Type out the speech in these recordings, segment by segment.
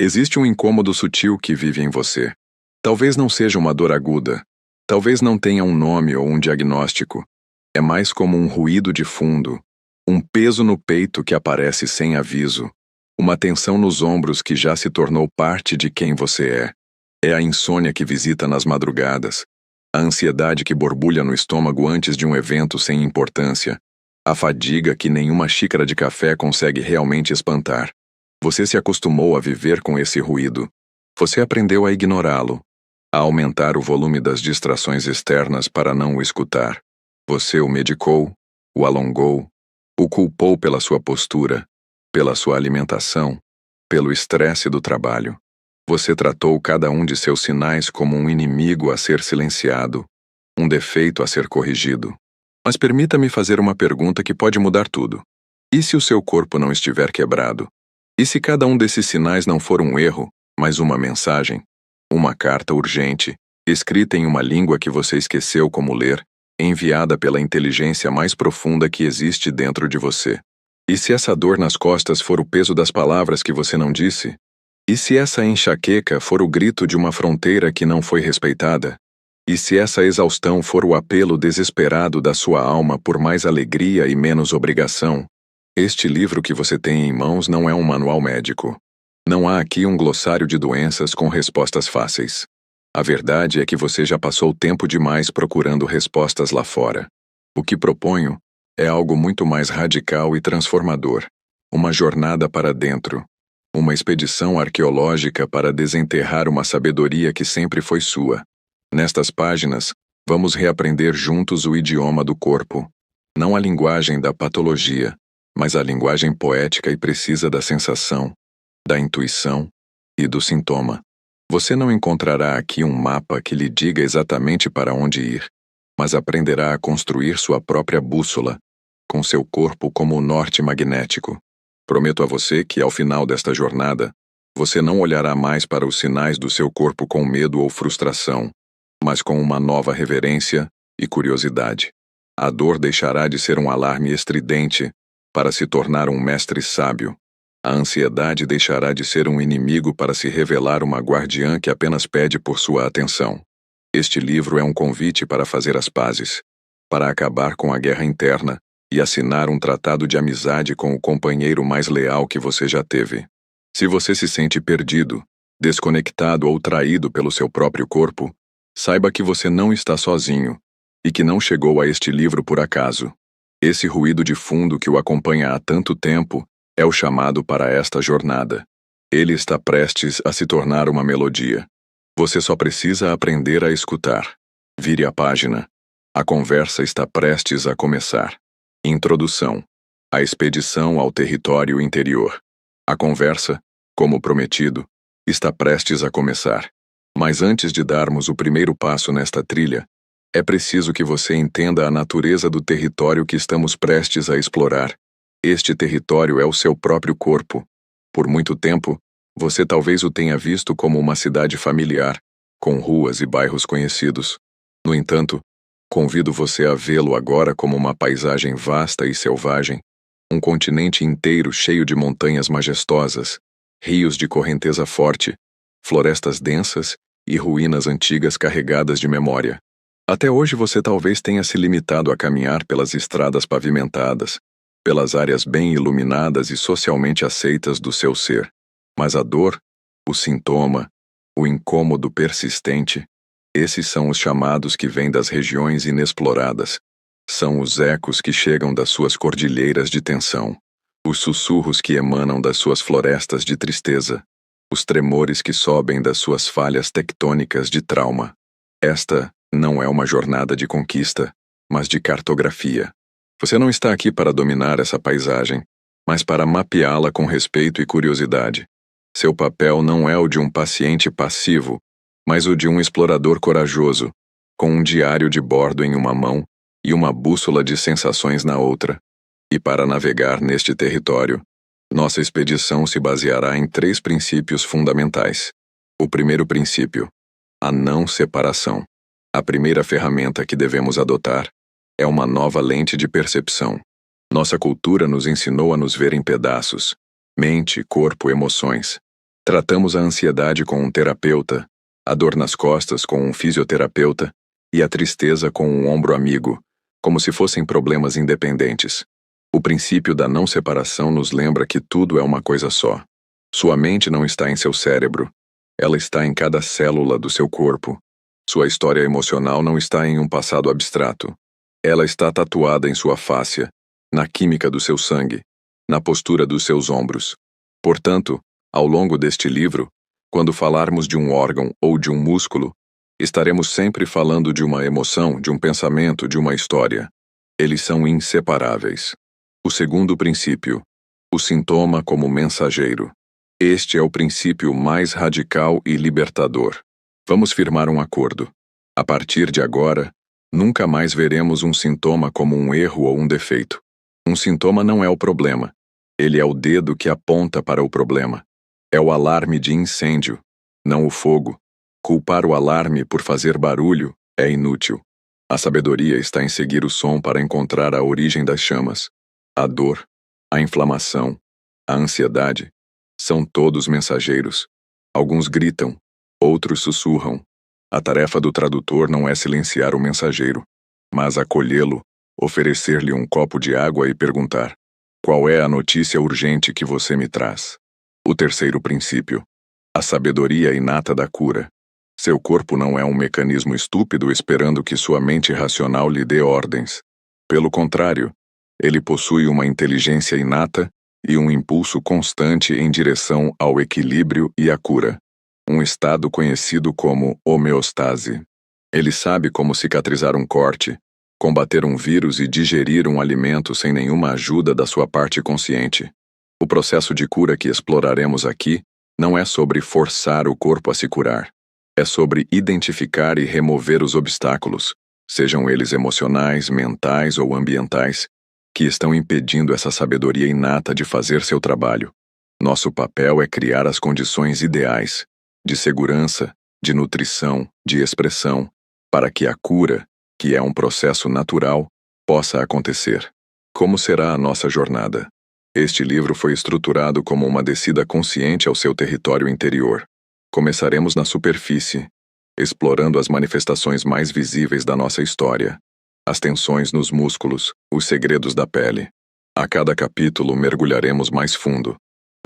Existe um incômodo sutil que vive em você. Talvez não seja uma dor aguda. Talvez não tenha um nome ou um diagnóstico. É mais como um ruído de fundo, um peso no peito que aparece sem aviso, uma tensão nos ombros que já se tornou parte de quem você é. É a insônia que visita nas madrugadas, a ansiedade que borbulha no estômago antes de um evento sem importância, a fadiga que nenhuma xícara de café consegue realmente espantar. Você se acostumou a viver com esse ruído. Você aprendeu a ignorá-lo, a aumentar o volume das distrações externas para não o escutar. Você o medicou, o alongou, o culpou pela sua postura, pela sua alimentação, pelo estresse do trabalho. Você tratou cada um de seus sinais como um inimigo a ser silenciado, um defeito a ser corrigido. Mas permita-me fazer uma pergunta que pode mudar tudo. E se o seu corpo não estiver quebrado? E se cada um desses sinais não for um erro, mas uma mensagem? Uma carta urgente, escrita em uma língua que você esqueceu como ler, enviada pela inteligência mais profunda que existe dentro de você. E se essa dor nas costas for o peso das palavras que você não disse? E se essa enxaqueca for o grito de uma fronteira que não foi respeitada? E se essa exaustão for o apelo desesperado da sua alma por mais alegria e menos obrigação? Este livro que você tem em mãos não é um manual médico. Não há aqui um glossário de doenças com respostas fáceis. A verdade é que você já passou tempo demais procurando respostas lá fora. O que proponho é algo muito mais radical e transformador. Uma jornada para dentro. Uma expedição arqueológica para desenterrar uma sabedoria que sempre foi sua. Nestas páginas, vamos reaprender juntos o idioma do corpo. Não a linguagem da patologia, mas a linguagem poética e precisa da sensação, da intuição e do sintoma. Você não encontrará aqui um mapa que lhe diga exatamente para onde ir, mas aprenderá a construir sua própria bússola, com seu corpo como o norte magnético. Prometo a você que, ao final desta jornada, você não olhará mais para os sinais do seu corpo com medo ou frustração, mas com uma nova reverência e curiosidade. A dor deixará de ser um alarme estridente para se tornar um mestre sábio. A ansiedade deixará de ser um inimigo para se revelar uma guardiã que apenas pede por sua atenção. Este livro é um convite para fazer as pazes, para acabar com a guerra interna e assinar um tratado de amizade com o companheiro mais leal que você já teve. Se você se sente perdido, desconectado ou traído pelo seu próprio corpo, saiba que você não está sozinho e que não chegou a este livro por acaso. Esse ruído de fundo que o acompanha há tanto tempo é o chamado para esta jornada. Ele está prestes a se tornar uma melodia. Você só precisa aprender a escutar. Vire a página. A conversa está prestes a começar. Introdução. A expedição ao território interior. A conversa, como prometido, está prestes a começar. Mas antes de darmos o primeiro passo nesta trilha, é preciso que você entenda a natureza do território que estamos prestes a explorar. Este território é o seu próprio corpo. Por muito tempo, você talvez o tenha visto como uma cidade familiar, com ruas e bairros conhecidos. No entanto, convido você a vê-lo agora como uma paisagem vasta e selvagem, um continente inteiro cheio de montanhas majestosas, rios de correnteza forte, florestas densas e ruínas antigas carregadas de memória. Até hoje você talvez tenha se limitado a caminhar pelas estradas pavimentadas, pelas áreas bem iluminadas e socialmente aceitas do seu ser. Mas a dor, o sintoma, o incômodo persistente, esses são os chamados que vêm das regiões inexploradas. São os ecos que chegam das suas cordilheiras de tensão, os sussurros que emanam das suas florestas de tristeza, os tremores que sobem das suas falhas tectônicas de trauma. Esta não é uma jornada de conquista, mas de cartografia. Você não está aqui para dominar essa paisagem, mas para mapeá-la com respeito e curiosidade. Seu papel não é o de um paciente passivo, mas o de um explorador corajoso, com um diário de bordo em uma mão e uma bússola de sensações na outra. E para navegar neste território, nossa expedição se baseará em 3 princípios fundamentais. O primeiro princípio: a não separação. A primeira ferramenta que devemos adotar é uma nova lente de percepção. Nossa cultura nos ensinou a nos ver em pedaços: mente, corpo, emoções. Tratamos a ansiedade com um terapeuta, a dor nas costas com um fisioterapeuta e a tristeza com um ombro amigo, como se fossem problemas independentes. O princípio da não separação nos lembra que tudo é uma coisa só. Sua mente não está em seu cérebro. Ela está em cada célula do seu corpo. Sua história emocional não está em um passado abstrato. Ela está tatuada em sua fáscia, na química do seu sangue, na postura dos seus ombros. Portanto, ao longo deste livro, quando falarmos de um órgão ou de um músculo, estaremos sempre falando de uma emoção, de um pensamento, de uma história. Eles são inseparáveis. O segundo princípio, o sintoma como mensageiro. Este é o princípio mais radical e libertador. Vamos firmar um acordo. A partir de agora, nunca mais veremos um sintoma como um erro ou um defeito. Um sintoma não é o problema. Ele é o dedo que aponta para o problema. É o alarme de incêndio, não o fogo. Culpar o alarme por fazer barulho é inútil. A sabedoria está em seguir o som para encontrar a origem das chamas. A dor, a inflamação, a ansiedade, são todos mensageiros. Alguns gritam, outros sussurram. A tarefa do tradutor não é silenciar o mensageiro, mas acolhê-lo, oferecer-lhe um copo de água e perguntar: qual é a notícia urgente que você me traz? O terceiro princípio, a sabedoria inata da cura. Seu corpo não é um mecanismo estúpido esperando que sua mente racional lhe dê ordens. Pelo contrário, ele possui uma inteligência inata e um impulso constante em direção ao equilíbrio e à cura, um estado conhecido como homeostase. Ele sabe como cicatrizar um corte, combater um vírus e digerir um alimento sem nenhuma ajuda da sua parte consciente. O processo de cura que exploraremos aqui não é sobre forçar o corpo a se curar. É sobre identificar e remover os obstáculos, sejam eles emocionais, mentais ou ambientais, que estão impedindo essa sabedoria inata de fazer seu trabalho. Nosso papel é criar as condições ideais, de segurança, de nutrição, de expressão, para que a cura, que é um processo natural, possa acontecer. Como será a nossa jornada? Este livro foi estruturado como uma descida consciente ao seu território interior. Começaremos na superfície, explorando as manifestações mais visíveis da nossa história, as tensões nos músculos, os segredos da pele. A cada capítulo mergulharemos mais fundo,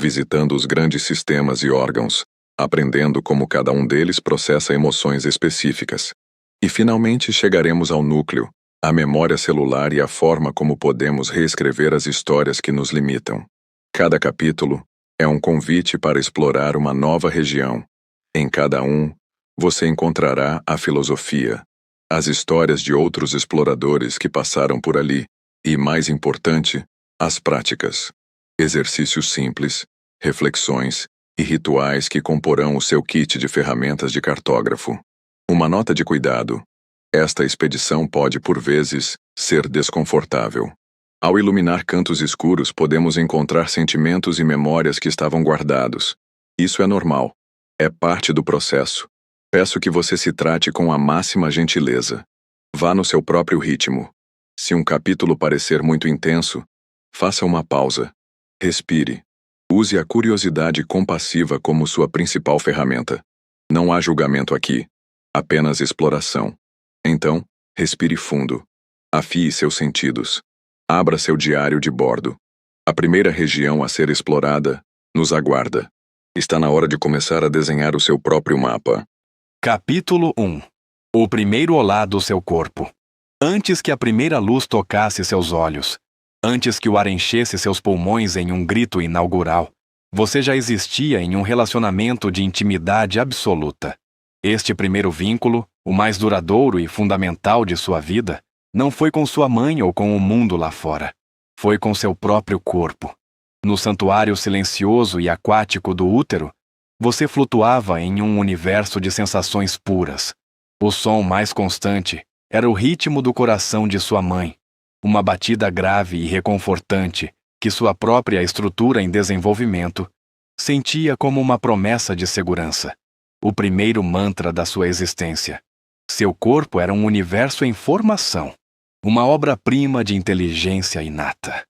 visitando os grandes sistemas e órgãos, aprendendo como cada um deles processa emoções específicas. E finalmente chegaremos ao núcleo, à memória celular e à forma como podemos reescrever as histórias que nos limitam. Cada capítulo é um convite para explorar uma nova região. Em cada um, você encontrará a filosofia, as histórias de outros exploradores que passaram por ali e, mais importante, as práticas. Exercícios simples, reflexões e rituais que comporão o seu kit de ferramentas de cartógrafo. Uma nota de cuidado. Esta expedição pode, por vezes, ser desconfortável. Ao iluminar cantos escuros, podemos encontrar sentimentos e memórias que estavam guardados. Isso é normal. É parte do processo. Peço que você se trate com a máxima gentileza. Vá no seu próprio ritmo. Se um capítulo parecer muito intenso, faça uma pausa. Respire. Use a curiosidade compassiva como sua principal ferramenta. Não há julgamento aqui, apenas exploração. Então, respire fundo. Afie seus sentidos. Abra seu diário de bordo. A primeira região a ser explorada nos aguarda. Está na hora de começar a desenhar o seu próprio mapa. Capítulo 1. O primeiro olá do seu corpo. Antes que a primeira luz tocasse seus olhos, antes que o ar enchesse seus pulmões em um grito inaugural, você já existia em um relacionamento de intimidade absoluta. Este primeiro vínculo, o mais duradouro e fundamental de sua vida, não foi com sua mãe ou com o mundo lá fora. Foi com seu próprio corpo. No santuário silencioso e aquático do útero, você flutuava em um universo de sensações puras. O som mais constante era o ritmo do coração de sua mãe, uma batida grave e reconfortante que sua própria estrutura em desenvolvimento sentia como uma promessa de segurança, o primeiro mantra da sua existência. Seu corpo era um universo em formação, uma obra-prima de inteligência inata.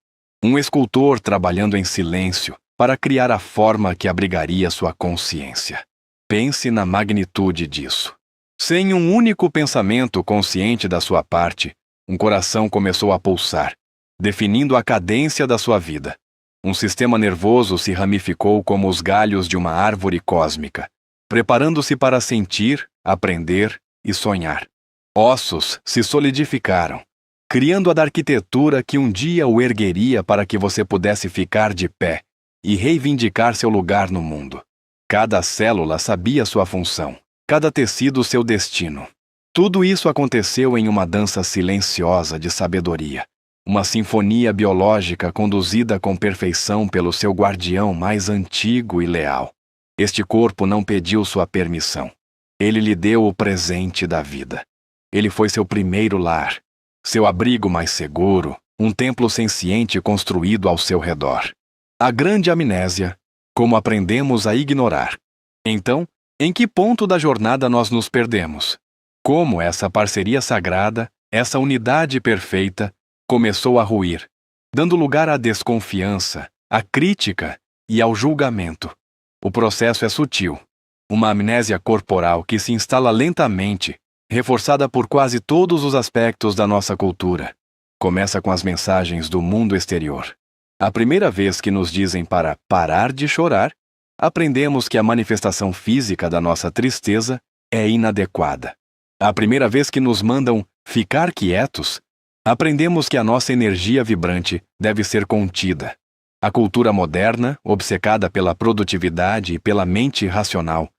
Um escultor trabalhando em silêncio, para criar a forma que abrigaria sua consciência. Pense na magnitude disso. Sem um único pensamento consciente da sua parte, um coração começou a pulsar, definindo a cadência da sua vida. Um sistema nervoso se ramificou como os galhos de uma árvore cósmica, preparando-se para sentir, aprender e sonhar. Ossos se solidificaram, criando a arquitetura que um dia o ergueria para que você pudesse ficar de pé e reivindicar seu lugar no mundo. Cada célula sabia sua função, cada tecido seu destino. Tudo isso aconteceu em uma dança silenciosa de sabedoria, uma sinfonia biológica conduzida com perfeição pelo seu guardião mais antigo e leal. Este corpo não pediu sua permissão. Ele lhe deu o presente da vida. Ele foi seu primeiro lar, seu abrigo mais seguro, um templo senciente construído ao seu redor. A grande amnésia, como aprendemos a ignorar. Então, em que ponto da jornada nós nos perdemos? Como essa parceria sagrada, essa unidade perfeita, começou a ruir, dando lugar à desconfiança, à crítica e ao julgamento. O processo é sutil. Uma amnésia corporal que se instala lentamente, reforçada por quase todos os aspectos da nossa cultura. Começa com as mensagens do mundo exterior. A primeira vez que nos dizem para parar de chorar, aprendemos que a manifestação física da nossa tristeza é inadequada. A primeira vez que nos mandam ficar quietos, aprendemos que a nossa energia vibrante deve ser contida. A cultura moderna, obcecada pela produtividade e pela mente racional,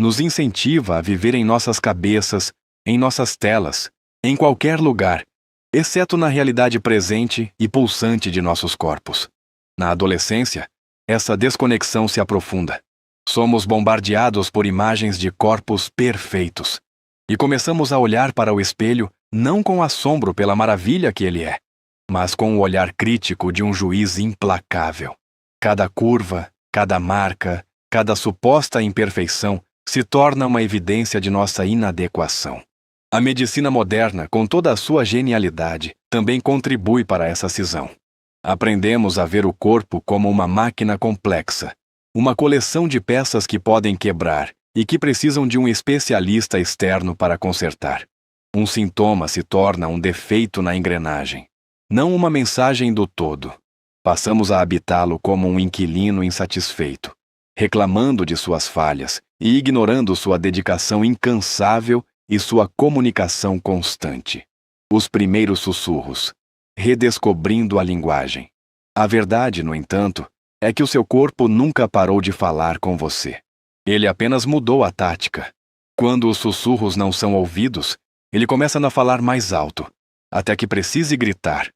nos incentiva a viver em nossas cabeças, em nossas telas, em qualquer lugar, exceto na realidade presente e pulsante de nossos corpos. Na adolescência, essa desconexão se aprofunda. Somos bombardeados por imagens de corpos perfeitos e começamos a olhar para o espelho não com assombro pela maravilha que ele é, mas com o olhar crítico de um juiz implacável. Cada curva, cada marca, cada suposta imperfeição se torna uma evidência de nossa inadequação. A medicina moderna, com toda a sua genialidade, também contribui para essa cisão. Aprendemos a ver o corpo como uma máquina complexa, uma coleção de peças que podem quebrar e que precisam de um especialista externo para consertar. Um sintoma se torna um defeito na engrenagem, não uma mensagem do todo. Passamos a habitá-lo como um inquilino insatisfeito, reclamando de suas falhas e ignorando sua dedicação incansável e sua comunicação constante. Os primeiros sussurros, redescobrindo a linguagem. A verdade, no entanto, é que o seu corpo nunca parou de falar com você. Ele apenas mudou a tática. Quando os sussurros não são ouvidos, ele começa a falar mais alto, até que precise gritar.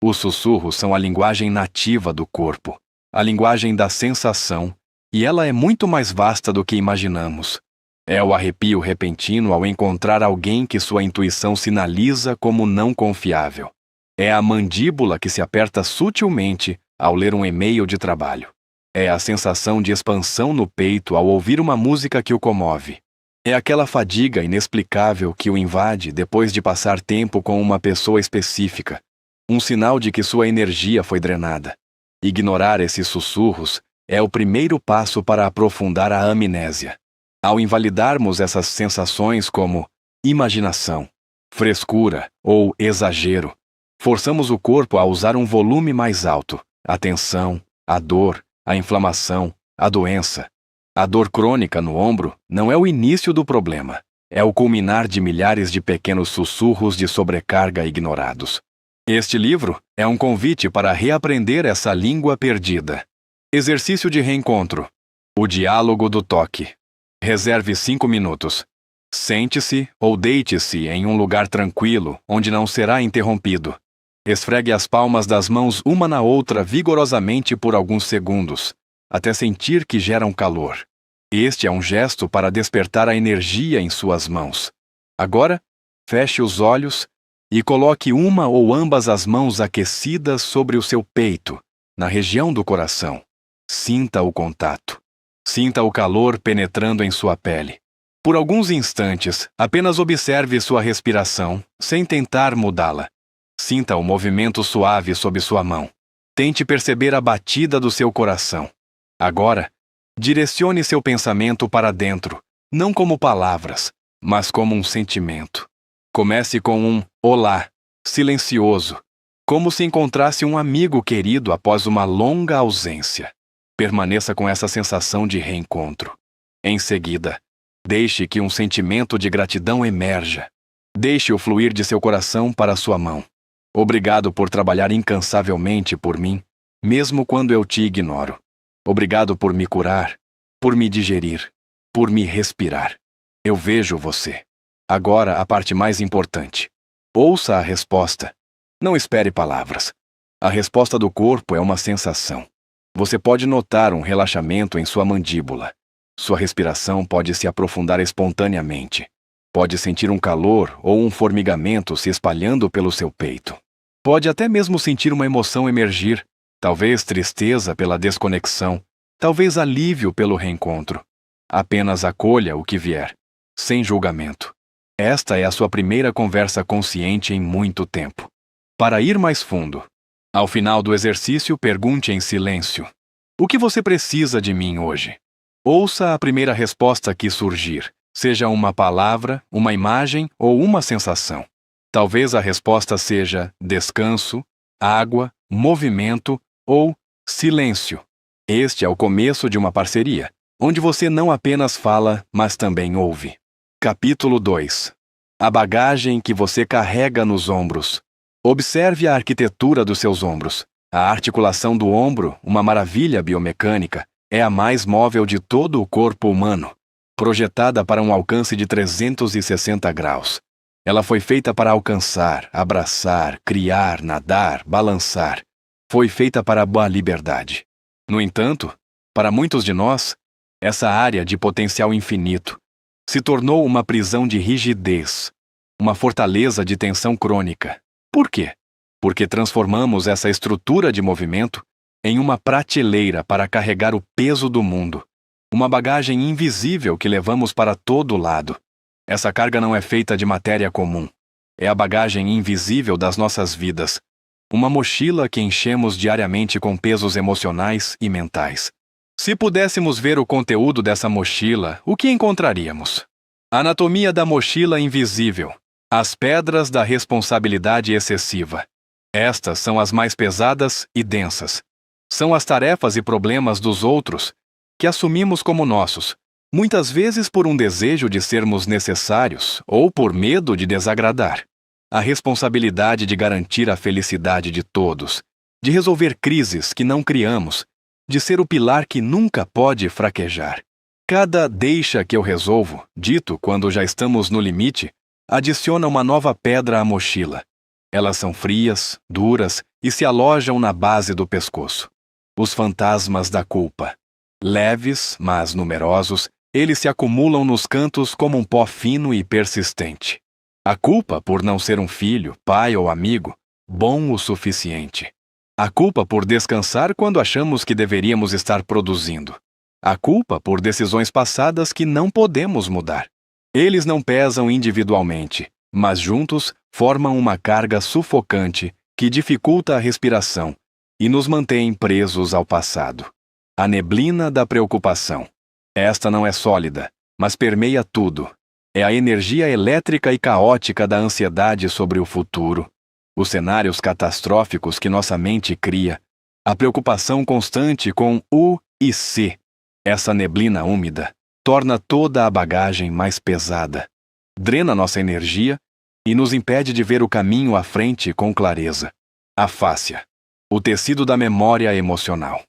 Os sussurros são a linguagem nativa do corpo, a linguagem da sensação, e ela é muito mais vasta do que imaginamos. É o arrepio repentino ao encontrar alguém que sua intuição sinaliza como não confiável. É a mandíbula que se aperta sutilmente ao ler um e-mail de trabalho. É a sensação de expansão no peito ao ouvir uma música que o comove. É aquela fadiga inexplicável que o invade depois de passar tempo com uma pessoa específica, um sinal de que sua energia foi drenada. Ignorar esses sussurros é o primeiro passo para aprofundar a amnésia. Ao invalidarmos essas sensações como imaginação, frescura ou exagero, forçamos o corpo a usar um volume mais alto, a tensão, a dor, a inflamação, a doença. A dor crônica no ombro não é o início do problema, é o culminar de milhares de pequenos sussurros de sobrecarga ignorados. Este livro é um convite para reaprender essa língua perdida. Exercício de reencontro. O diálogo do toque. Reserve 5 minutos. Sente-se ou deite-se em um lugar tranquilo, onde não será interrompido. Esfregue as palmas das mãos uma na outra vigorosamente por alguns segundos, até sentir que geram calor. Este é um gesto para despertar a energia em suas mãos. Agora, feche os olhos e coloque uma ou ambas as mãos aquecidas sobre o seu peito, na região do coração. Sinta o contato. Sinta o calor penetrando em sua pele. Por alguns instantes, apenas observe sua respiração, sem tentar mudá-la. Sinta o movimento suave sob sua mão. Tente perceber a batida do seu coração. Agora, direcione seu pensamento para dentro, não como palavras, mas como um sentimento. Comece com um olá, silencioso, como se encontrasse um amigo querido após uma longa ausência. Permaneça com essa sensação de reencontro. Em seguida, deixe que um sentimento de gratidão emerja. Deixe-o fluir de seu coração para sua mão. Obrigado por trabalhar incansavelmente por mim, mesmo quando eu te ignoro. Obrigado por me curar, por me digerir, por me respirar. Eu vejo você. Agora a parte mais importante. Ouça a resposta. Não espere palavras. A resposta do corpo é uma sensação. Você pode notar um relaxamento em sua mandíbula. Sua respiração pode se aprofundar espontaneamente. Pode sentir um calor ou um formigamento se espalhando pelo seu peito. Pode até mesmo sentir uma emoção emergir, talvez tristeza pela desconexão, talvez alívio pelo reencontro. Apenas acolha o que vier, sem julgamento. Esta é a sua primeira conversa consciente em muito tempo. Para ir mais fundo, ao final do exercício, pergunte em silêncio: o que você precisa de mim hoje? Ouça a primeira resposta que surgir, seja uma palavra, uma imagem ou uma sensação. Talvez a resposta seja descanso, água, movimento ou silêncio. Este é o começo de uma parceria, onde você não apenas fala, mas também ouve. Capítulo 2. A bagagem que você carrega nos ombros. Observe a arquitetura dos seus ombros. A articulação do ombro, uma maravilha biomecânica, é a mais móvel de todo o corpo humano, projetada para um alcance de 360 graus. Ela foi feita para alcançar, abraçar, criar, nadar, balançar. Foi feita para a liberdade. No entanto, para muitos de nós, essa área de potencial infinito se tornou uma prisão de rigidez, uma fortaleza de tensão crônica. Por quê? Porque transformamos essa estrutura de movimento em uma prateleira para carregar o peso do mundo, uma bagagem invisível que levamos para todo lado. Essa carga não é feita de matéria comum. É a bagagem invisível das nossas vidas, uma mochila que enchemos diariamente com pesos emocionais e mentais. Se pudéssemos ver o conteúdo dessa mochila, o que encontraríamos? Anatomia da mochila invisível. As pedras da responsabilidade excessiva. Estas são as mais pesadas e densas. São as tarefas e problemas dos outros que assumimos como nossos, muitas vezes por um desejo de sermos necessários ou por medo de desagradar. A responsabilidade de garantir a felicidade de todos, de resolver crises que não criamos, de ser o pilar que nunca pode fraquejar. Cada deixa que eu resolvo, dito quando já estamos no limite, adiciona uma nova pedra à mochila. Elas são frias, duras e se alojam na base do pescoço. Os fantasmas da culpa. Leves, mas numerosos, eles se acumulam nos cantos como um pó fino e persistente. A culpa por não ser um filho, pai ou amigo, bom o suficiente. A culpa por descansar quando achamos que deveríamos estar produzindo. A culpa por decisões passadas que não podemos mudar. Eles não pesam individualmente, mas juntos formam uma carga sufocante que dificulta a respiração e nos mantém presos ao passado. A neblina da preocupação. Esta não é sólida, mas permeia tudo. É a energia elétrica e caótica da ansiedade sobre o futuro, os cenários catastróficos que nossa mente cria, a preocupação constante com o e se. Essa neblina úmida torna toda a bagagem mais pesada, drena nossa energia e nos impede de ver o caminho à frente com clareza. A fáscia, o tecido da memória emocional.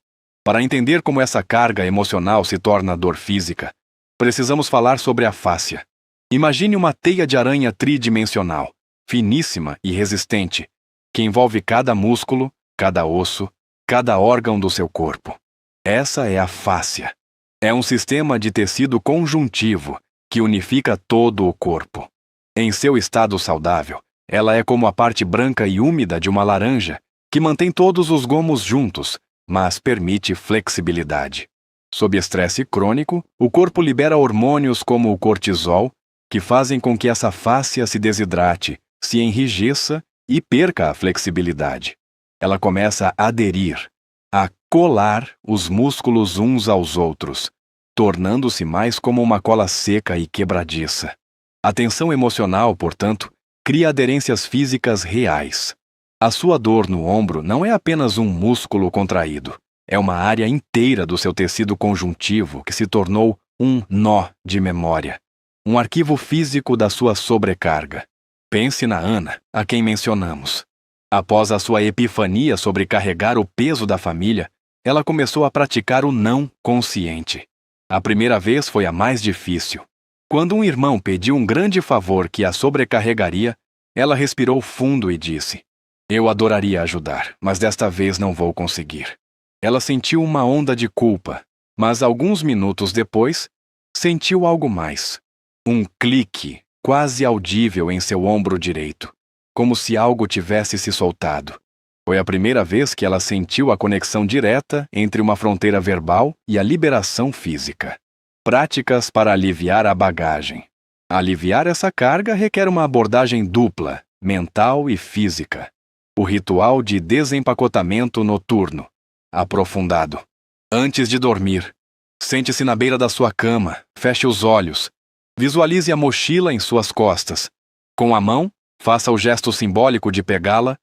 Para entender como essa carga emocional se torna dor física, precisamos falar sobre a fáscia. Imagine uma teia de aranha tridimensional, finíssima e resistente, que envolve cada músculo, cada osso, cada órgão do seu corpo. Essa é a fáscia. É um sistema de tecido conjuntivo que unifica todo o corpo. Em seu estado saudável, ela é como a parte branca e úmida de uma laranja, que mantém todos os gomos juntos, mas permite flexibilidade. Sob estresse crônico, o corpo libera hormônios como o cortisol, que fazem com que essa fáscia se desidrate, se enrijeça e perca a flexibilidade. Ela começa a aderir, a colar os músculos uns aos outros, tornando-se mais como uma cola seca e quebradiça. A tensão emocional, portanto, cria aderências físicas reais. A sua dor no ombro não é apenas um músculo contraído, é uma área inteira do seu tecido conjuntivo que se tornou um nó de memória, um arquivo físico da sua sobrecarga. Pense na Ana, a quem mencionamos. Após a sua epifania sobre carregar o peso da família, ela começou a praticar o não consciente. A primeira vez foi a mais difícil. Quando um irmão pediu um grande favor que a sobrecarregaria, ela respirou fundo e disse: "Eu adoraria ajudar, mas desta vez não vou conseguir." Ela sentiu uma onda de culpa, mas alguns minutos depois, sentiu algo mais. Um clique quase audível em seu ombro direito, como se algo tivesse se soltado. Foi a primeira vez que ela sentiu a conexão direta entre uma fronteira verbal e a liberação física. Práticas para aliviar a bagagem. Aliviar essa carga requer uma abordagem dupla, mental e física. O ritual de desempacotamento noturno, aprofundado. Antes de dormir, sente-se na beira da sua cama, feche os olhos, visualize a mochila em suas costas. Com a mão, faça o gesto simbólico de pegá-la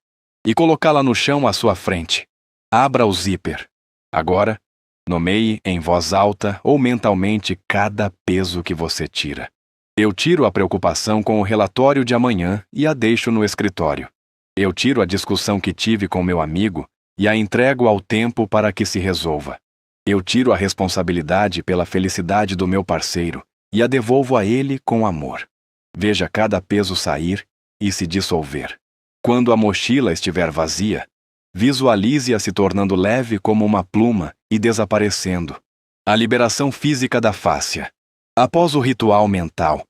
e colocá-la no chão à sua frente. Abra o zíper. Agora, nomeie em voz alta ou mentalmente cada peso que você tira. Eu tiro a preocupação com o relatório de amanhã e a deixo no escritório. Eu tiro a discussão que tive com meu amigo e a entrego ao tempo para que se resolva. Eu tiro a responsabilidade pela felicidade do meu parceiro e a devolvo a ele com amor. Veja cada peso sair e se dissolver. Quando a mochila estiver vazia, visualize-a se tornando leve como uma pluma e desaparecendo. A liberação física da fáscia. Após o ritual mental,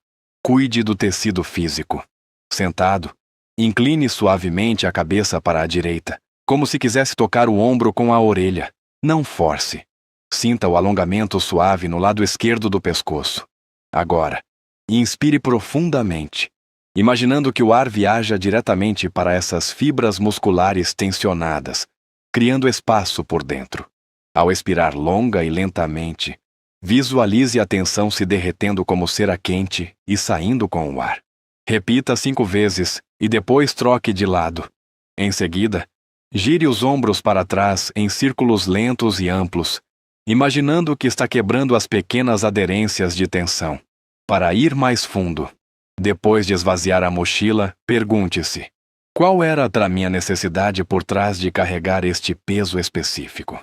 cuide do tecido físico. Sentado, incline suavemente a cabeça para a direita, como se quisesse tocar o ombro com a orelha. Não force. Sinta o alongamento suave no lado esquerdo do pescoço. Agora, inspire profundamente, imaginando que o ar viaja diretamente para essas fibras musculares tensionadas, criando espaço por dentro. Ao expirar longa e lentamente, visualize a tensão se derretendo como cera quente e saindo com o ar. Repita 5 vezes e depois troque de lado. Em seguida, gire os ombros para trás em círculos lentos e amplos, imaginando que está quebrando as pequenas aderências de tensão. Para ir mais fundo, depois de esvaziar a mochila, pergunte-se: qual era a minha necessidade por trás de carregar este peso específico?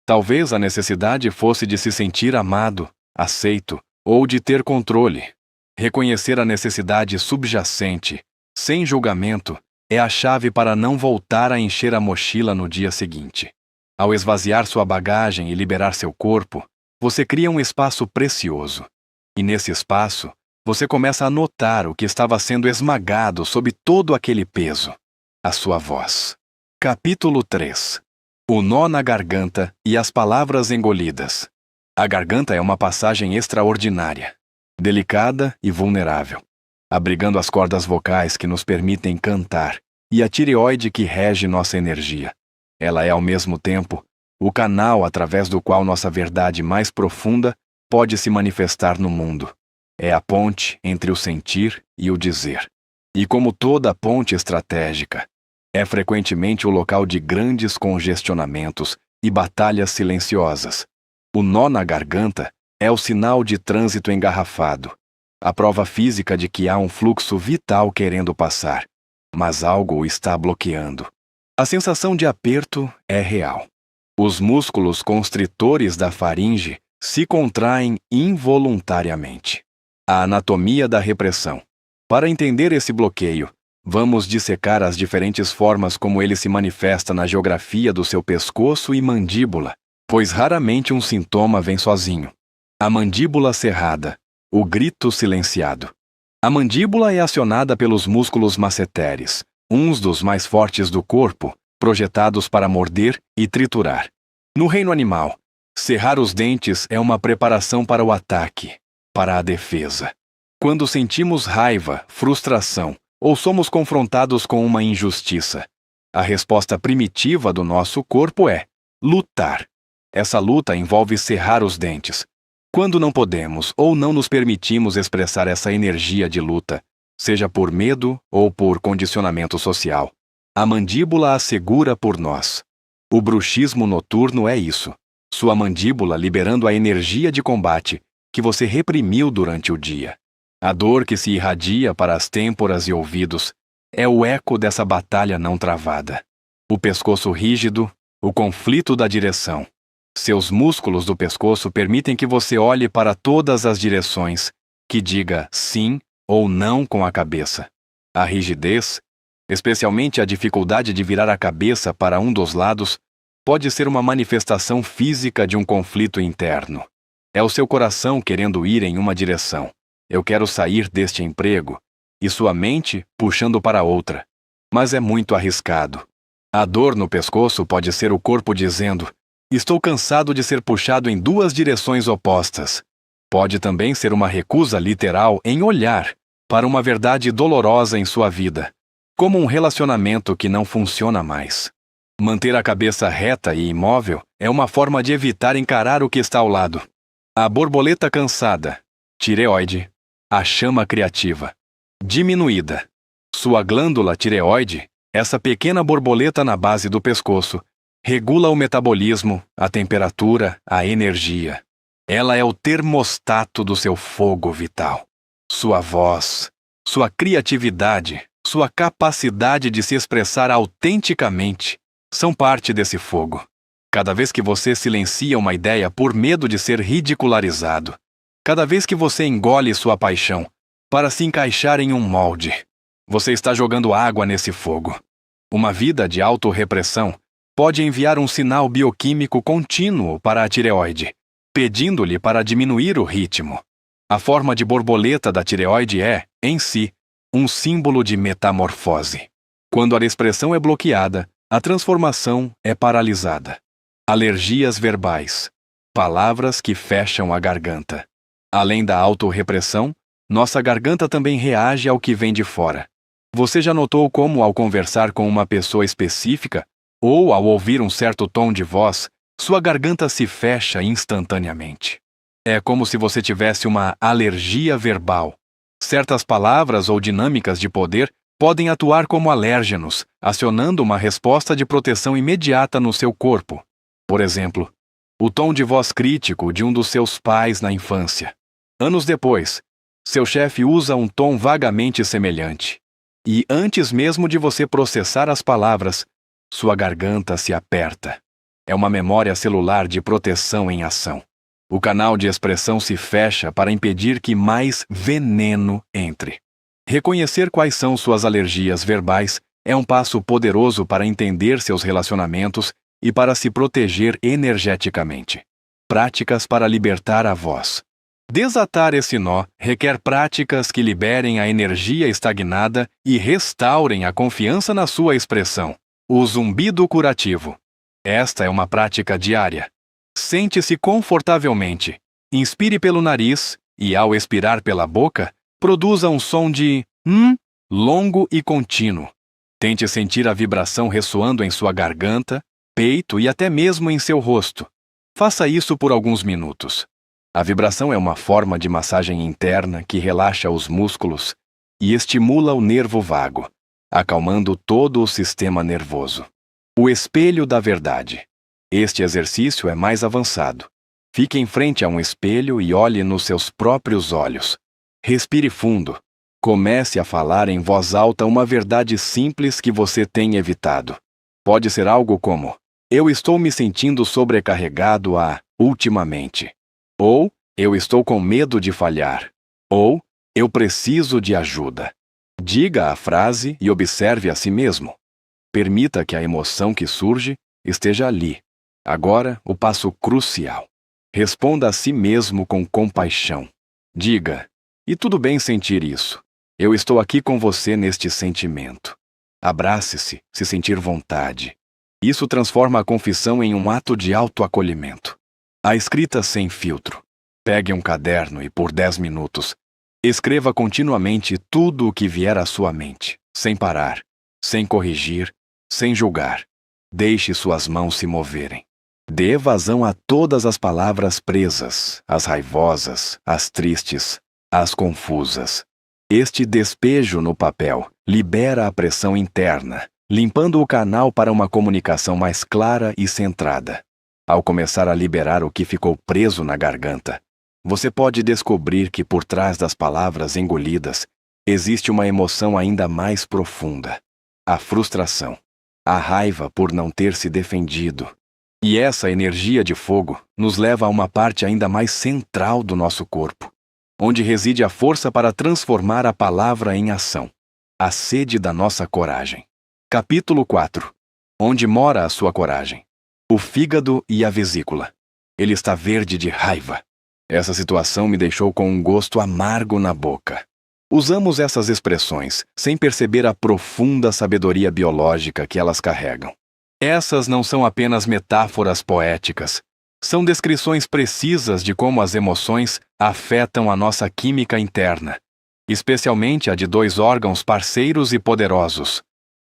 Talvez a necessidade fosse de se sentir amado, aceito ou de ter controle. Reconhecer a necessidade subjacente, sem julgamento, é a chave para não voltar a encher a mochila no dia seguinte. Ao esvaziar sua bagagem e liberar seu corpo, você cria um espaço precioso. E nesse espaço, você começa a notar o que estava sendo esmagado sob todo aquele peso. A sua voz. Capítulo 3. O nó na garganta e as palavras engolidas. A garganta é uma passagem extraordinária, delicada e vulnerável, abrigando as cordas vocais que nos permitem cantar e a tireoide que rege nossa energia. Ela é, ao mesmo tempo, o canal através do qual nossa verdade mais profunda pode se manifestar no mundo. É a ponte entre o sentir e o dizer. E como toda ponte estratégica, é frequentemente o local de grandes congestionamentos e batalhas silenciosas. O nó na garganta é o sinal de trânsito engarrafado, a prova física de que há um fluxo vital querendo passar, mas algo o está bloqueando. A sensação de aperto é real. Os músculos constritores da faringe se contraem involuntariamente. A anatomia da repressão. Para entender esse bloqueio, vamos dissecar as diferentes formas como ele se manifesta na geografia do seu pescoço e mandíbula, pois raramente um sintoma vem sozinho. A mandíbula cerrada, o grito silenciado. A mandíbula é acionada pelos músculos masseteres, uns dos mais fortes do corpo, projetados para morder e triturar. No reino animal, cerrar os dentes é uma preparação para o ataque, para a defesa. Quando sentimos raiva, frustração ou somos confrontados com uma injustiça, a resposta primitiva do nosso corpo é lutar. Essa luta envolve cerrar os dentes. Quando não podemos ou não nos permitimos expressar essa energia de luta, seja por medo ou por condicionamento social, a mandíbula a segura por nós. O bruxismo noturno é isso. Sua mandíbula liberando a energia de combate que você reprimiu durante o dia. A dor que se irradia para as têmporas e ouvidos é o eco dessa batalha não travada. O pescoço rígido, o conflito da direção. Seus músculos do pescoço permitem que você olhe para todas as direções, que diga sim ou não com a cabeça. A rigidez, especialmente a dificuldade de virar a cabeça para um dos lados, pode ser uma manifestação física de um conflito interno. É o seu coração querendo ir em uma direção. Eu quero sair deste emprego, e sua mente puxando para outra. Mas é muito arriscado. A dor no pescoço pode ser o corpo dizendo: estou cansado de ser puxado em duas direções opostas. Pode também ser uma recusa literal em olhar para uma verdade dolorosa em sua vida, como um relacionamento que não funciona mais. Manter a cabeça reta e imóvel é uma forma de evitar encarar o que está ao lado. A borboleta cansada, tireoide, a chama criativa, diminuída. Sua glândula tireoide, essa pequena borboleta na base do pescoço, regula o metabolismo, a temperatura, a energia. Ela é o termostato do seu fogo vital. Sua voz, sua criatividade, sua capacidade de se expressar autenticamente são parte desse fogo. Cada vez que você silencia uma ideia por medo de ser ridicularizado, cada vez que você engole sua paixão para se encaixar em um molde, você está jogando água nesse fogo. Uma vida de autorrepressão pode enviar um sinal bioquímico contínuo para a tireoide, pedindo-lhe para diminuir o ritmo. A forma de borboleta da tireoide é, em si, um símbolo de metamorfose. Quando a expressão é bloqueada, a transformação é paralisada. Alergias verbais, palavras que fecham a garganta. Além da autorrepressão, nossa garganta também reage ao que vem de fora. Você já notou como, ao conversar com uma pessoa específica, ou ao ouvir um certo tom de voz, sua garganta se fecha instantaneamente? É como se você tivesse uma alergia verbal. Certas palavras ou dinâmicas de poder podem atuar como alérgenos, acionando uma resposta de proteção imediata no seu corpo. Por exemplo, o tom de voz crítico de um dos seus pais na infância. Anos depois, seu chefe usa um tom vagamente semelhante. E antes mesmo de você processar as palavras, sua garganta se aperta. É uma memória celular de proteção em ação. O canal de expressão se fecha para impedir que mais veneno entre. Reconhecer quais são suas alergias verbais é um passo poderoso para entender seus relacionamentos e para se proteger energeticamente. Práticas para libertar a voz. Desatar esse nó requer práticas que liberem a energia estagnada e restaurem a confiança na sua expressão. O zumbido curativo. Esta é uma prática diária. Sente-se confortavelmente. Inspire pelo nariz e, ao expirar pela boca, produza um som de longo e contínuo. Tente sentir a vibração ressoando em sua garganta, peito e até mesmo em seu rosto. Faça isso por alguns minutos. A vibração é uma forma de massagem interna que relaxa os músculos e estimula o nervo vago, acalmando todo o sistema nervoso. O espelho da verdade. Este exercício é mais avançado. Fique em frente a um espelho e olhe nos seus próprios olhos. Respire fundo. Comece a falar em voz alta uma verdade simples que você tem evitado. Pode ser algo como: eu estou me sentindo sobrecarregado ultimamente. Ou, eu estou com medo de falhar. Ou, eu preciso de ajuda. Diga a frase e observe a si mesmo. Permita que a emoção que surge esteja ali. Agora, o passo crucial. Responda a si mesmo com compaixão. Diga: e tudo bem sentir isso. Eu estou aqui com você neste sentimento. Abrace-se, se sentir vontade. Isso transforma a confissão em um ato de autoacolhimento. A escrita sem filtro. Pegue um caderno e, por 10 minutos, escreva continuamente tudo o que vier à sua mente, sem parar, sem corrigir, sem julgar. Deixe suas mãos se moverem. Dê vazão a todas as palavras presas, as raivosas, as tristes, as confusas. Este despejo no papel libera a pressão interna, limpando o canal para uma comunicação mais clara e centrada. Ao começar a liberar o que ficou preso na garganta, você pode descobrir que por trás das palavras engolidas existe uma emoção ainda mais profunda: a frustração, a raiva por não ter se defendido. E essa energia de fogo nos leva a uma parte ainda mais central do nosso corpo, onde reside a força para transformar a palavra em ação, a sede da nossa coragem. Capítulo 4. Onde mora a sua coragem? O fígado e a vesícula. Ele está verde de raiva. Essa situação me deixou com um gosto amargo na boca. Usamos essas expressões sem perceber a profunda sabedoria biológica que elas carregam. Essas não são apenas metáforas poéticas. São descrições precisas de como as emoções afetam a nossa química interna, especialmente a de dois órgãos parceiros e poderosos: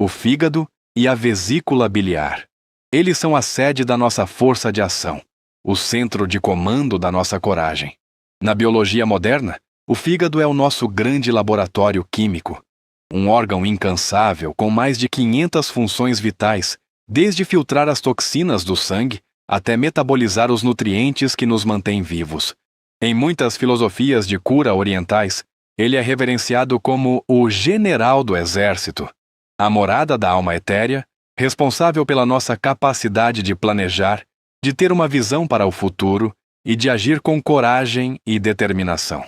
o fígado e a vesícula biliar. Eles são a sede da nossa força de ação, o centro de comando da nossa coragem. Na biologia moderna, o fígado é o nosso grande laboratório químico, um órgão incansável com mais de 500 funções vitais, desde filtrar as toxinas do sangue até metabolizar os nutrientes que nos mantêm vivos. Em muitas filosofias de cura orientais, ele é reverenciado como o general do exército, a morada da alma etérea, responsável pela nossa capacidade de planejar, de ter uma visão para o futuro e de agir com coragem e determinação.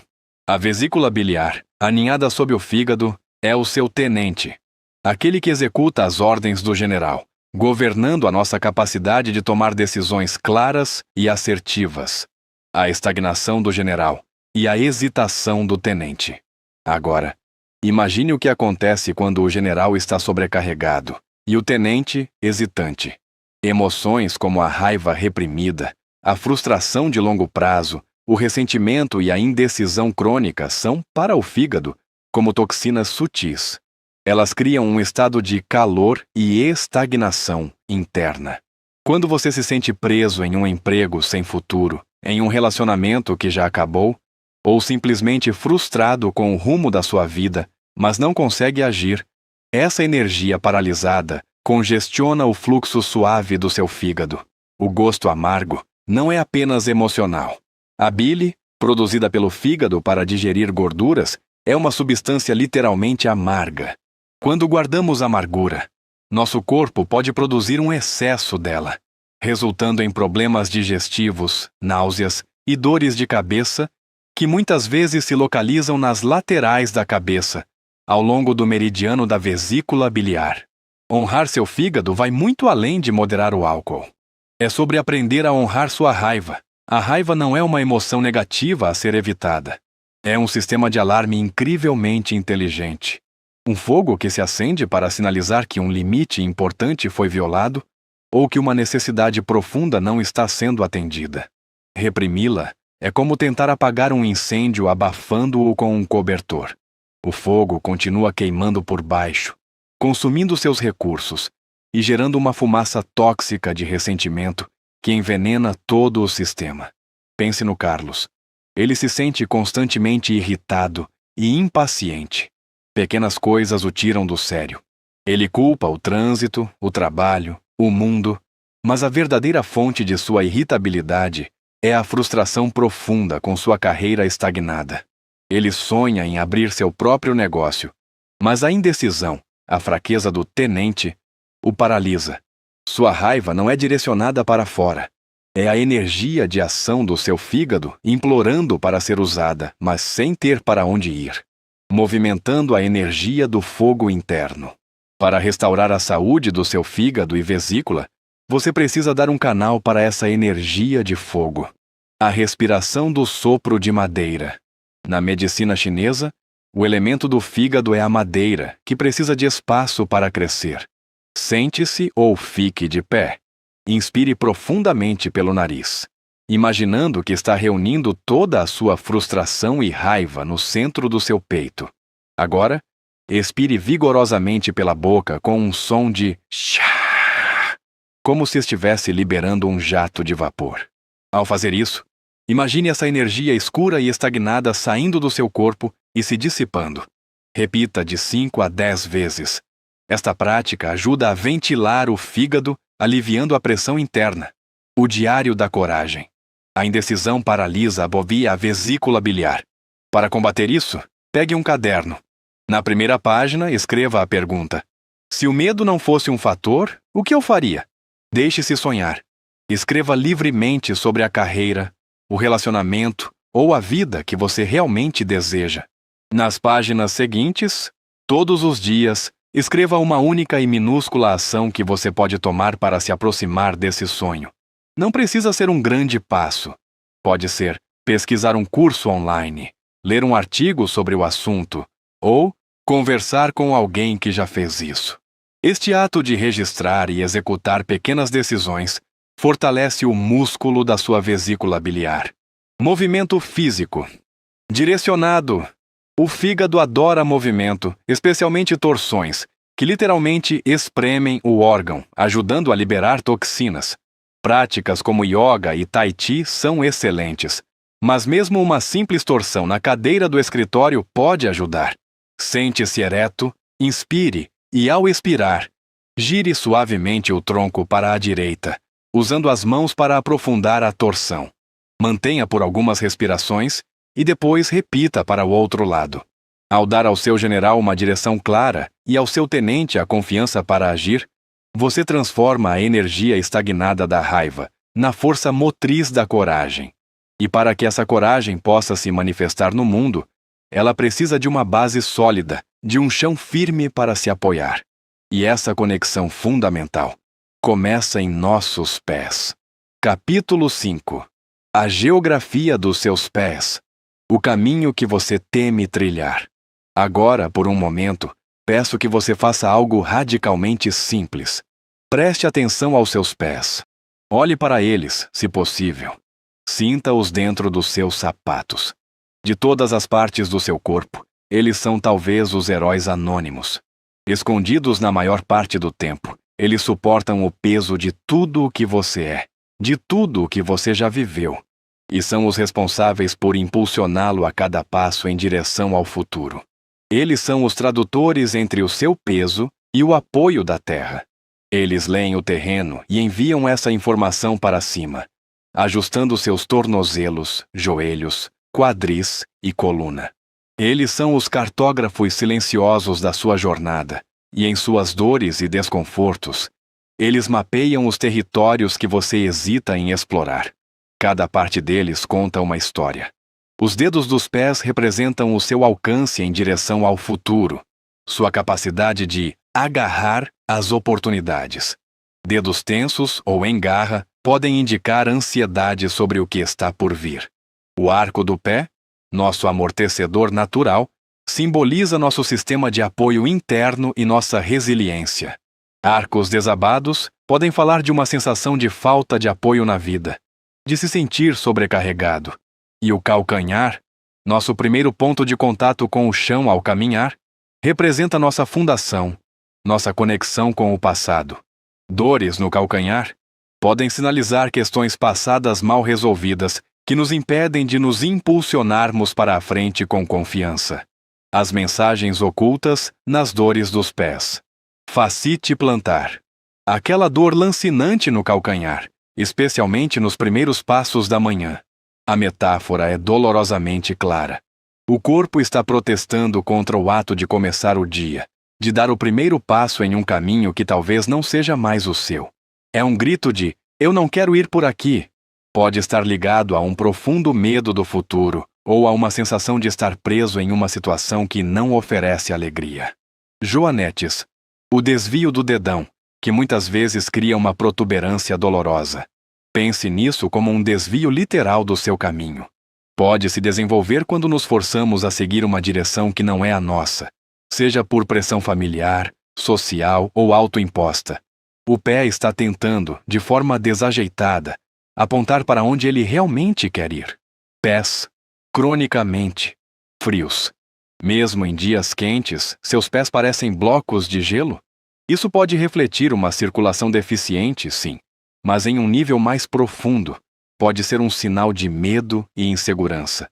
A vesícula biliar, aninhada sob o fígado, é o seu tenente, aquele que executa as ordens do general, governando a nossa capacidade de tomar decisões claras e assertivas. A estagnação do general e a hesitação do tenente. Agora, imagine o que acontece quando o general está sobrecarregado e o tenente hesitante. Emoções como a raiva reprimida, a frustração de longo prazo, o ressentimento e a indecisão crônica são, para o fígado, como toxinas sutis. Elas criam um estado de calor e estagnação interna. Quando você se sente preso em um emprego sem futuro, em um relacionamento que já acabou, ou simplesmente frustrado com o rumo da sua vida, mas não consegue agir, essa energia paralisada congestiona o fluxo suave do seu fígado. O gosto amargo não é apenas emocional. A bile, produzida pelo fígado para digerir gorduras, é uma substância literalmente amarga. Quando guardamos amargura, nosso corpo pode produzir um excesso dela, resultando em problemas digestivos, náuseas e dores de cabeça que muitas vezes se localizam nas laterais da cabeça, ao longo do meridiano da vesícula biliar. Honrar seu fígado vai muito além de moderar o álcool. É sobre aprender a honrar sua raiva. A raiva não é uma emoção negativa a ser evitada. É um sistema de alarme incrivelmente inteligente. Um fogo que se acende para sinalizar que um limite importante foi violado ou que uma necessidade profunda não está sendo atendida. Reprimi-la é como tentar apagar um incêndio abafando-o com um cobertor. O fogo continua queimando por baixo, consumindo seus recursos e gerando uma fumaça tóxica de ressentimento que envenena todo o sistema. Pense no Carlos. Ele se sente constantemente irritado e impaciente. Pequenas coisas o tiram do sério. Ele culpa o trânsito, o trabalho, o mundo, mas a verdadeira fonte de sua irritabilidade é a frustração profunda com sua carreira estagnada. Ele sonha em abrir seu próprio negócio, mas a indecisão, a fraqueza do tenente, o paralisa. Sua raiva não é direcionada para fora. É a energia de ação do seu fígado implorando para ser usada, mas sem ter para onde ir, movimentando a energia do fogo interno. Para restaurar a saúde do seu fígado e vesícula, você precisa dar um canal para essa energia de fogo. A respiração do sopro de madeira. Na medicina chinesa, o elemento do fígado é a madeira, que precisa de espaço para crescer. Sente-se ou fique de pé. Inspire profundamente pelo nariz, imaginando que está reunindo toda a sua frustração e raiva no centro do seu peito. Agora, expire vigorosamente pela boca com um som de chá. como se estivesse liberando um jato de vapor. Ao fazer isso, imagine essa energia escura e estagnada saindo do seu corpo e se dissipando. Repita de 5 a 10 vezes. Esta prática ajuda a ventilar o fígado, aliviando a pressão interna. O diário da coragem. A indecisão paralisa a vesícula biliar. Para combater isso, pegue um caderno. Na primeira página, escreva a pergunta: se o medo não fosse um fator, o que eu faria? Deixe-se sonhar. Escreva livremente sobre a carreira, o relacionamento ou a vida que você realmente deseja. Nas páginas seguintes, todos os dias, escreva uma única e minúscula ação que você pode tomar para se aproximar desse sonho. Não precisa ser um grande passo. Pode ser pesquisar um curso online, ler um artigo sobre o assunto ou conversar com alguém que já fez isso. Este ato de registrar e executar pequenas decisões fortalece o músculo da sua vesícula biliar. Movimento físico. Direcionado. O fígado adora movimento, especialmente torções, que literalmente espremem o órgão, ajudando a liberar toxinas. Práticas como yoga e tai chi são excelentes, mas mesmo uma simples torção na cadeira do escritório pode ajudar. Sente-se ereto, inspire e, ao expirar, gire suavemente o tronco para a direita, usando as mãos para aprofundar a torção. Mantenha por algumas respirações e depois repita para o outro lado. Ao dar ao seu general uma direção clara e ao seu tenente a confiança para agir, você transforma a energia estagnada da raiva na força motriz da coragem. E para que essa coragem possa se manifestar no mundo, ela precisa de uma base sólida, de um chão firme para se apoiar. E essa conexão fundamental começa em nossos pés. Capítulo 5. A geografia dos seus pés. O caminho que você teme trilhar. Agora, por um momento, peço que você faça algo radicalmente simples. Preste atenção aos seus pés. Olhe para eles, se possível. Sinta-os dentro dos seus sapatos. De todas as partes do seu corpo, eles são talvez os heróis anônimos. Escondidos na maior parte do tempo, eles suportam o peso de tudo o que você é, de tudo o que você já viveu, e são os responsáveis por impulsioná-lo a cada passo em direção ao futuro. Eles são os tradutores entre o seu peso e o apoio da terra. Eles leem o terreno e enviam essa informação para cima, ajustando seus tornozelos, joelhos, quadris e coluna. Eles são os cartógrafos silenciosos da sua jornada, e em suas dores e desconfortos, eles mapeiam os territórios que você hesita em explorar. Cada parte deles conta uma história. Os dedos dos pés representam o seu alcance em direção ao futuro, sua capacidade de agarrar as oportunidades. Dedos tensos ou em garra podem indicar ansiedade sobre o que está por vir. O arco do pé, nosso amortecedor natural, simboliza nosso sistema de apoio interno e nossa resiliência. Arcos desabados podem falar de uma sensação de falta de apoio na vida, de se sentir sobrecarregado. E o calcanhar, nosso primeiro ponto de contato com o chão ao caminhar, representa nossa fundação, nossa conexão com o passado. Dores no calcanhar podem sinalizar questões passadas mal resolvidas que nos impedem de nos impulsionarmos para a frente com confiança. As mensagens ocultas nas dores dos pés. Fascite plantar. Aquela dor lancinante no calcanhar, especialmente nos primeiros passos da manhã. A metáfora é dolorosamente clara. O corpo está protestando contra o ato de começar o dia, de dar o primeiro passo em um caminho que talvez não seja mais o seu. É um grito de "eu não quero ir por aqui". Pode estar ligado a um profundo medo do futuro ou a uma sensação de estar preso em uma situação que não oferece alegria. Joanetes. O desvio do dedão, que muitas vezes cria uma protuberância dolorosa. Pense nisso como um desvio literal do seu caminho. Pode se desenvolver quando nos forçamos a seguir uma direção que não é a nossa, seja por pressão familiar, social ou autoimposta. O pé está tentando, de forma desajeitada, apontar para onde ele realmente quer ir. Pés, cronicamente frios. Mesmo em dias quentes, seus pés parecem blocos de gelo? Isso pode refletir uma circulação deficiente, sim, mas em um nível mais profundo, pode ser um sinal de medo e insegurança.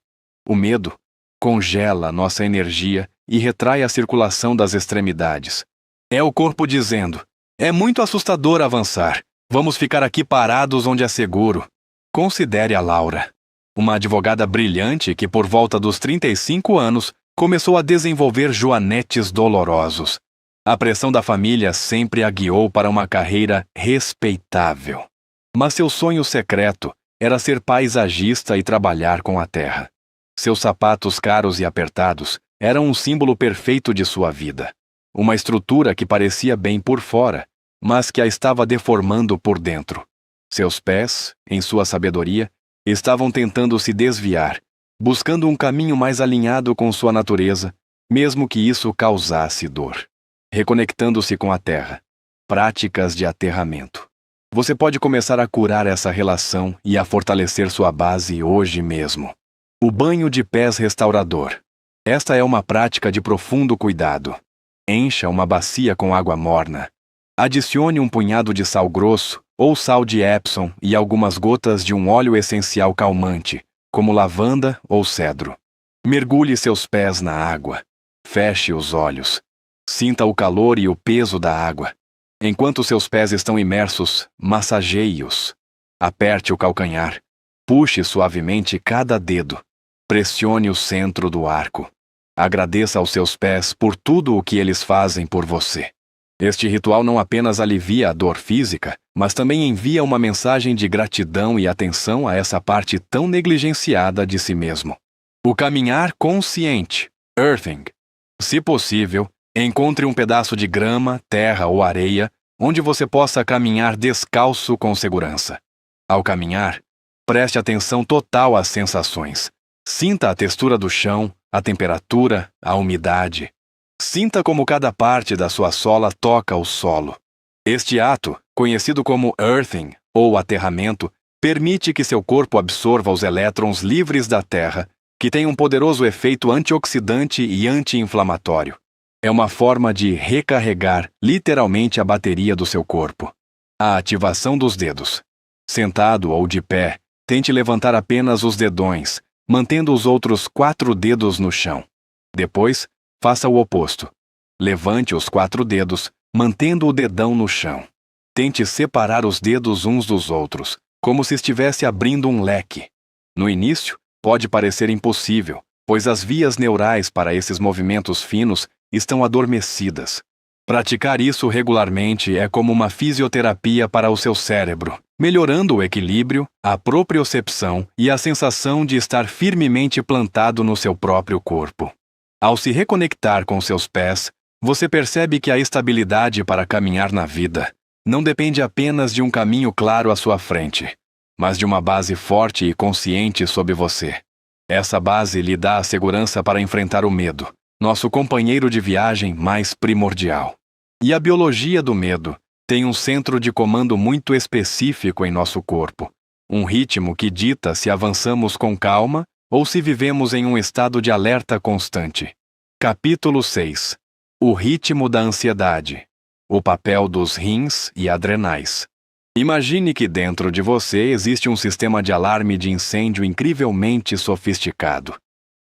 O medo congela nossa energia e retrai a circulação das extremidades. É o corpo dizendo: é muito assustador avançar. Vamos ficar aqui parados onde é seguro. Considere a Laura, uma advogada brilhante que, por volta dos 35 anos, começou a desenvolver joanetes dolorosos. A pressão da família sempre a guiou para uma carreira respeitável. Mas seu sonho secreto era ser paisagista e trabalhar com a terra. Seus sapatos caros e apertados eram um símbolo perfeito de sua vida. Uma estrutura que parecia bem por fora, mas que a estava deformando por dentro. Seus pés, em sua sabedoria, estavam tentando se desviar, buscando um caminho mais alinhado com sua natureza, mesmo que isso causasse dor. Reconectando-se com a terra. Práticas de aterramento. Você pode começar a curar essa relação e a fortalecer sua base hoje mesmo. O banho de pés restaurador. Esta é uma prática de profundo cuidado. Encha uma bacia com água morna. Adicione um punhado de sal grosso ou sal de Epsom e algumas gotas de um óleo essencial calmante, como lavanda ou cedro. Mergulhe seus pés na água. Feche os olhos. Sinta o calor e o peso da água. Enquanto seus pés estão imersos, massageie-os. Aperte o calcanhar. Puxe suavemente cada dedo. Pressione o centro do arco. Agradeça aos seus pés por tudo o que eles fazem por você. Este ritual não apenas alivia a dor física, mas também envia uma mensagem de gratidão e atenção a essa parte tão negligenciada de si mesmo. O caminhar consciente, earthing. Se possível, encontre um pedaço de grama, terra ou areia onde você possa caminhar descalço com segurança. Ao caminhar, preste atenção total às sensações. Sinta a textura do chão, a temperatura, a umidade. Sinta como cada parte da sua sola toca o solo. Este ato, conhecido como earthing ou aterramento, permite que seu corpo absorva os elétrons livres da terra, que tem um poderoso efeito antioxidante e anti-inflamatório. É uma forma de recarregar literalmente a bateria do seu corpo. A ativação dos dedos. Sentado ou de pé, tente levantar apenas os dedões, mantendo os outros 4 dedos no chão. Depois, faça o oposto. Levante os 4 dedos, mantendo o dedão no chão. Tente separar os dedos uns dos outros, como se estivesse abrindo um leque. No início, pode parecer impossível, pois as vias neurais para esses movimentos finos estão adormecidas. Praticar isso regularmente é como uma fisioterapia para o seu cérebro, melhorando o equilíbrio, a propriocepção e a sensação de estar firmemente plantado no seu próprio corpo. Ao se reconectar com seus pés, você percebe que a estabilidade para caminhar na vida não depende apenas de um caminho claro à sua frente, mas de uma base forte e consciente sob você. Essa base lhe dá a segurança para enfrentar o medo, nosso companheiro de viagem mais primordial. E a biologia do medo tem um centro de comando muito específico em nosso corpo, um ritmo que dita se avançamos com calma ou se vivemos em um estado de alerta constante. Capítulo 6. O ritmo da ansiedade. O papel dos rins e adrenais. Imagine que dentro de você existe um sistema de alarme de incêndio incrivelmente sofisticado.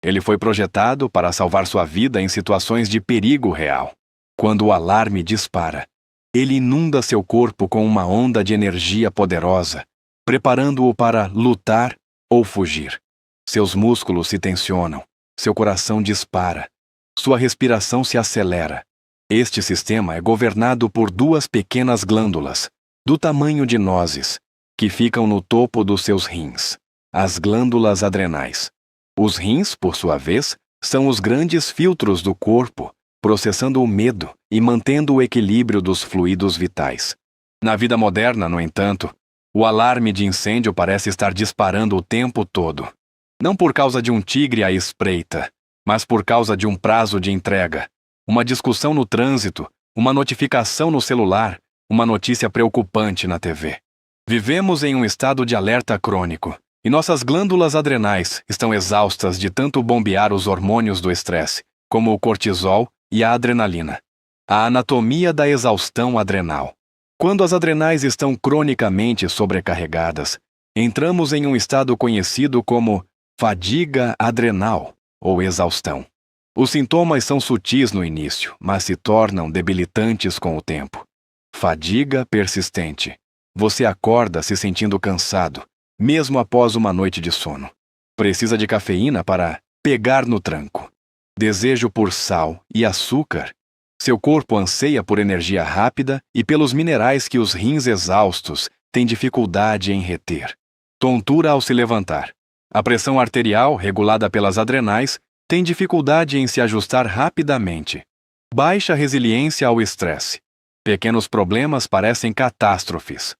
Ele foi projetado para salvar sua vida em situações de perigo real. Quando o alarme dispara, ele inunda seu corpo com uma onda de energia poderosa, preparando-o para lutar ou fugir. Seus músculos se tensionam, seu coração dispara, sua respiração se acelera. Este sistema é governado por 2 pequenas glândulas, do tamanho de nozes, que ficam no topo dos seus rins, as glândulas adrenais. Os rins, por sua vez, são os grandes filtros do corpo, processando o medo e mantendo o equilíbrio dos fluidos vitais. Na vida moderna, no entanto, o alarme de incêndio parece estar disparando o tempo todo. Não por causa de um tigre à espreita, mas por causa de um prazo de entrega, uma discussão no trânsito, uma notificação no celular, uma notícia preocupante na TV. Vivemos em um estado de alerta crônico, e nossas glândulas adrenais estão exaustas de tanto bombear os hormônios do estresse, como o cortisol e a adrenalina. A anatomia da exaustão adrenal. Quando as adrenais estão cronicamente sobrecarregadas, entramos em um estado conhecido como fadiga adrenal ou exaustão. Os sintomas são sutis no início, mas se tornam debilitantes com o tempo. Fadiga persistente. Você acorda se sentindo cansado, mesmo após uma noite de sono. Precisa de cafeína para pegar no tranco. Desejo por sal e açúcar. Seu corpo anseia por energia rápida e pelos minerais que os rins exaustos têm dificuldade em reter. Tontura ao se levantar. A pressão arterial, regulada pelas adrenais, tem dificuldade em se ajustar rapidamente. Baixa resiliência ao estresse. Pequenos problemas parecem catástrofes.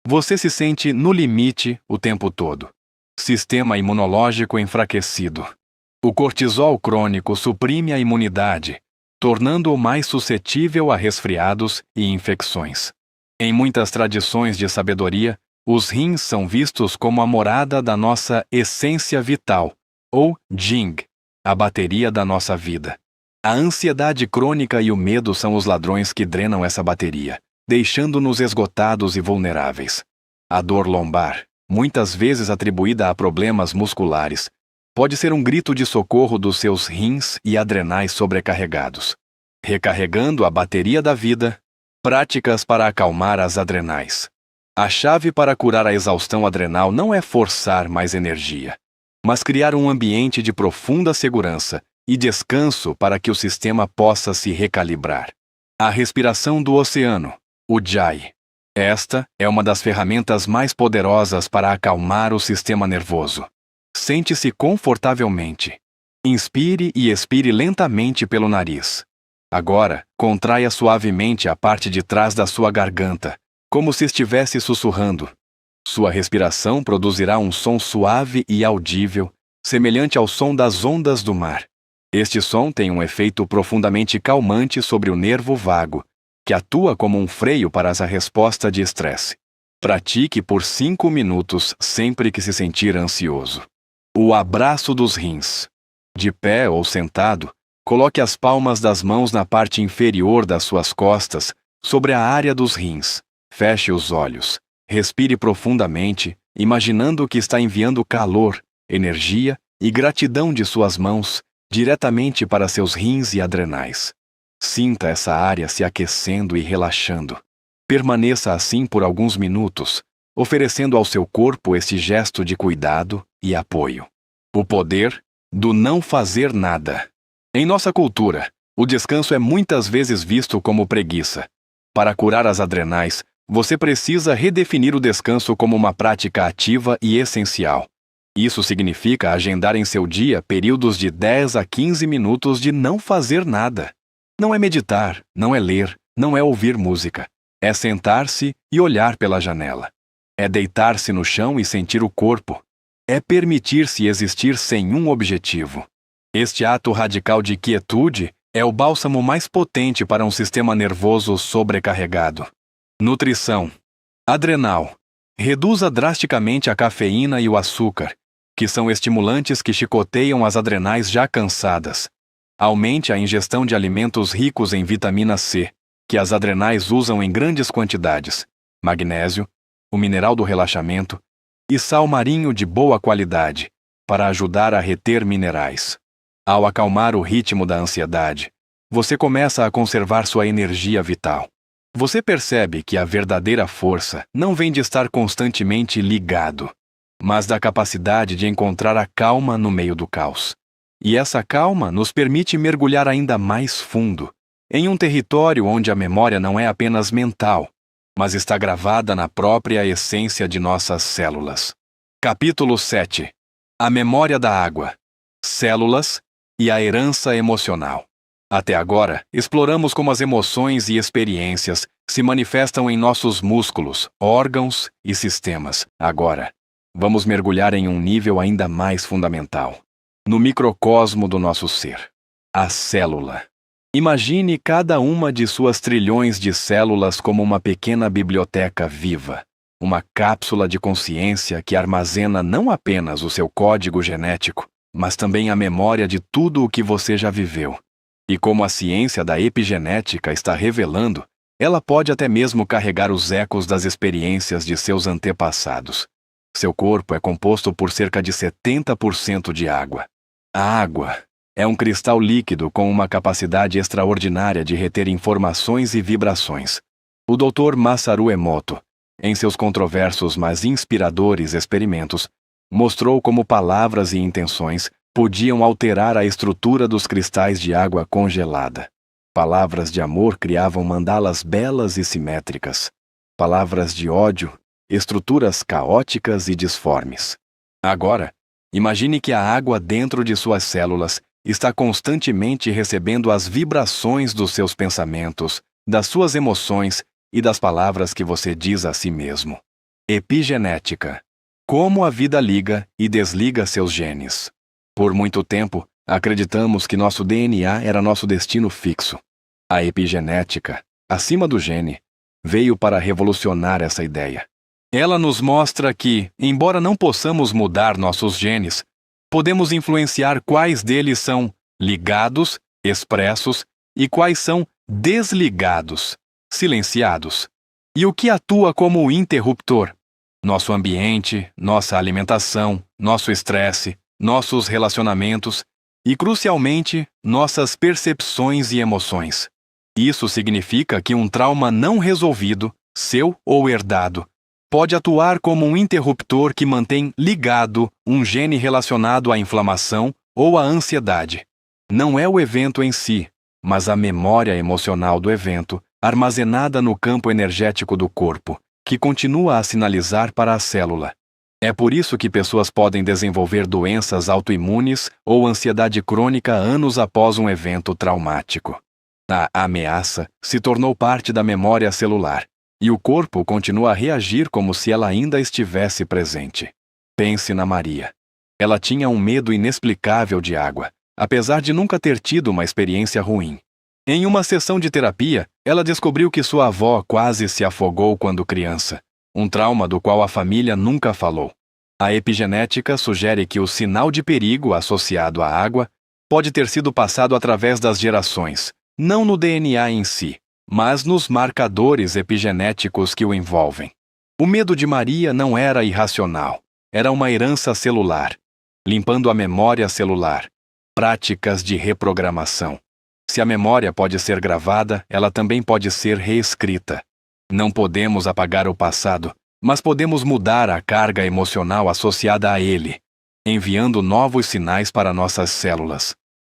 Você se sente no limite o tempo todo. Sistema imunológico enfraquecido. O cortisol crônico suprime a imunidade, tornando-o mais suscetível a resfriados e infecções. Em muitas tradições de sabedoria, os rins são vistos como a morada da nossa essência vital, ou Jing, a bateria da nossa vida. A ansiedade crônica e o medo são os ladrões que drenam essa bateria, deixando-nos esgotados e vulneráveis. A dor lombar, muitas vezes atribuída a problemas musculares, pode ser um grito de socorro dos seus rins e adrenais sobrecarregados. Recarregando a bateria da vida, práticas para acalmar as adrenais. A chave para curar a exaustão adrenal não é forçar mais energia, mas criar um ambiente de profunda segurança e descanso para que o sistema possa se recalibrar. A respiração do oceano, o Ujjayi. Esta é uma das ferramentas mais poderosas para acalmar o sistema nervoso. Sente-se confortavelmente. Inspire e expire lentamente pelo nariz. Agora, contraia suavemente a parte de trás da sua garganta, como se estivesse sussurrando. Sua respiração produzirá um som suave e audível, semelhante ao som das ondas do mar. Este som tem um efeito profundamente calmante sobre o nervo vago, que atua como um freio para essa resposta de estresse. Pratique por 5 minutos sempre que se sentir ansioso. O abraço dos rins. De pé ou sentado, coloque as palmas das mãos na parte inferior das suas costas, sobre a área dos rins. Feche os olhos. Respire profundamente, imaginando que está enviando calor, energia e gratidão de suas mãos diretamente para seus rins e adrenais. Sinta essa área se aquecendo e relaxando. Permaneça assim por alguns minutos, oferecendo ao seu corpo esse gesto de cuidado e apoio. O poder do não fazer nada. Em nossa cultura, o descanso é muitas vezes visto como preguiça. Para curar as adrenais, você precisa redefinir o descanso como uma prática ativa e essencial. Isso significa agendar em seu dia períodos de 10 a 15 minutos de não fazer nada. Não é meditar, não é ler, não é ouvir música. É sentar-se e olhar pela janela. É deitar-se no chão e sentir o corpo. É permitir-se existir sem um objetivo. Este ato radical de quietude é o bálsamo mais potente para um sistema nervoso sobrecarregado. Nutrição. Adrenal. Reduza drasticamente a cafeína e o açúcar, que são estimulantes que chicoteiam as adrenais já cansadas. Aumente a ingestão de alimentos ricos em vitamina C, que as adrenais usam em grandes quantidades, magnésio, o mineral do relaxamento, e sal marinho de boa qualidade, para ajudar a reter minerais. Ao acalmar o ritmo da ansiedade, você começa a conservar sua energia vital. Você percebe que a verdadeira força não vem de estar constantemente ligado, mas da capacidade de encontrar a calma no meio do caos. E essa calma nos permite mergulhar ainda mais fundo, em um território onde a memória não é apenas mental, mas está gravada na própria essência de nossas células. Capítulo 7. A memória da água, células e a herança emocional. Até agora, exploramos como as emoções e experiências se manifestam em nossos músculos, órgãos e sistemas. Agora, vamos mergulhar em um nível ainda mais fundamental, no microcosmo do nosso ser, a célula. Imagine cada uma de suas trilhões de células como uma pequena biblioteca viva, uma cápsula de consciência que armazena não apenas o seu código genético, mas também a memória de tudo o que você já viveu. E como a ciência da epigenética está revelando, ela pode até mesmo carregar os ecos das experiências de seus antepassados. Seu corpo é composto por cerca de 70% de água. A água é um cristal líquido com uma capacidade extraordinária de reter informações e vibrações. O Dr. Masaru Emoto, em seus controversos mas inspiradores experimentos, mostrou como palavras e intenções podiam alterar a estrutura dos cristais de água congelada. Palavras de amor criavam mandalas belas e simétricas. Palavras de ódio, estruturas caóticas e disformes. Agora, imagine que a água dentro de suas células está constantemente recebendo as vibrações dos seus pensamentos, das suas emoções e das palavras que você diz a si mesmo. Epigenética. Como a vida liga e desliga seus genes. Por muito tempo, acreditamos que nosso DNA era nosso destino fixo. A epigenética, acima do gene, veio para revolucionar essa ideia. Ela nos mostra que, embora não possamos mudar nossos genes, podemos influenciar quais deles são ligados, expressos, e quais são desligados, silenciados. E o que atua como o interruptor? Nosso ambiente, nossa alimentação, nosso estresse, nossos relacionamentos e, crucialmente, nossas percepções e emoções. Isso significa que um trauma não resolvido, seu ou herdado, pode atuar como um interruptor que mantém ligado um gene relacionado à inflamação ou à ansiedade. Não é o evento em si, mas a memória emocional do evento, armazenada no campo energético do corpo, que continua a sinalizar para a célula. É por isso que pessoas podem desenvolver doenças autoimunes ou ansiedade crônica anos após um evento traumático. A ameaça se tornou parte da memória celular, e o corpo continua a reagir como se ela ainda estivesse presente. Pense na Maria. Ela tinha um medo inexplicável de água, apesar de nunca ter tido uma experiência ruim. Em uma sessão de terapia, ela descobriu que sua avó quase se afogou quando criança, um trauma do qual a família nunca falou. A epigenética sugere que o sinal de perigo associado à água pode ter sido passado através das gerações, não no DNA em si, mas nos marcadores epigenéticos que o envolvem. O medo de Maria não era irracional, era uma herança celular, limpando a memória celular, práticas de reprogramação. Se a memória pode ser gravada, ela também pode ser reescrita. Não podemos apagar o passado, mas podemos mudar a carga emocional associada a ele, enviando novos sinais para nossas células.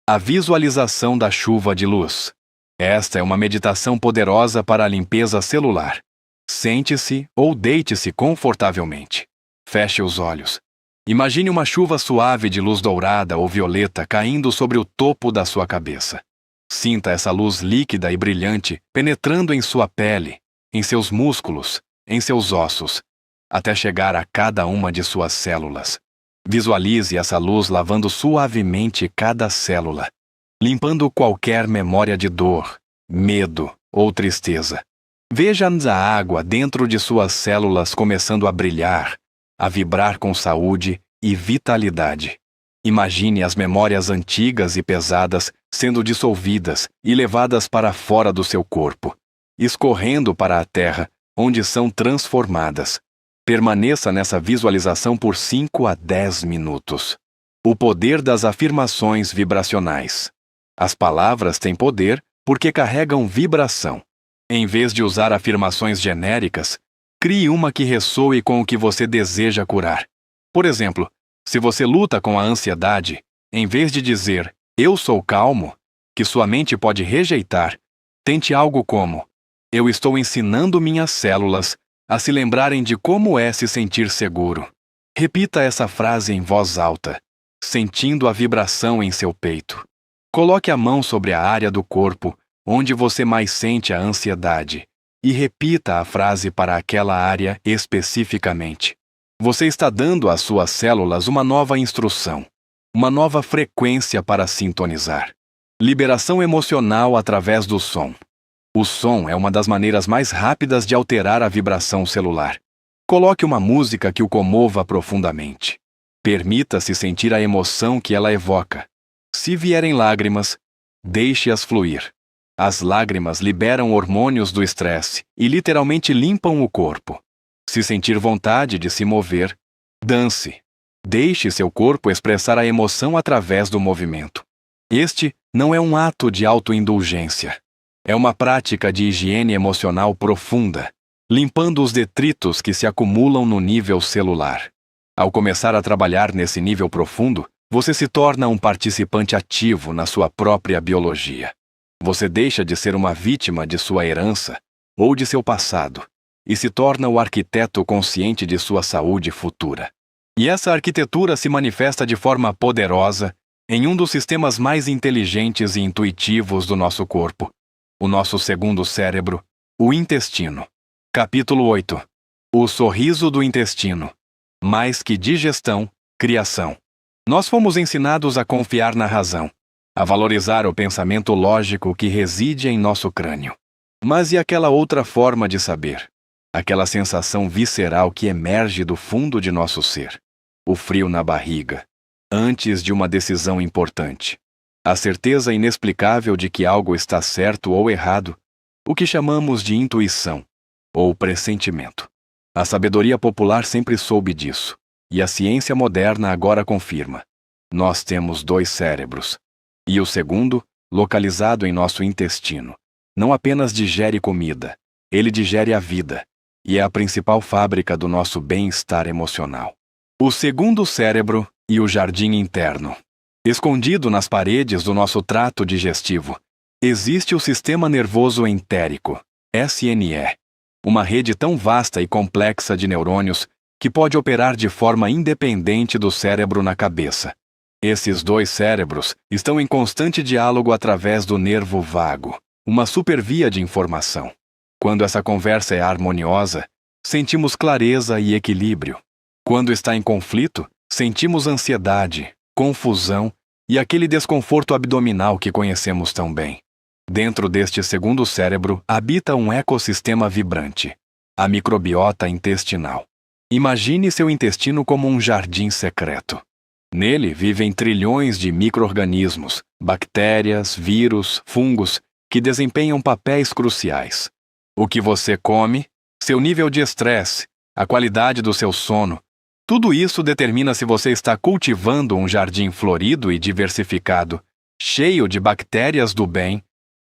A visualização da chuva de luz. Esta é uma meditação poderosa para a limpeza celular. Sente-se ou deite-se confortavelmente. Feche os olhos. Imagine uma chuva suave de luz dourada ou violeta caindo sobre o topo da sua cabeça. Sinta essa luz líquida e brilhante penetrando em sua pele, em seus músculos, em seus ossos, até chegar a cada uma de suas células. Visualize essa luz lavando suavemente cada célula, limpando qualquer memória de dor, medo ou tristeza. Veja a água dentro de suas células começando a brilhar, a vibrar com saúde e vitalidade. Imagine as memórias antigas e pesadas sendo dissolvidas e levadas para fora do seu corpo, escorrendo para a terra, onde são transformadas. Permaneça nessa visualização por 5 a 10 minutos. O poder das afirmações vibracionais. As palavras têm poder porque carregam vibração. Em vez de usar afirmações genéricas, crie uma que ressoe com o que você deseja curar. Por exemplo, se você luta com a ansiedade, em vez de dizer "eu sou calmo", que sua mente pode rejeitar, tente algo como "eu estou ensinando minhas células a se lembrarem de como é se sentir seguro". Repita essa frase em voz alta, sentindo a vibração em seu peito. Coloque a mão sobre a área do corpo onde você mais sente a ansiedade e repita a frase para aquela área especificamente. Você está dando às suas células uma nova instrução, uma nova frequência para sintonizar. Liberação emocional através do som. O som é uma das maneiras mais rápidas de alterar a vibração celular. Coloque uma música que o comova profundamente. Permita-se sentir a emoção que ela evoca. Se vierem lágrimas, Deixe-as fluir. As lágrimas liberam hormônios do estresse e literalmente limpam o corpo. Se sentir vontade de se mover, dance. Deixe seu corpo expressar a emoção através do movimento. Este não é um ato de autoindulgência. É uma prática de higiene emocional profunda, limpando os detritos que se acumulam no nível celular. Ao começar a trabalhar nesse nível profundo, você se torna um participante ativo na sua própria biologia. Você deixa de ser uma vítima de sua herança ou de seu passado e se torna o arquiteto consciente de sua saúde futura. E essa arquitetura se manifesta de forma poderosa em um dos sistemas mais inteligentes e intuitivos do nosso corpo, o nosso segundo cérebro, o intestino. Capítulo 8. O sorriso do intestino. Mais que digestão, criação. Nós fomos ensinados a confiar na razão, a valorizar o pensamento lógico que reside em nosso crânio. Mas e aquela outra forma de saber? Aquela sensação visceral que emerge do fundo de nosso ser. O frio na barriga, antes de uma decisão importante. A certeza inexplicável de que algo está certo ou errado, o que chamamos de intuição, ou pressentimento. A sabedoria popular sempre soube disso, e a ciência moderna agora confirma. Nós temos 2 cérebros, e o segundo, localizado em nosso intestino, não apenas digere comida, ele digere a vida, e é a principal fábrica do nosso bem-estar emocional. O segundo cérebro e o jardim interno. Escondido nas paredes do nosso trato digestivo, existe o sistema nervoso entérico, SNE, uma rede tão vasta e complexa de neurônios que pode operar de forma independente do cérebro na cabeça. Esses 2 cérebros estão em constante diálogo através do nervo vago, uma supervia de informação. Quando essa conversa é harmoniosa, sentimos clareza e equilíbrio. Quando está em conflito, sentimos ansiedade, confusão e aquele desconforto abdominal que conhecemos tão bem. Dentro deste segundo cérebro habita um ecossistema vibrante, a microbiota intestinal. Imagine seu intestino como um jardim secreto. Nele vivem trilhões de micro-organismos, bactérias, vírus, fungos, que desempenham papéis cruciais. O que você come, seu nível de estresse, a qualidade do seu sono, tudo isso determina se você está cultivando um jardim florido e diversificado, cheio de bactérias do bem,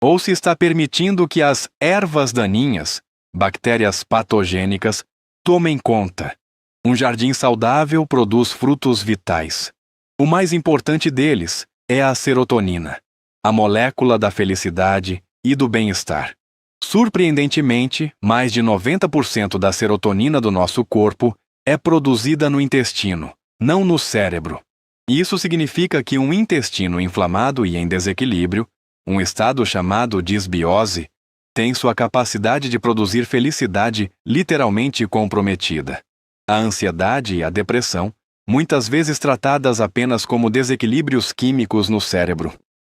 ou se está permitindo que as ervas daninhas, bactérias patogênicas, tomem conta. Um jardim saudável produz frutos vitais. O mais importante deles é a serotonina, a molécula da felicidade e do bem-estar. Surpreendentemente, mais de 90% da serotonina do nosso corpo é produzida no intestino, não no cérebro. Isso significa que um intestino inflamado e em desequilíbrio, um estado chamado disbiose, tem sua capacidade de produzir felicidade literalmente comprometida. A ansiedade e a depressão, muitas vezes tratadas apenas como desequilíbrios químicos no cérebro,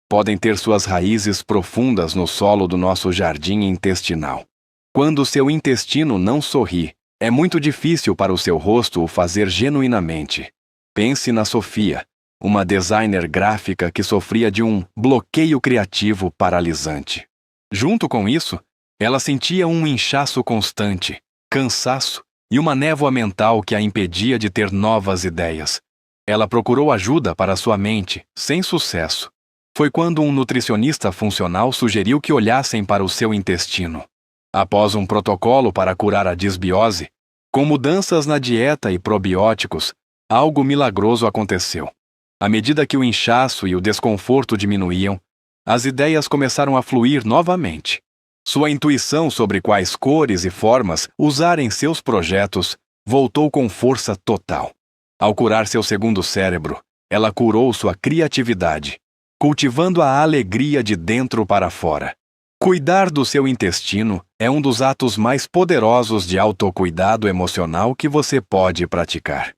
podem ter suas raízes profundas no solo do nosso jardim intestinal. Quando seu intestino não sorri, é muito difícil para o seu rosto o fazer genuinamente. Pense na Sofia, uma designer gráfica que sofria de um bloqueio criativo paralisante. Junto com isso, ela sentia um inchaço constante, cansaço e uma névoa mental que a impedia de ter novas ideias. Ela procurou ajuda para sua mente, sem sucesso. Foi quando um nutricionista funcional sugeriu que olhassem para o seu intestino. Após um protocolo para curar a disbiose, com mudanças na dieta e probióticos, algo milagroso aconteceu. À medida que o inchaço e o desconforto diminuíam, as ideias começaram a fluir novamente. Sua intuição sobre quais cores e formas usar em seus projetos voltou com força total. Ao curar seu segundo cérebro, ela curou sua criatividade, cultivando a alegria de dentro para fora. Cuidar do seu intestino é um dos atos mais poderosos de autocuidado emocional que você pode praticar.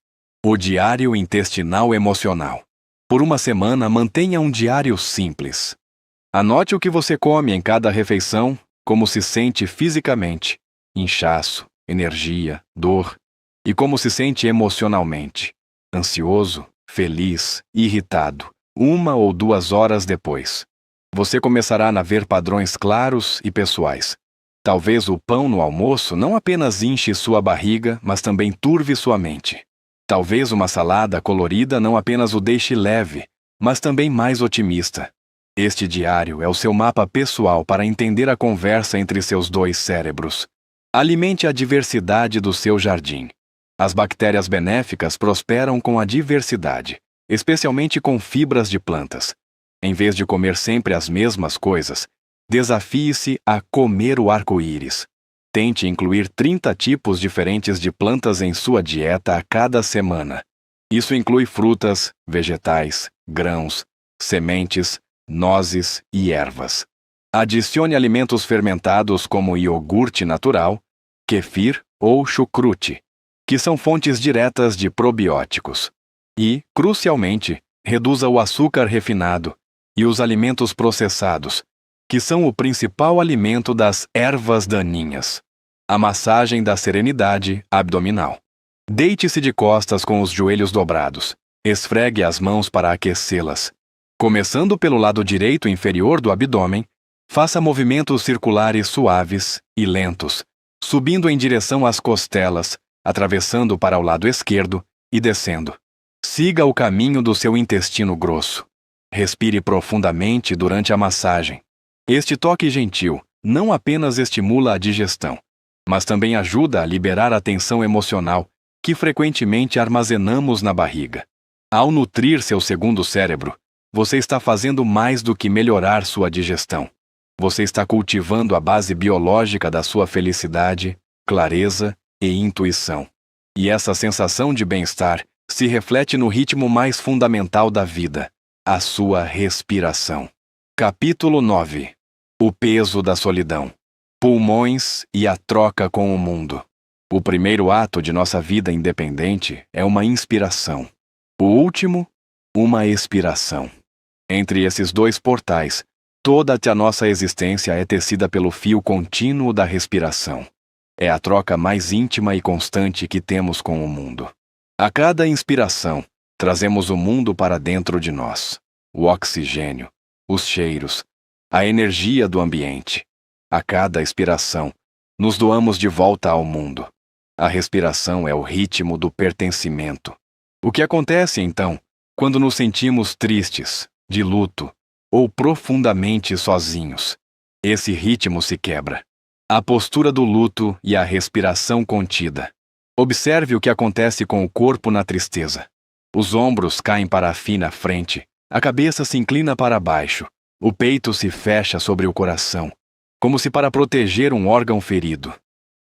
O diário intestinal emocional. Por uma semana, mantenha um diário simples. Anote o que você come em cada refeição, como se sente fisicamente, inchaço, energia, dor, e como se sente emocionalmente, ansioso, feliz, irritado, 1 ou 2 horas depois. Você começará a ver padrões claros e pessoais. Talvez o pão no almoço não apenas enche sua barriga, mas também turve sua mente. Talvez uma salada colorida não apenas o deixe leve, mas também mais otimista. Este diário é o seu mapa pessoal para entender a conversa entre seus dois cérebros. Alimente a diversidade do seu jardim. As bactérias benéficas prosperam com a diversidade, especialmente com fibras de plantas. Em vez de comer sempre as mesmas coisas, desafie-se a comer o arco-íris. Tente incluir 30 tipos diferentes de plantas em sua dieta a cada semana. Isso inclui frutas, vegetais, grãos, sementes, nozes e ervas. Adicione alimentos fermentados como iogurte natural, kefir ou chucrute, que são fontes diretas de probióticos. E, crucialmente, reduza o açúcar refinado e os alimentos processados, que são o principal alimento das ervas daninhas. A massagem da serenidade abdominal. Deite-se de costas com os joelhos dobrados. Esfregue as mãos para aquecê-las. Começando pelo lado direito inferior do abdômen, faça movimentos circulares suaves e lentos, subindo em direção às costelas, atravessando para o lado esquerdo e descendo. Siga o caminho do seu intestino grosso. Respire profundamente durante a massagem. Este toque gentil não apenas estimula a digestão, mas também ajuda a liberar a tensão emocional que frequentemente armazenamos na barriga. Ao nutrir seu segundo cérebro, você está fazendo mais do que melhorar sua digestão. Você está cultivando a base biológica da sua felicidade, clareza e intuição. E essa sensação de bem-estar se reflete no ritmo mais fundamental da vida, a sua respiração. Capítulo 9. O peso da solidão. Pulmões e a troca com o mundo. O primeiro ato de nossa vida independente é uma inspiração. O último, uma expiração. Entre esses dois portais, toda a nossa existência é tecida pelo fio contínuo da respiração. É a troca mais íntima e constante que temos com o mundo. A cada inspiração, trazemos o mundo para dentro de nós. O oxigênio, os cheiros, a energia do ambiente. A cada expiração, nos doamos de volta ao mundo. A respiração é o ritmo do pertencimento. O que acontece, então, quando nos sentimos tristes, de luto ou profundamente sozinhos? Esse ritmo se quebra. A postura do luto e a respiração contida. Observe o que acontece com o corpo na tristeza. Os ombros caem para a fina frente, a cabeça se inclina para baixo, o peito se fecha sobre o coração, como se para proteger um órgão ferido.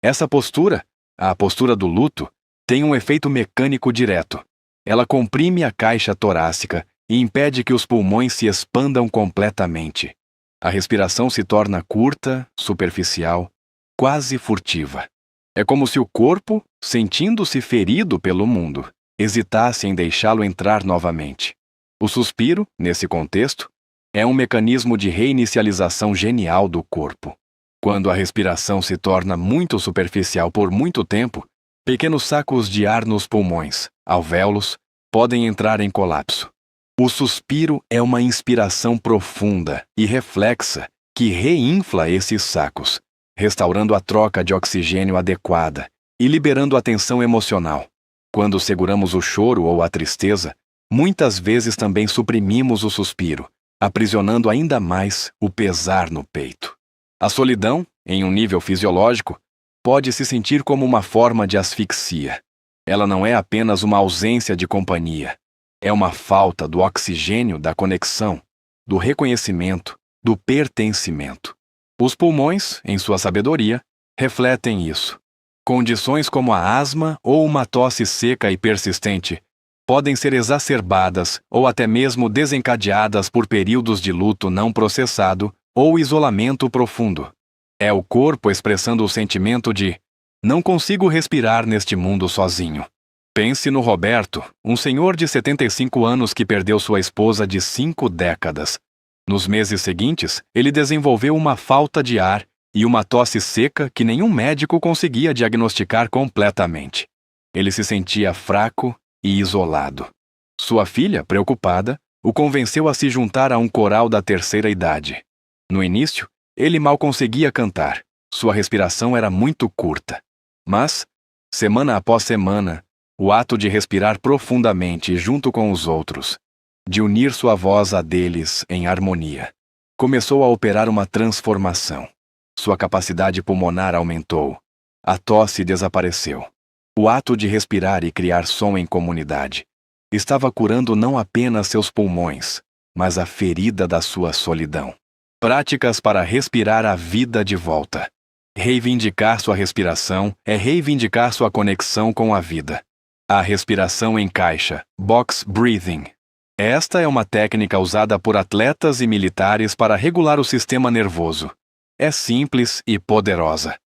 Essa postura, a postura do luto, tem um efeito mecânico direto. Ela comprime a caixa torácica e impede que os pulmões se expandam completamente. A respiração se torna curta, superficial, quase furtiva. É como se o corpo, sentindo-se ferido pelo mundo, hesitasse em deixá-lo entrar novamente. O suspiro, nesse contexto, é um mecanismo de reinicialização genial do corpo. Quando a respiração se torna muito superficial por muito tempo, pequenos sacos de ar nos pulmões, alvéolos, podem entrar em colapso. O suspiro é uma inspiração profunda e reflexa que reinfla esses sacos, restaurando a troca de oxigênio adequada e liberando a tensão emocional. Quando seguramos o choro ou a tristeza, muitas vezes também suprimimos o suspiro, aprisionando ainda mais o pesar no peito. A solidão, em um nível fisiológico, pode se sentir como uma forma de asfixia. Ela não é apenas uma ausência de companhia. É uma falta do oxigênio da conexão, do reconhecimento, do pertencimento. Os pulmões, em sua sabedoria, refletem isso. Condições como a asma ou uma tosse seca e persistente podem ser exacerbadas ou até mesmo desencadeadas por períodos de luto não processado ou isolamento profundo. É o corpo expressando o sentimento de "não consigo respirar neste mundo sozinho". Pense no Roberto, um senhor de 75 anos que perdeu sua esposa de 5 décadas. Nos meses seguintes, ele desenvolveu uma falta de ar e uma tosse seca que nenhum médico conseguia diagnosticar completamente. Ele se sentia fraco e isolado. Sua filha, preocupada, o convenceu a se juntar a um coral da terceira idade. No início, ele mal conseguia cantar. Sua respiração era muito curta. Mas, semana após semana, o ato de respirar profundamente junto com os outros, de unir sua voz à deles em harmonia, começou a operar uma transformação. Sua capacidade pulmonar aumentou. A tosse desapareceu. O ato de respirar e criar som em comunidade estava curando não apenas seus pulmões, mas a ferida da sua solidão. Práticas para respirar a vida de volta. Reivindicar sua respiração é reivindicar sua conexão com a vida. A respiração em caixa, box breathing. Esta é uma técnica usada por atletas e militares para regular o sistema nervoso. É simples e poderosa.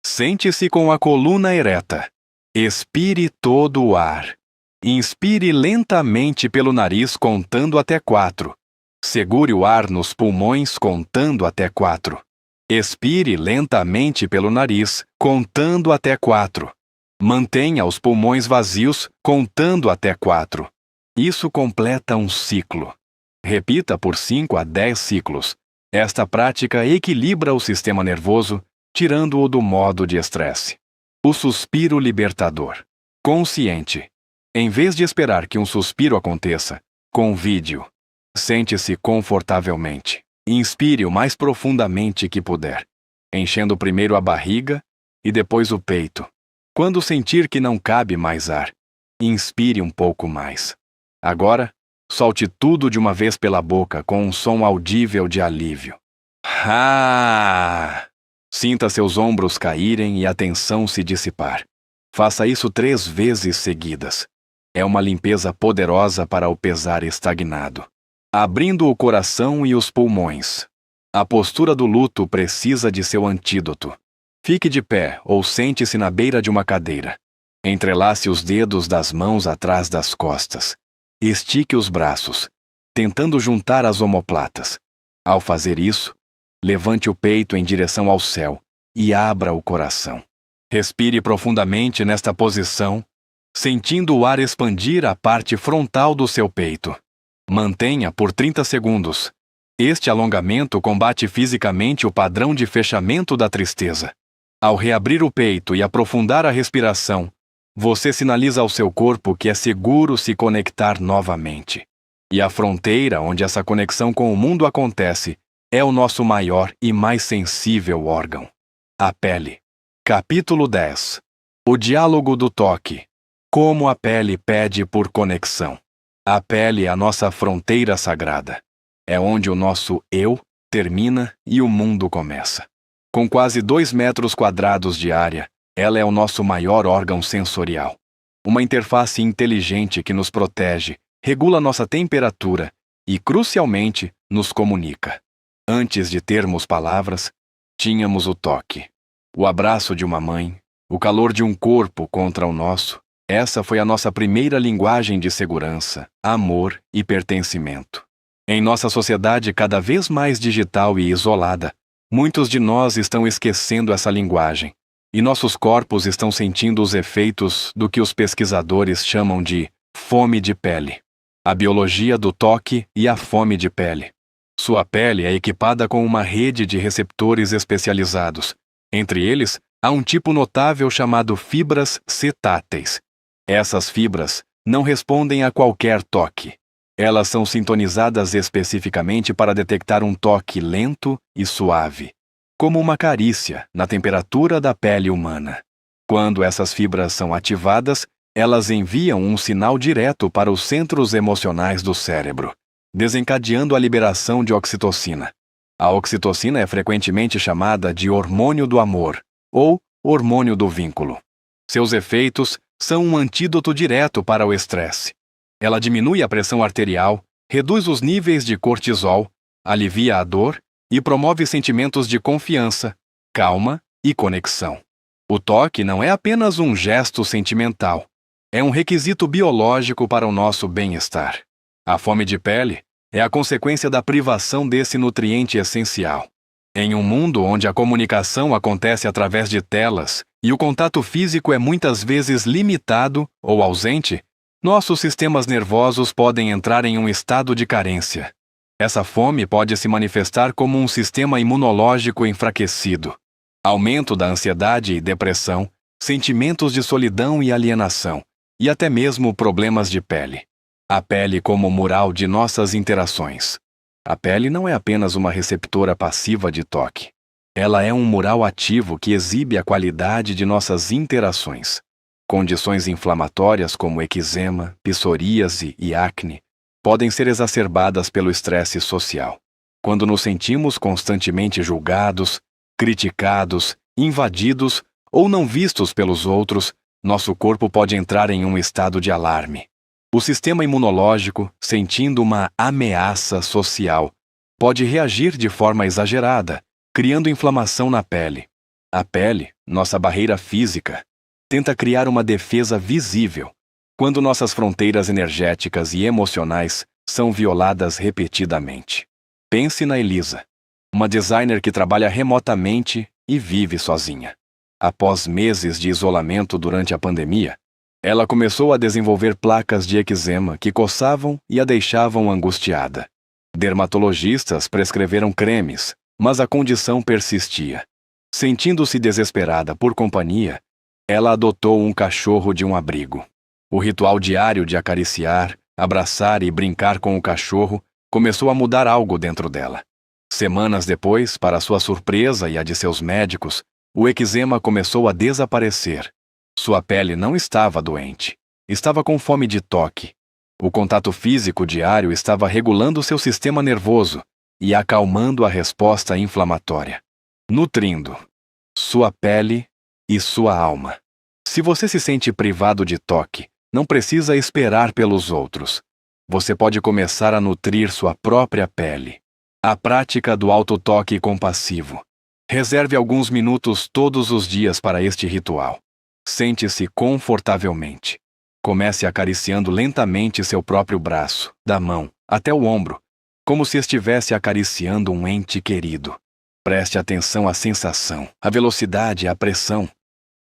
Sente-se com a coluna ereta. Expire todo o ar. Inspire lentamente pelo nariz contando até 4. Segure o ar nos pulmões contando até 4. Expire lentamente pelo nariz contando até 4. Mantenha os pulmões vazios contando até 4. Isso completa um ciclo. Repita por 5 a 10 ciclos. Esta prática equilibra o sistema nervoso, tirando-o do modo de estresse. O suspiro libertador. Consciente. Em vez de esperar que um suspiro aconteça, convide-o. Sente-se confortavelmente. Inspire o mais profundamente que puder, enchendo primeiro a barriga e depois o peito. Quando sentir que não cabe mais ar, inspire um pouco mais. Agora, solte tudo de uma vez pela boca com um som audível de alívio. Ah! Sinta seus ombros caírem e a tensão se dissipar. Faça isso 3 vezes seguidas. É uma limpeza poderosa para o pesar estagnado. Abrindo o coração e os pulmões. A postura do luto precisa de seu antídoto. Fique de pé ou sente-se na beira de uma cadeira. Entrelace os dedos das mãos atrás das costas. Estique os braços, tentando juntar as omoplatas. Ao fazer isso, levante o peito em direção ao céu e abra o coração. Respire profundamente nesta posição, sentindo o ar expandir a parte frontal do seu peito. Mantenha por 30 segundos. Este alongamento combate fisicamente o padrão de fechamento da tristeza. Ao reabrir o peito e aprofundar a respiração, você sinaliza ao seu corpo que é seguro se conectar novamente. E a fronteira onde essa conexão com o mundo acontece é o nosso maior e mais sensível órgão. A pele. Capítulo 10. O diálogo do toque. Como a pele pede por conexão. A pele é a nossa fronteira sagrada. É onde o nosso eu termina e o mundo começa. Com quase 2 metros quadrados de área, ela é o nosso maior órgão sensorial. Uma interface inteligente que nos protege, regula nossa temperatura e, crucialmente, nos comunica. Antes de termos palavras, tínhamos o toque. O abraço de uma mãe, o calor de um corpo contra o nosso. Essa foi a nossa primeira linguagem de segurança, amor e pertencimento. Em nossa sociedade cada vez mais digital e isolada, muitos de nós estão esquecendo essa linguagem, e nossos corpos estão sentindo os efeitos do que os pesquisadores chamam de fome de pele. A biologia do toque e a fome de pele. Sua pele é equipada com uma rede de receptores especializados. Entre eles, há um tipo notável chamado fibras cetáteis. Essas fibras não respondem a qualquer toque. Elas são sintonizadas especificamente para detectar um toque lento e suave, como uma carícia na temperatura da pele humana. Quando essas fibras são ativadas, elas enviam um sinal direto para os centros emocionais do cérebro, desencadeando a liberação de oxitocina. A oxitocina é frequentemente chamada de hormônio do amor ou hormônio do vínculo. Seus efeitos são um antídoto direto para o estresse. Ela diminui a pressão arterial, reduz os níveis de cortisol, alivia a dor e promove sentimentos de confiança, calma e conexão. O toque não é apenas um gesto sentimental, é um requisito biológico para o nosso bem-estar. A fome de pele é a consequência da privação desse nutriente essencial. Em um mundo onde a comunicação acontece através de telas e o contato físico é muitas vezes limitado ou ausente, Nossos sistemas nervosos podem entrar em um estado de carência. Essa fome pode se manifestar como um sistema imunológico enfraquecido, aumento da ansiedade e depressão, sentimentos de solidão e alienação, e até mesmo problemas de pele. A pele como mural de nossas interações. A pele não é apenas uma receptora passiva de toque. Ela é um mural ativo que exibe a qualidade de nossas interações. Condições inflamatórias como eczema, psoríase e acne podem ser exacerbadas pelo estresse social. Quando nos sentimos constantemente julgados, criticados, invadidos ou não vistos pelos outros, nosso corpo pode entrar em um estado de alarme. O sistema imunológico, sentindo uma ameaça social, pode reagir de forma exagerada, criando inflamação na pele. A pele, nossa barreira física, tenta criar uma defesa visível quando nossas fronteiras energéticas e emocionais são violadas repetidamente. Pense na Elisa, uma designer que trabalha remotamente e vive sozinha. Após meses de isolamento durante a pandemia, ela começou a desenvolver placas de eczema que coçavam e a deixavam angustiada. Dermatologistas prescreveram cremes, mas a condição persistia. Sentindo-se desesperada por companhia, ela adotou um cachorro de um abrigo. O ritual diário de acariciar, abraçar e brincar com o cachorro começou a mudar algo dentro dela. Semanas depois, para sua surpresa e a de seus médicos, o eczema começou a desaparecer. Sua pele não estava doente. Estava com fome de toque. O contato físico diário estava regulando seu sistema nervoso e acalmando a resposta inflamatória, nutrindo sua pele e sua alma. Se você se sente privado de toque, não precisa esperar pelos outros. Você pode começar a nutrir sua própria pele. A prática do autotoque compassivo. Reserve alguns minutos todos os dias para este ritual. Sente-se confortavelmente. Comece acariciando lentamente seu próprio braço, da mão até o ombro, como se estivesse acariciando um ente querido. Preste atenção à sensação, à velocidade, à pressão.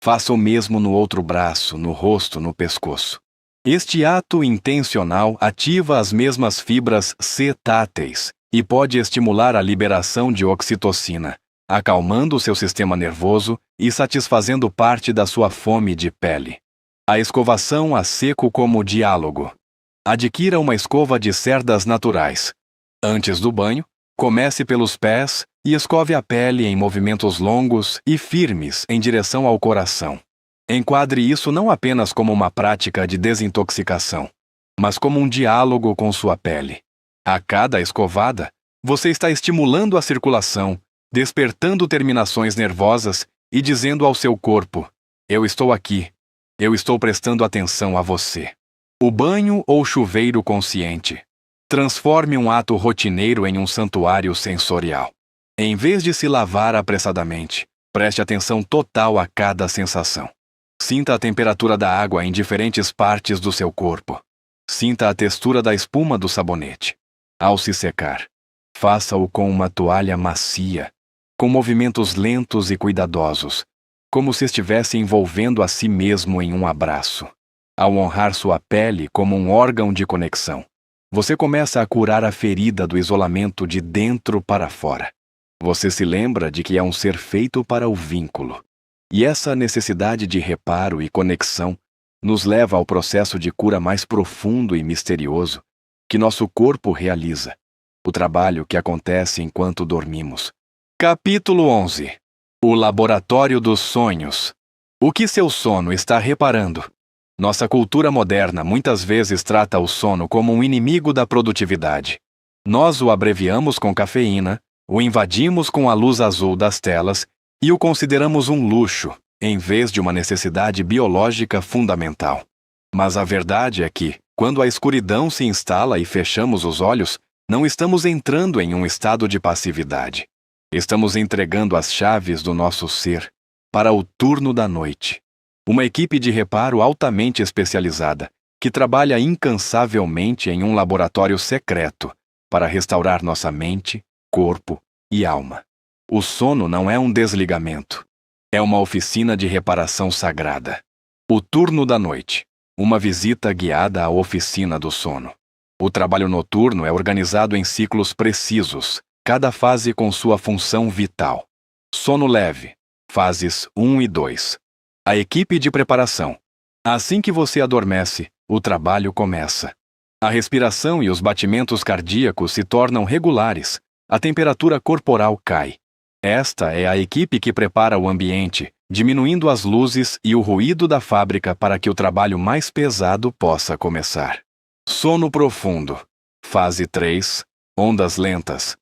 Faça o mesmo no outro braço, no rosto, no pescoço. Este ato intencional ativa as mesmas fibras C-táteis e pode estimular a liberação de oxitocina, acalmando seu sistema nervoso e satisfazendo parte da sua fome de pele. A escovação a seco como diálogo. Adquira uma escova de cerdas naturais. Antes do banho, comece pelos pés e escove a pele em movimentos longos e firmes em direção ao coração. Enquadre isso não apenas como uma prática de desintoxicação, mas como um diálogo com sua pele. A cada escovada, você está estimulando a circulação, despertando terminações nervosas e dizendo ao seu corpo: eu estou aqui, eu estou prestando atenção a você. O banho ou chuveiro consciente. Transforme um ato rotineiro em um santuário sensorial. Em vez de se lavar apressadamente, preste atenção total a cada sensação. Sinta a temperatura da água em diferentes partes do seu corpo. Sinta a textura da espuma do sabonete. Ao se secar, faça-o com uma toalha macia, com movimentos lentos e cuidadosos, como se estivesse envolvendo a si mesmo em um abraço. Ao honrar sua pele como um órgão de conexão, você começa a curar a ferida do isolamento de dentro para fora. Você se lembra de que é um ser feito para o vínculo. E essa necessidade de reparo e conexão nos leva ao processo de cura mais profundo e misterioso que nosso corpo realiza, o trabalho que acontece enquanto dormimos. Capítulo 11. O Laboratório dos Sonhos. O que seu sono está reparando? Nossa cultura moderna muitas vezes trata o sono como um inimigo da produtividade. Nós o abreviamos com cafeína, o invadimos com a luz azul das telas e o consideramos um luxo, em vez de uma necessidade biológica fundamental. Mas a verdade é que, quando a escuridão se instala e fechamos os olhos, não estamos entrando em um estado de passividade. Estamos entregando as chaves do nosso ser para o turno da noite. Uma equipe de reparo altamente especializada, que trabalha incansavelmente em um laboratório secreto para restaurar nossa mente, corpo e alma. O sono não é um desligamento. É uma oficina de reparação sagrada. O turno da noite. Uma visita guiada à oficina do sono. O trabalho noturno é organizado em ciclos precisos, cada fase com sua função vital. Sono leve, fases 1 e 2. A equipe de preparação. Assim que você adormece, o trabalho começa. A respiração e os batimentos cardíacos se tornam regulares, a temperatura corporal cai. Esta é a equipe que prepara o ambiente, diminuindo as luzes e o ruído da fábrica para que o trabalho mais pesado possa começar. Sono profundo. Fase 3. Ondas lentas.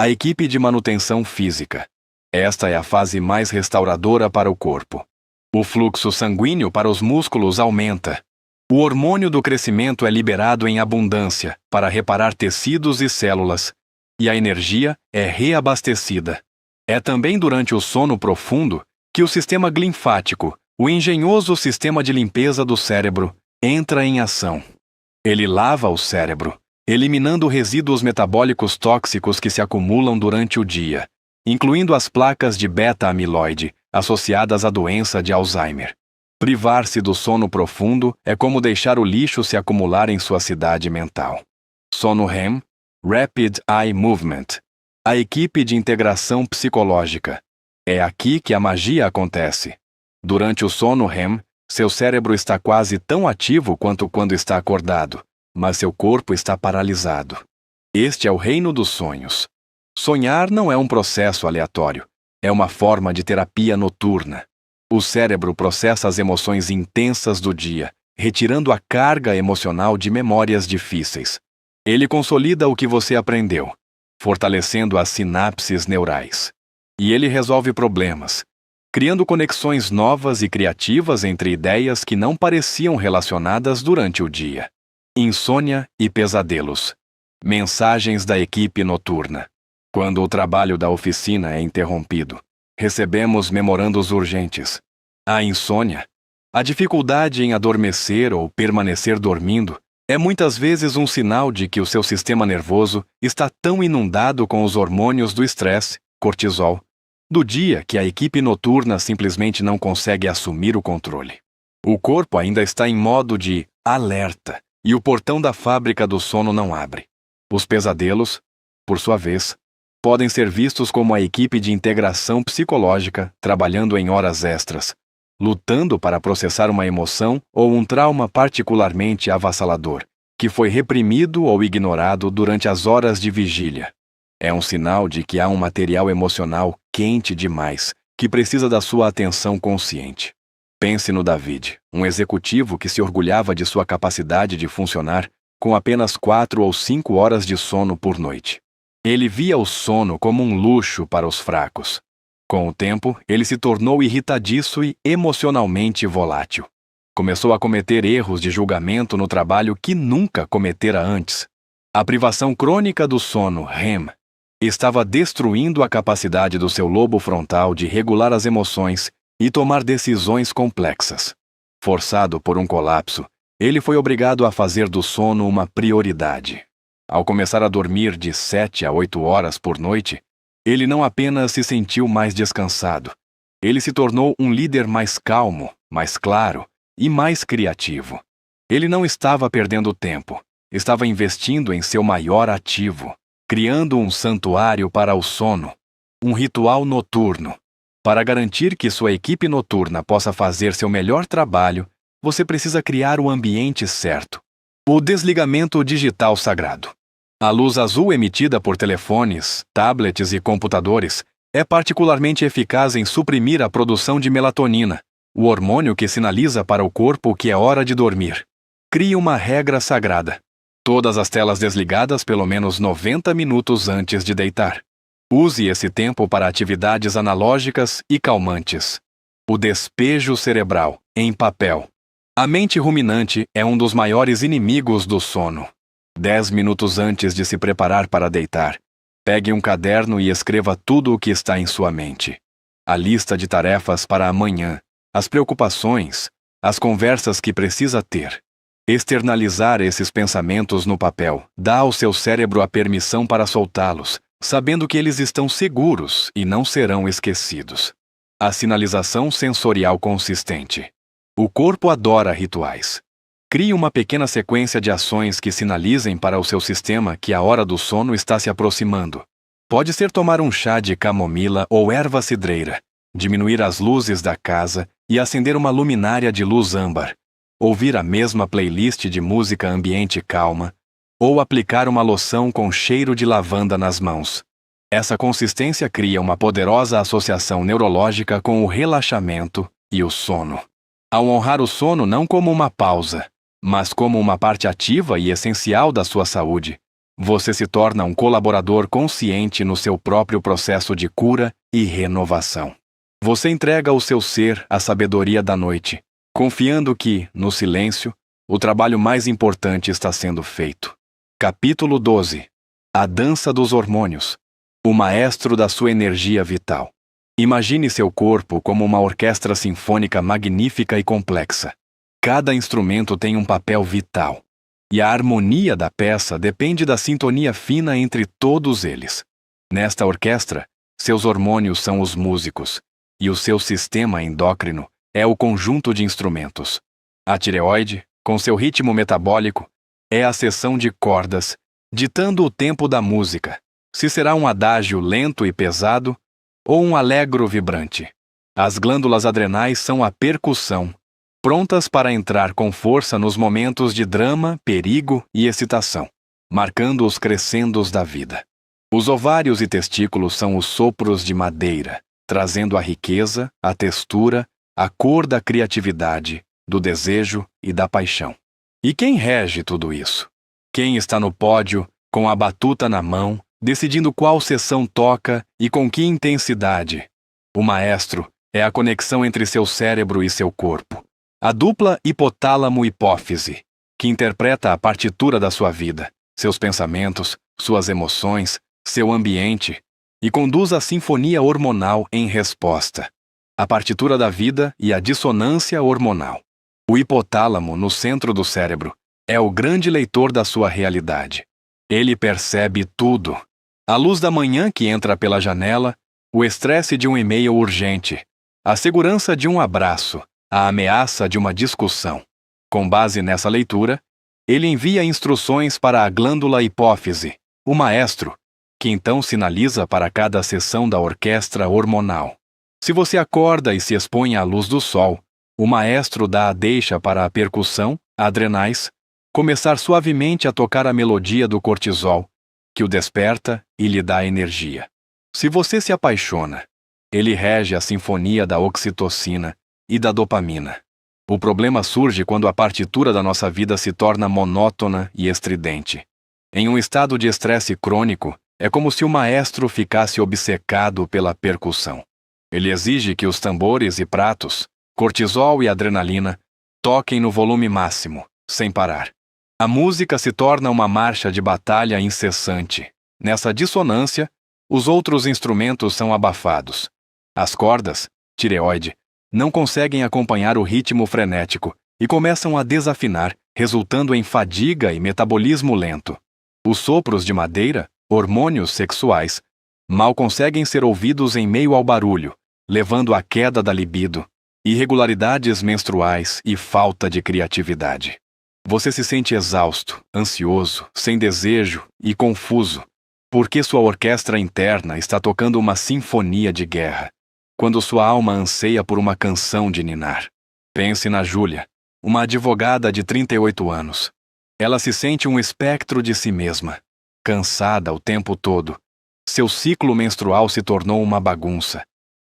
A equipe de manutenção física. Esta é a fase mais restauradora para o corpo. O fluxo sanguíneo para os músculos aumenta. O hormônio do crescimento é liberado em abundância para reparar tecidos e células, e a energia é reabastecida. É também durante o sono profundo que o sistema linfático, o engenhoso sistema de limpeza do cérebro, entra em ação. Ele lava o cérebro, eliminando resíduos metabólicos tóxicos que se acumulam durante o dia, incluindo as placas de beta-amiloide associadas à doença de Alzheimer. Privar-se do sono profundo é como deixar o lixo se acumular em sua cidade mental. Sono REM, Rapid Eye Movement. A equipe de integração psicológica. É aqui que a magia acontece. Durante o sono REM, seu cérebro está quase tão ativo quanto quando está acordado, mas seu corpo está paralisado. Este é o reino dos sonhos. Sonhar não é um processo aleatório, é uma forma de terapia noturna. O cérebro processa as emoções intensas do dia, retirando a carga emocional de memórias difíceis. Ele consolida o que você aprendeu, fortalecendo as sinapses neurais. E ele resolve problemas, criando conexões novas e criativas entre ideias que não pareciam relacionadas durante o dia. Insônia e pesadelos. Mensagens da equipe noturna. Quando o trabalho da oficina é interrompido, recebemos memorandos urgentes. A insônia, a dificuldade em adormecer ou permanecer dormindo, é muitas vezes um sinal de que o seu sistema nervoso está tão inundado com os hormônios do estresse, cortisol, do dia que a equipe noturna simplesmente não consegue assumir o controle. O corpo ainda está em modo de alerta e o portão da fábrica do sono não abre. Os pesadelos, por sua vez, podem ser vistos como a equipe de integração psicológica trabalhando em horas extras, lutando para processar uma emoção ou um trauma particularmente avassalador, que foi reprimido ou ignorado durante as horas de vigília. É um sinal de que há um material emocional quente demais, que precisa da sua atenção consciente. Pense no David, um executivo que se orgulhava de sua capacidade de funcionar com apenas 4 ou 5 horas de sono por noite. Ele via o sono como um luxo para os fracos. Com o tempo, ele se tornou irritadiço e emocionalmente volátil. Começou a cometer erros de julgamento no trabalho que nunca cometera antes. A privação crônica do sono, REM, estava destruindo a capacidade do seu lobo frontal de regular as emoções e tomar decisões complexas. Forçado por um colapso, ele foi obrigado a fazer do sono uma prioridade. Ao começar a dormir de 7 a 8 horas por noite, ele não apenas se sentiu mais descansado, ele se tornou um líder mais calmo, mais claro e mais criativo. Ele não estava perdendo tempo, estava investindo em seu maior ativo, criando um santuário para o sono, um ritual noturno. Para garantir que sua equipe noturna possa fazer seu melhor trabalho, você precisa criar o ambiente certo. O desligamento digital sagrado. A luz azul emitida por telefones, tablets e computadores é particularmente eficaz em suprimir a produção de melatonina, o hormônio que sinaliza para o corpo que é hora de dormir. Crie uma regra sagrada. Todas as telas desligadas pelo menos 90 minutos antes de deitar. Use esse tempo para atividades analógicas e calmantes. O despejo cerebral, em papel. A mente ruminante é um dos maiores inimigos do sono. 10 minutos antes de se preparar para deitar, pegue um caderno e escreva tudo o que está em sua mente. A lista de tarefas para amanhã, as preocupações, as conversas que precisa ter. Externalizar esses pensamentos no papel dá ao seu cérebro a permissão para soltá-los, sabendo que eles estão seguros e não serão esquecidos. A sinalização sensorial consistente. O corpo adora rituais. Crie uma pequena sequência de ações que sinalizem para o seu sistema que a hora do sono está se aproximando. Pode ser tomar um chá de camomila ou erva cidreira, diminuir as luzes da casa e acender uma luminária de luz âmbar, ouvir a mesma playlist de música ambiente calma, ou aplicar uma loção com cheiro de lavanda nas mãos. Essa consistência cria uma poderosa associação neurológica com o relaxamento e o sono. Ao honrar o sono não como uma pausa, mas como uma parte ativa e essencial da sua saúde, você se torna um colaborador consciente no seu próprio processo de cura e renovação. Você entrega o seu ser à sabedoria da noite, confiando que, no silêncio, o trabalho mais importante está sendo feito. Capítulo 12. A dança dos hormônios. O maestro da sua energia vital. Imagine seu corpo como uma orquestra sinfônica magnífica e complexa. Cada instrumento tem um papel vital, e a harmonia da peça depende da sintonia fina entre todos eles. Nesta orquestra, seus hormônios são os músicos, e o seu sistema endócrino é o conjunto de instrumentos. A tireoide, com seu ritmo metabólico, é a seção de cordas, ditando o tempo da música, se será um adágio lento e pesado ou um allegro vibrante. As glândulas adrenais são a percussão, prontas para entrar com força nos momentos de drama, perigo e excitação, marcando os crescendos da vida. Os ovários e testículos são os sopros de madeira, trazendo a riqueza, a textura, a cor da criatividade, do desejo e da paixão. E quem rege tudo isso? Quem está no pódio, com a batuta na mão, decidindo qual seção toca e com que intensidade? O maestro é a conexão entre seu cérebro e seu corpo. A dupla hipotálamo-hipófise, que interpreta a partitura da sua vida, seus pensamentos, suas emoções, seu ambiente, e conduz a sinfonia hormonal em resposta. A partitura da vida e a dissonância hormonal. O hipotálamo, no centro do cérebro, é o grande leitor da sua realidade. Ele percebe tudo. A luz da manhã que entra pela janela, o estresse de um e-mail urgente, a segurança de um abraço, a ameaça de uma discussão. Com base nessa leitura, ele envia instruções para a glândula hipófise, o maestro, que então sinaliza para cada seção da orquestra hormonal. Se você acorda e se expõe à luz do sol, o maestro dá a deixa para a percussão, adrenais, começar suavemente a tocar a melodia do cortisol, que o desperta e lhe dá energia. Se você se apaixona, ele rege a sinfonia da oxitocina e da dopamina. O problema surge quando a partitura da nossa vida se torna monótona e estridente. Em um estado de estresse crônico, é como se o maestro ficasse obcecado pela percussão. Ele exige que os tambores e pratos, cortisol e adrenalina, toquem no volume máximo, sem parar. A música se torna uma marcha de batalha incessante. Nessa dissonância, os outros instrumentos são abafados. As cordas, tireoide, não conseguem acompanhar o ritmo frenético e começam a desafinar, resultando em fadiga e metabolismo lento. Os sopros de madeira, hormônios sexuais, mal conseguem ser ouvidos em meio ao barulho, levando à queda da libido, irregularidades menstruais e falta de criatividade. Você se sente exausto, ansioso, sem desejo e confuso, porque sua orquestra interna está tocando uma sinfonia de guerra, quando sua alma anseia por uma canção de ninar. Pense na Júlia, uma advogada de 38 anos. Ela se sente um espectro de si mesma, cansada o tempo todo. Seu ciclo menstrual se tornou uma bagunça,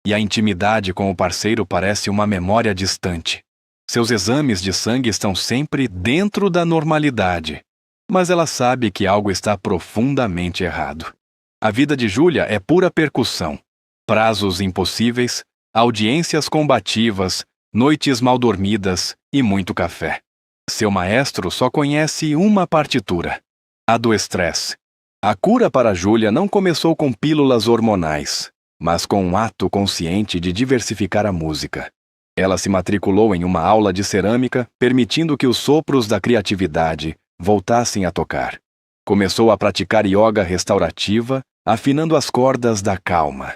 e a intimidade com o parceiro parece uma memória distante. Seus exames de sangue estão sempre dentro da normalidade, mas ela sabe que algo está profundamente errado. A vida de Júlia é pura percussão. Prazos impossíveis, audiências combativas, noites mal dormidas e muito café. Seu maestro só conhece uma partitura, a do estresse. A cura para Júlia não começou com pílulas hormonais, mas com um ato consciente de diversificar a música. Ela se matriculou em uma aula de cerâmica, permitindo que os sopros da criatividade voltassem a tocar. Começou a praticar yoga restaurativa, afinando as cordas da calma.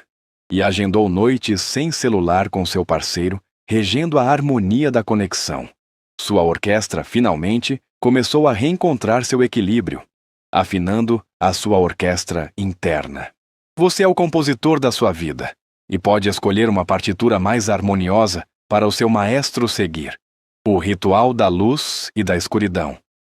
E agendou noites sem celular com seu parceiro, regendo a harmonia da conexão. Sua orquestra, finalmente, começou a reencontrar seu equilíbrio, afinando a sua orquestra interna. Você é o compositor da sua vida e pode escolher uma partitura mais harmoniosa para o seu maestro seguir. O ritual da luz e da escuridão.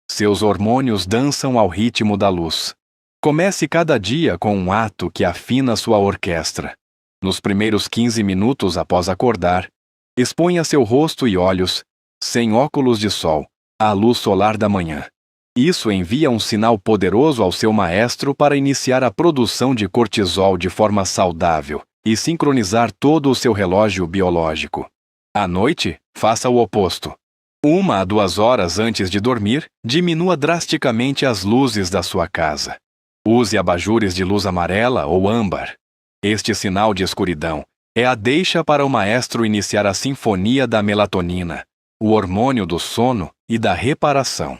Seus hormônios dançam ao ritmo da luz. Comece cada dia com um ato que afina sua orquestra. Nos primeiros 15 minutos após acordar, exponha seu rosto e olhos, sem óculos de sol, à luz solar da manhã. Isso envia um sinal poderoso ao seu maestro para iniciar a produção de cortisol de forma saudável e sincronizar todo o seu relógio biológico. À noite, faça o oposto. 1 a 2 horas antes de dormir, diminua drasticamente as luzes da sua casa. Use abajures de luz amarela ou âmbar. Este sinal de escuridão é a deixa para o maestro iniciar a sinfonia da melatonina, o hormônio do sono e da reparação.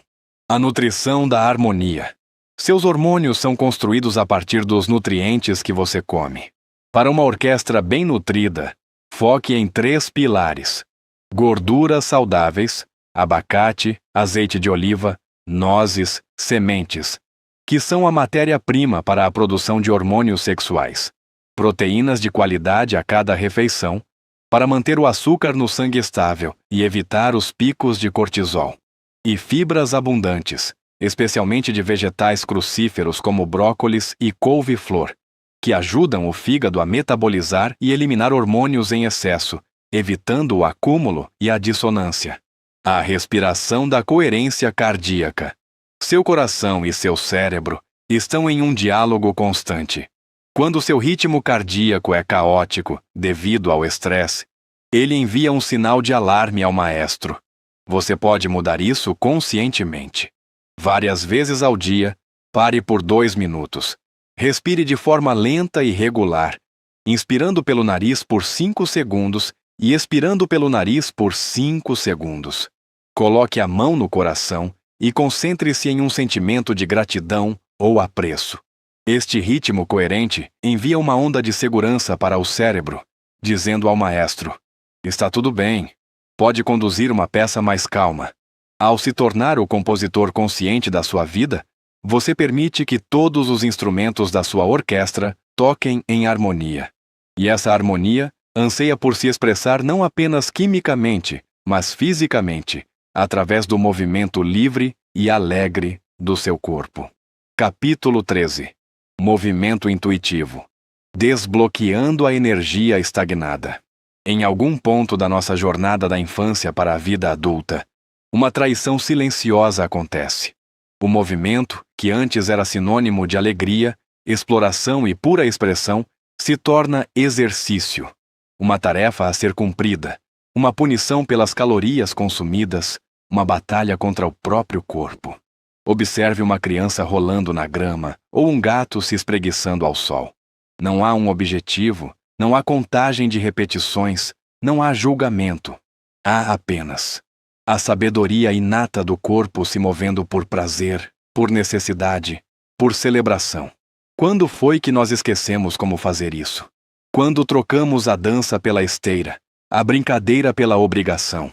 A nutrição da harmonia. Seus hormônios são construídos a partir dos nutrientes que você come. Para uma orquestra bem nutrida, foque em 3 pilares: gorduras saudáveis, abacate, azeite de oliva, nozes, sementes, que são a matéria-prima para a produção de hormônios sexuais. Proteínas de qualidade a cada refeição, para manter o açúcar no sangue estável e evitar os picos de cortisol. E fibras abundantes, especialmente de vegetais crucíferos como brócolis e couve-flor, que ajudam o fígado a metabolizar e eliminar hormônios em excesso, evitando o acúmulo e a dissonância. A respiração da coerência cardíaca. Seu coração e seu cérebro estão em um diálogo constante. Quando seu ritmo cardíaco é caótico devido ao estresse, ele envia um sinal de alarme ao maestro. Você pode mudar isso conscientemente. Várias vezes ao dia, pare por 2 minutos. Respire de forma lenta e regular, inspirando pelo nariz por 5 segundos e expirando pelo nariz por 5 segundos. Coloque a mão no coração e concentre-se em um sentimento de gratidão ou apreço. Este ritmo coerente envia uma onda de segurança para o cérebro, dizendo ao maestro: está tudo bem, pode conduzir uma peça mais calma. Ao se tornar o compositor consciente da sua vida, você permite que todos os instrumentos da sua orquestra toquem em harmonia. E essa harmonia anseia por se expressar não apenas quimicamente, mas fisicamente, através do movimento livre e alegre do seu corpo. Capítulo 13. Movimento intuitivo. Desbloqueando a energia estagnada. Em algum ponto da nossa jornada da infância para a vida adulta, uma traição silenciosa acontece. O movimento, que antes era sinônimo de alegria, exploração e pura expressão, se torna exercício. Uma tarefa a ser cumprida, uma punição pelas calorias consumidas, uma batalha contra o próprio corpo. Observe uma criança rolando na grama ou um gato se espreguiçando ao sol. Não há um objetivo, não há contagem de repetições, não há julgamento. Há apenas a sabedoria inata do corpo se movendo por prazer, por necessidade, por celebração. Quando foi que nós esquecemos como fazer isso? Quando trocamos a dança pela esteira, a brincadeira pela obrigação,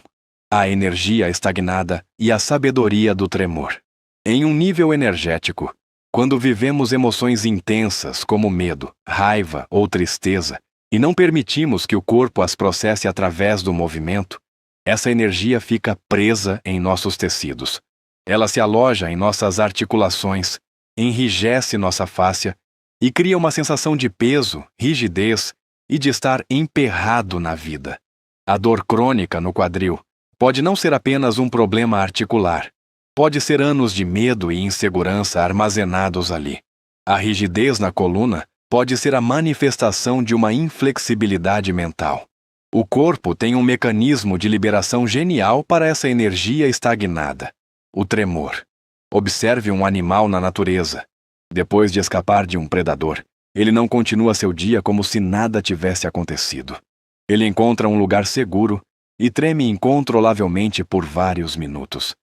a energia estagnada e a sabedoria do tremor. Em um nível energético, quando vivemos emoções intensas como medo, raiva ou tristeza, e não permitimos que o corpo as processe através do movimento, essa energia fica presa em nossos tecidos. Ela se aloja em nossas articulações, enrijece nossa fáscia e cria uma sensação de peso, rigidez e de estar emperrado na vida. A dor crônica no quadril pode não ser apenas um problema articular. Pode ser anos de medo e insegurança armazenados ali. A rigidez na coluna pode ser a manifestação de uma inflexibilidade mental. O corpo tem um mecanismo de liberação genial para essa energia estagnada: o tremor. Observe um animal na natureza. Depois de escapar de um predador, ele não continua seu dia como se nada tivesse acontecido. Ele encontra um lugar seguro e treme incontrolavelmente por vários minutos.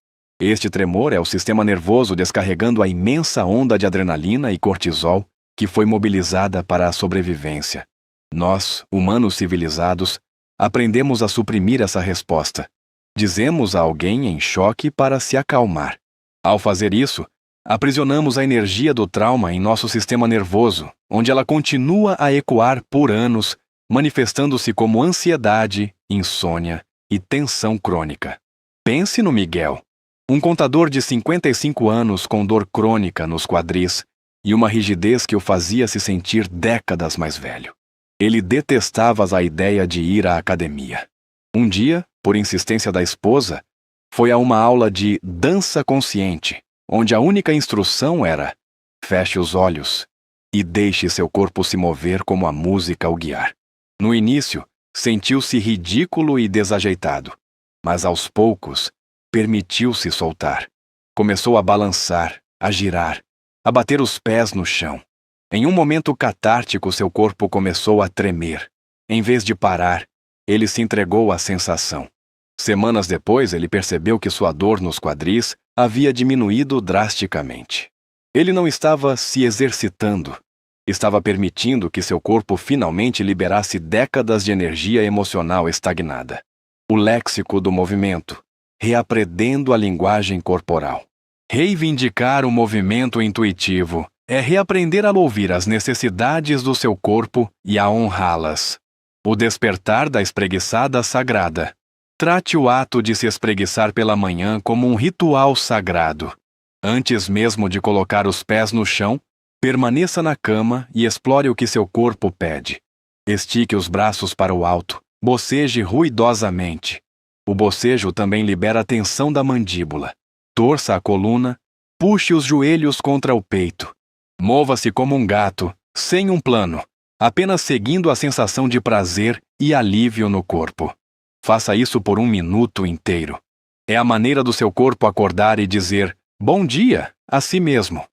Este tremor é o sistema nervoso descarregando a imensa onda de adrenalina e cortisol que foi mobilizada para a sobrevivência. Nós, humanos civilizados, aprendemos a suprimir essa resposta, Dizemos a alguém em choque para se acalmar. Ao fazer isso, aprisionamos a energia do trauma em nosso sistema nervoso, onde ela continua a ecoar por anos, manifestando-se como ansiedade, insônia e tensão crônica. Pense no Miguel, um contador de 55 anos com dor crônica nos quadris e uma rigidez que o fazia se sentir décadas mais velho. Ele detestava a ideia de ir à academia. Um dia, por insistência da esposa, foi a uma aula de dança consciente, onde a única instrução era: feche os olhos e deixe seu corpo se mover como a música o guiar. No início, sentiu-se ridículo e desajeitado, mas aos poucos, permitiu-se soltar. Começou a balançar, a girar, a bater os pés no chão. Em um momento catártico, seu corpo começou a tremer. Em vez de parar, ele se entregou à sensação. Semanas depois, ele percebeu que sua dor nos quadris havia diminuído drasticamente. Ele não estava se exercitando. Estava permitindo que seu corpo finalmente liberasse décadas de energia emocional estagnada. O léxico do movimento, reaprendendo a linguagem corporal. Reivindicar o movimento intuitivo é reaprender a ouvir as necessidades do seu corpo e a honrá-las. O despertar da espreguiçada sagrada. Trate o ato de se espreguiçar pela manhã como um ritual sagrado. Antes mesmo de colocar os pés no chão, permaneça na cama e explore o que seu corpo pede. Estique os braços para o alto, boceje ruidosamente. O bocejo também libera a tensão da mandíbula. Torça a coluna, puxe os joelhos contra o peito. Mova-se como um gato, sem um plano, apenas seguindo a sensação de prazer e alívio no corpo. Faça isso por 1 minuto inteiro. É a maneira do seu corpo acordar e dizer bom dia a si mesmo.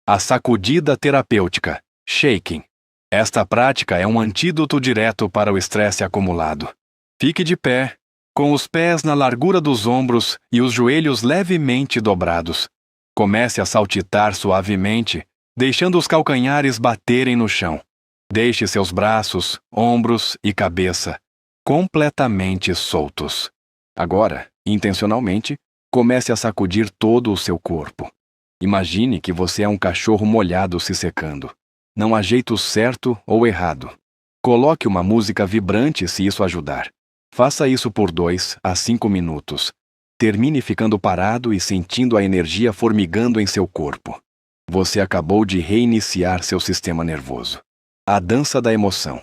A sacudida terapêutica, shaking. Esta prática é um antídoto direto para o estresse acumulado. Fique de pé, com os pés na largura dos ombros e os joelhos levemente dobrados. Comece a saltitar suavemente, deixando os calcanhares baterem no chão. Deixe seus braços, ombros e cabeça completamente soltos. Agora, intencionalmente, comece a sacudir todo o seu corpo. Imagine que você é um cachorro molhado se secando. Não há jeito certo ou errado. Coloque uma música vibrante se isso ajudar. Faça isso por 2 a 5 minutos. Termine ficando parado e sentindo a energia formigando em seu corpo. Você acabou de reiniciar seu sistema nervoso. A dança da emoção.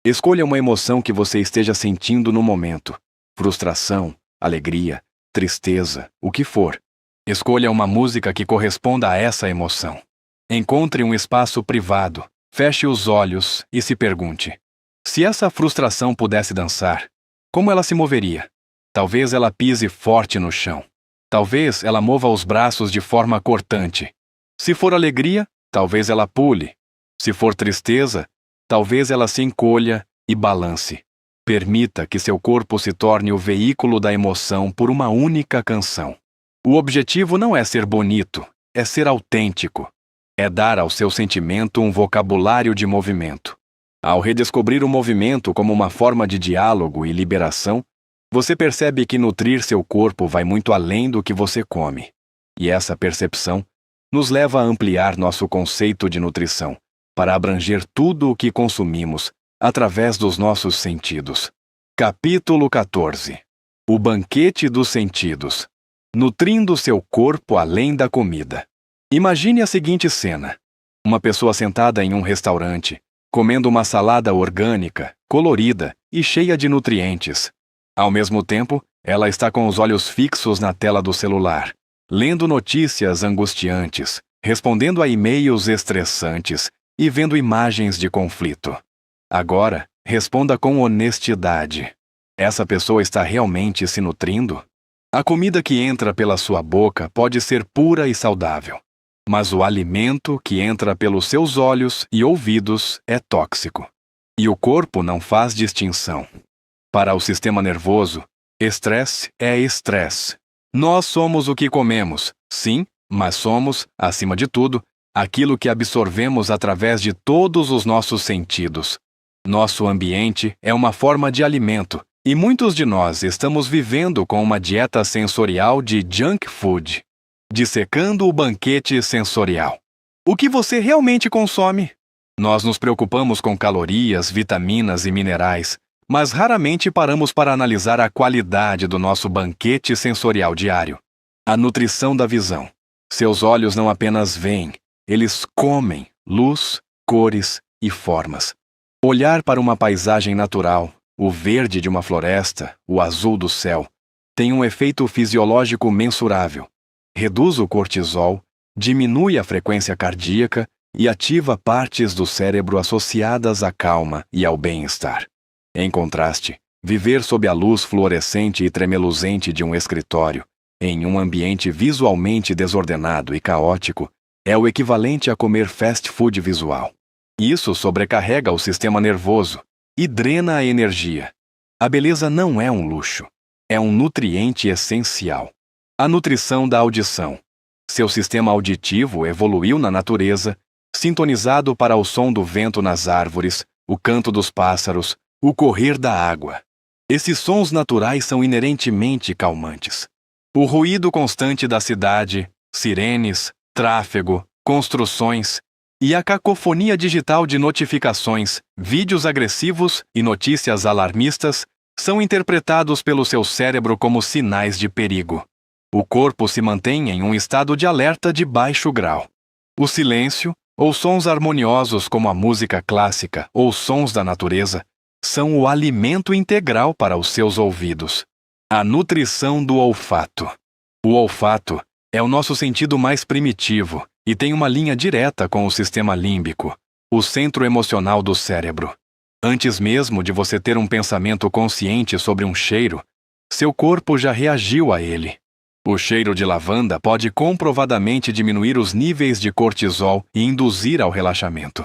Escolha uma emoção que você esteja sentindo no momento. Frustração, alegria, tristeza, o que for. Escolha uma música que corresponda a essa emoção. Encontre um espaço privado, feche os olhos e se pergunte: se essa frustração pudesse dançar, como ela se moveria? Talvez ela pise forte no chão. Talvez ela mova os braços de forma cortante. Se for alegria, talvez ela pule. Se for tristeza, talvez ela se encolha e balance. Permita que seu corpo se torne o veículo da emoção por uma única canção. O objetivo não é ser bonito, é ser autêntico. É dar ao seu sentimento um vocabulário de movimento. Ao redescobrir o movimento como uma forma de diálogo e liberação, você percebe que nutrir seu corpo vai muito além do que você come. E essa percepção nos leva a ampliar nosso conceito de nutrição, para abranger tudo o que consumimos através dos nossos sentidos. Capítulo 14. O banquete dos sentidos. Nutrindo seu corpo além da comida. Imagine a seguinte cena. Uma pessoa sentada em um restaurante, comendo uma salada orgânica, colorida e cheia de nutrientes. Ao mesmo tempo, ela está com os olhos fixos na tela do celular, lendo notícias angustiantes, respondendo a e-mails estressantes e vendo imagens de conflito. Agora, responda com honestidade. Essa pessoa está realmente se nutrindo? A comida que entra pela sua boca pode ser pura e saudável, mas o alimento que entra pelos seus olhos e ouvidos é tóxico. E o corpo não faz distinção. Para o sistema nervoso, estresse é estresse. Nós somos o que comemos, sim, mas somos, acima de tudo, aquilo que absorvemos através de todos os nossos sentidos. Nosso ambiente é uma forma de alimento, E muitos de nós estamos vivendo com uma dieta sensorial de junk food, dissecando o banquete sensorial. O que você realmente consome? Nós nos preocupamos com calorias, vitaminas e minerais, mas raramente paramos para analisar a qualidade do nosso banquete sensorial diário. A nutrição da visão. Seus olhos não apenas veem, eles comem luz, cores e formas. Olhar para uma paisagem natural, o verde de uma floresta, o azul do céu, tem um efeito fisiológico mensurável. Reduz o cortisol, diminui a frequência cardíaca e ativa partes do cérebro associadas à calma e ao bem-estar. Em contraste, viver sob a luz fluorescente e tremeluzente de um escritório, em um ambiente visualmente desordenado e caótico, é o equivalente a comer fast food visual. Isso sobrecarrega o sistema nervoso e drena a energia. A beleza não é um luxo, é um nutriente essencial. A nutrição da audição. Seu sistema auditivo evoluiu na natureza, sintonizado para o som do vento nas árvores, o canto dos pássaros, o correr da água. Esses sons naturais são inerentemente calmantes. O ruído constante da cidade, sirenes, tráfego, construções e a cacofonia digital de notificações, vídeos agressivos e notícias alarmistas são interpretados pelo seu cérebro como sinais de perigo. O corpo se mantém em um estado de alerta de baixo grau. O silêncio, ou sons harmoniosos como a música clássica ou sons da natureza, são o alimento integral para os seus ouvidos. A nutrição do olfato. O olfato é o nosso sentido mais primitivo e tem uma linha direta com o sistema límbico, o centro emocional do cérebro. Antes mesmo de você ter um pensamento consciente sobre um cheiro, seu corpo já reagiu a ele. O cheiro de lavanda pode comprovadamente diminuir os níveis de cortisol e induzir ao relaxamento.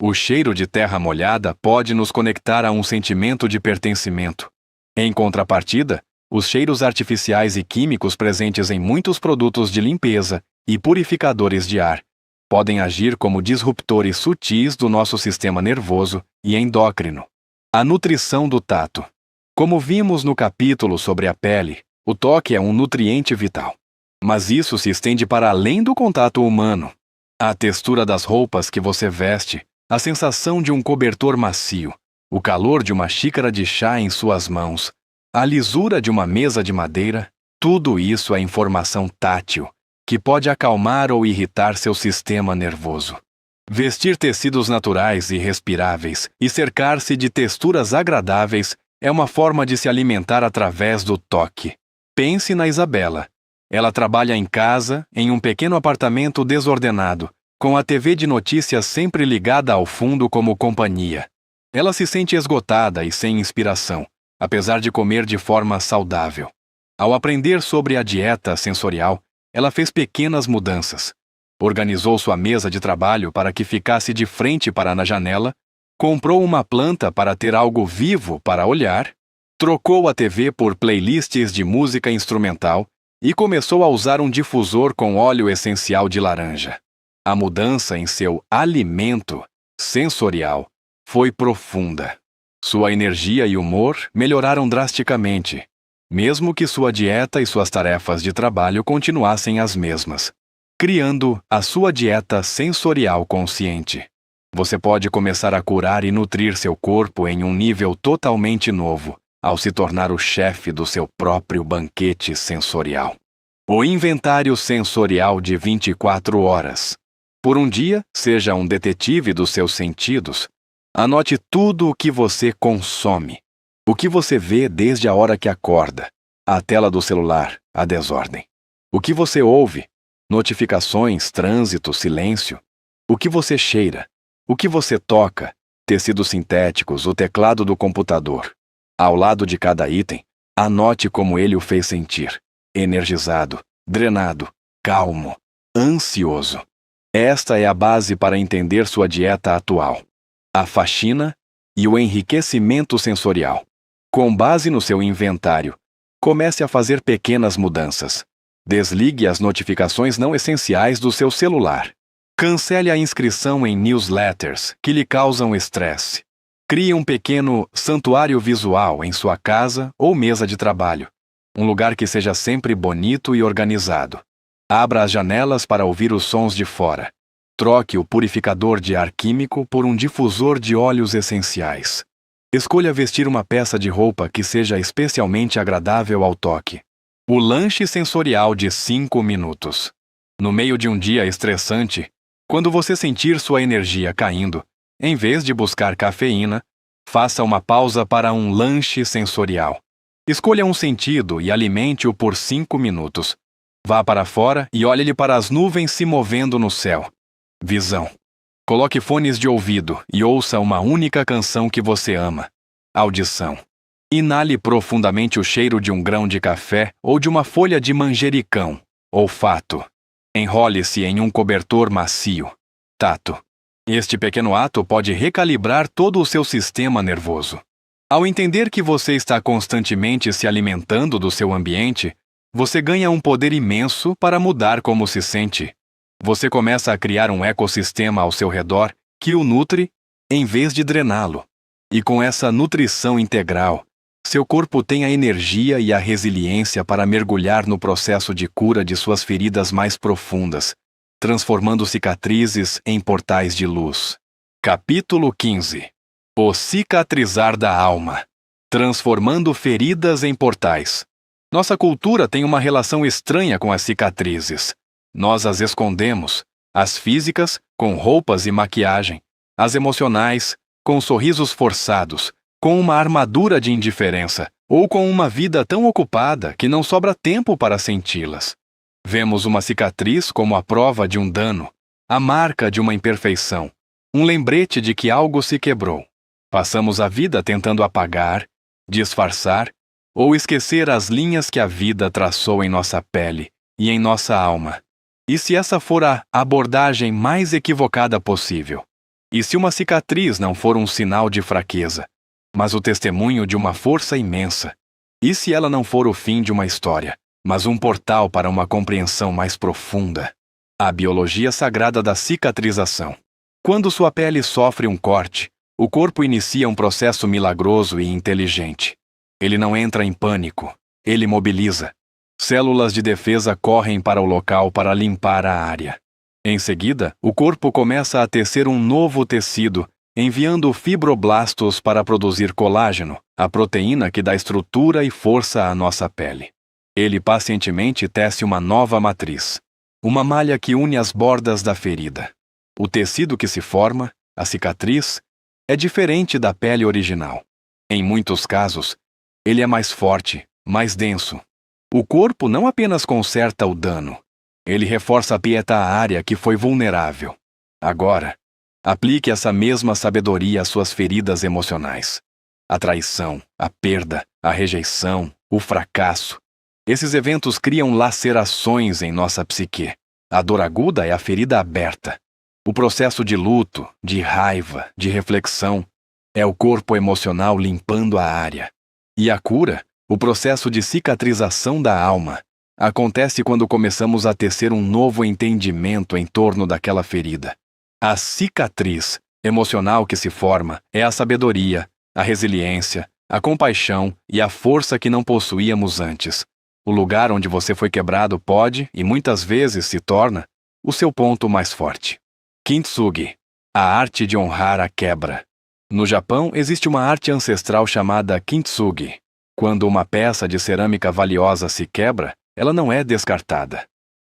O cheiro de terra molhada pode nos conectar a um sentimento de pertencimento. Em contrapartida, os cheiros artificiais e químicos presentes em muitos produtos de limpeza e purificadores de ar podem agir como disruptores sutis do nosso sistema nervoso e endócrino. A nutrição do tato. Como vimos no capítulo sobre a pele, o toque é um nutriente vital. Mas isso se estende para além do contato humano. A textura das roupas que você veste, a sensação de um cobertor macio, o calor de uma xícara de chá em suas mãos, a lisura de uma mesa de madeira, tudo isso é informação tátil, que pode acalmar ou irritar seu sistema nervoso. Vestir tecidos naturais e respiráveis e cercar-se de texturas agradáveis é uma forma de se alimentar através do toque. Pense na Isabela. Ela trabalha em casa, em um pequeno apartamento desordenado, com a TV de notícias sempre ligada ao fundo como companhia. Ela se sente esgotada e sem inspiração, apesar de comer de forma saudável. Ao aprender sobre a dieta sensorial, ela fez pequenas mudanças. Organizou sua mesa de trabalho para que ficasse de frente para na janela, comprou uma planta para ter algo vivo para olhar, trocou a TV por playlists de música instrumental e começou a usar um difusor com óleo essencial de laranja. A mudança em seu alimento sensorial foi profunda. Sua energia e humor melhoraram drasticamente, mesmo que sua dieta e suas tarefas de trabalho continuassem as mesmas. Criando a sua dieta sensorial consciente, você pode começar a curar e nutrir seu corpo em um nível totalmente novo, ao se tornar o chefe do seu próprio banquete sensorial. O inventário sensorial de 24 horas. Por um dia, seja um detetive dos seus sentidos. Anote tudo o que você consome. O que você vê desde a hora que acorda, a tela do celular, a desordem. O que você ouve, notificações, trânsito, silêncio. O que você cheira, o que você toca, tecidos sintéticos, o teclado do computador. Ao lado de cada item, anote como ele o fez sentir. Energizado, drenado, calmo, ansioso. Esta é a base para entender sua dieta atual. A faxina e o enriquecimento sensorial. Com base no seu inventário, comece a fazer pequenas mudanças. Desligue as notificações não essenciais do seu celular. Cancele a inscrição em newsletters que lhe causam estresse. Crie um pequeno santuário visual em sua casa ou mesa de trabalho, um lugar que seja sempre bonito e organizado. Abra as janelas para ouvir os sons de fora. Troque o purificador de ar químico por um difusor de óleos essenciais. Escolha vestir uma peça de roupa que seja especialmente agradável ao toque. O lanche sensorial de 5 minutos. No meio de um dia estressante, quando você sentir sua energia caindo, em vez de buscar cafeína, faça uma pausa para um lanche sensorial. Escolha um sentido e alimente-o por 5 minutos. Vá para fora e olhe-lhe para as nuvens se movendo no céu. Visão. Coloque fones de ouvido e ouça uma única canção que você ama. Audição. Inale profundamente o cheiro de um grão de café ou de uma folha de manjericão. Olfato. Enrole-se em um cobertor macio. Tato. Este pequeno ato pode recalibrar todo o seu sistema nervoso. Ao entender que você está constantemente se alimentando do seu ambiente, você ganha um poder imenso para mudar como se sente. Você começa a criar um ecossistema ao seu redor que o nutre em vez de drená-lo. E com essa nutrição integral, seu corpo tem a energia e a resiliência para mergulhar no processo de cura de suas feridas mais profundas, transformando cicatrizes em portais de luz. Capítulo 15. O cicatrizar da alma. Transformando feridas em portais. Nossa cultura tem uma relação estranha com as cicatrizes. Nós as escondemos, as físicas, com roupas e maquiagem, as emocionais, com sorrisos forçados, com uma armadura de indiferença, ou com uma vida tão ocupada que não sobra tempo para senti-las. Vemos uma cicatriz como a prova de um dano, a marca de uma imperfeição, um lembrete de que algo se quebrou. Passamos a vida tentando apagar, disfarçar ou esquecer as linhas que a vida traçou em nossa pele e em nossa alma. E se essa for a abordagem mais equivocada possível? E se uma cicatriz não for um sinal de fraqueza, mas o testemunho de uma força imensa? E se ela não for o fim de uma história, mas um portal para uma compreensão mais profunda? A biologia sagrada da cicatrização. Quando sua pele sofre um corte, o corpo inicia um processo milagroso e inteligente. Ele não entra em pânico, ele mobiliza. Células de defesa correm para o local para limpar a área. Em seguida, o corpo começa a tecer um novo tecido, enviando fibroblastos para produzir colágeno, a proteína que dá estrutura e força à nossa pele. Ele pacientemente tece uma nova matriz, uma malha que une as bordas da ferida. O tecido que se forma, a cicatriz, é diferente da pele original. Em muitos casos, ele é mais forte, mais denso. O corpo não apenas conserta o dano, ele reforça a pieta à área que foi vulnerável. Agora, aplique essa mesma sabedoria às suas feridas emocionais. A traição, a perda, a rejeição, o fracasso. Esses eventos criam lacerações em nossa psique. A dor aguda é a ferida aberta. O processo de luto, de raiva, de reflexão, é o corpo emocional limpando a área. E a cura, o processo de cicatrização da alma, acontece quando começamos a tecer um novo entendimento em torno daquela ferida. A cicatriz emocional que se forma é a sabedoria, a resiliência, a compaixão e a força que não possuíamos antes. O lugar onde você foi quebrado pode, e muitas vezes se torna, o seu ponto mais forte. Kintsugi, a arte de honrar a quebra. No Japão, existe uma arte ancestral chamada Kintsugi. Quando uma peça de cerâmica valiosa se quebra, ela não é descartada.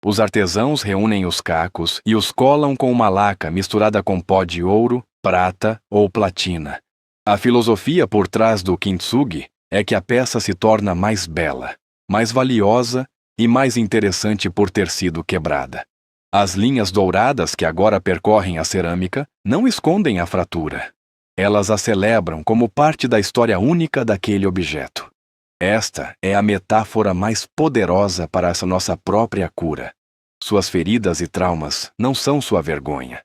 Os artesãos reúnem os cacos e os colam com uma laca misturada com pó de ouro, prata ou platina. A filosofia por trás do Kintsugi é que a peça se torna mais bela, mais valiosa e mais interessante por ter sido quebrada. As linhas douradas que agora percorrem a cerâmica não escondem a fratura. Elas a celebram como parte da história única daquele objeto. Esta é a metáfora mais poderosa para essa nossa própria cura. Suas feridas e traumas não são sua vergonha.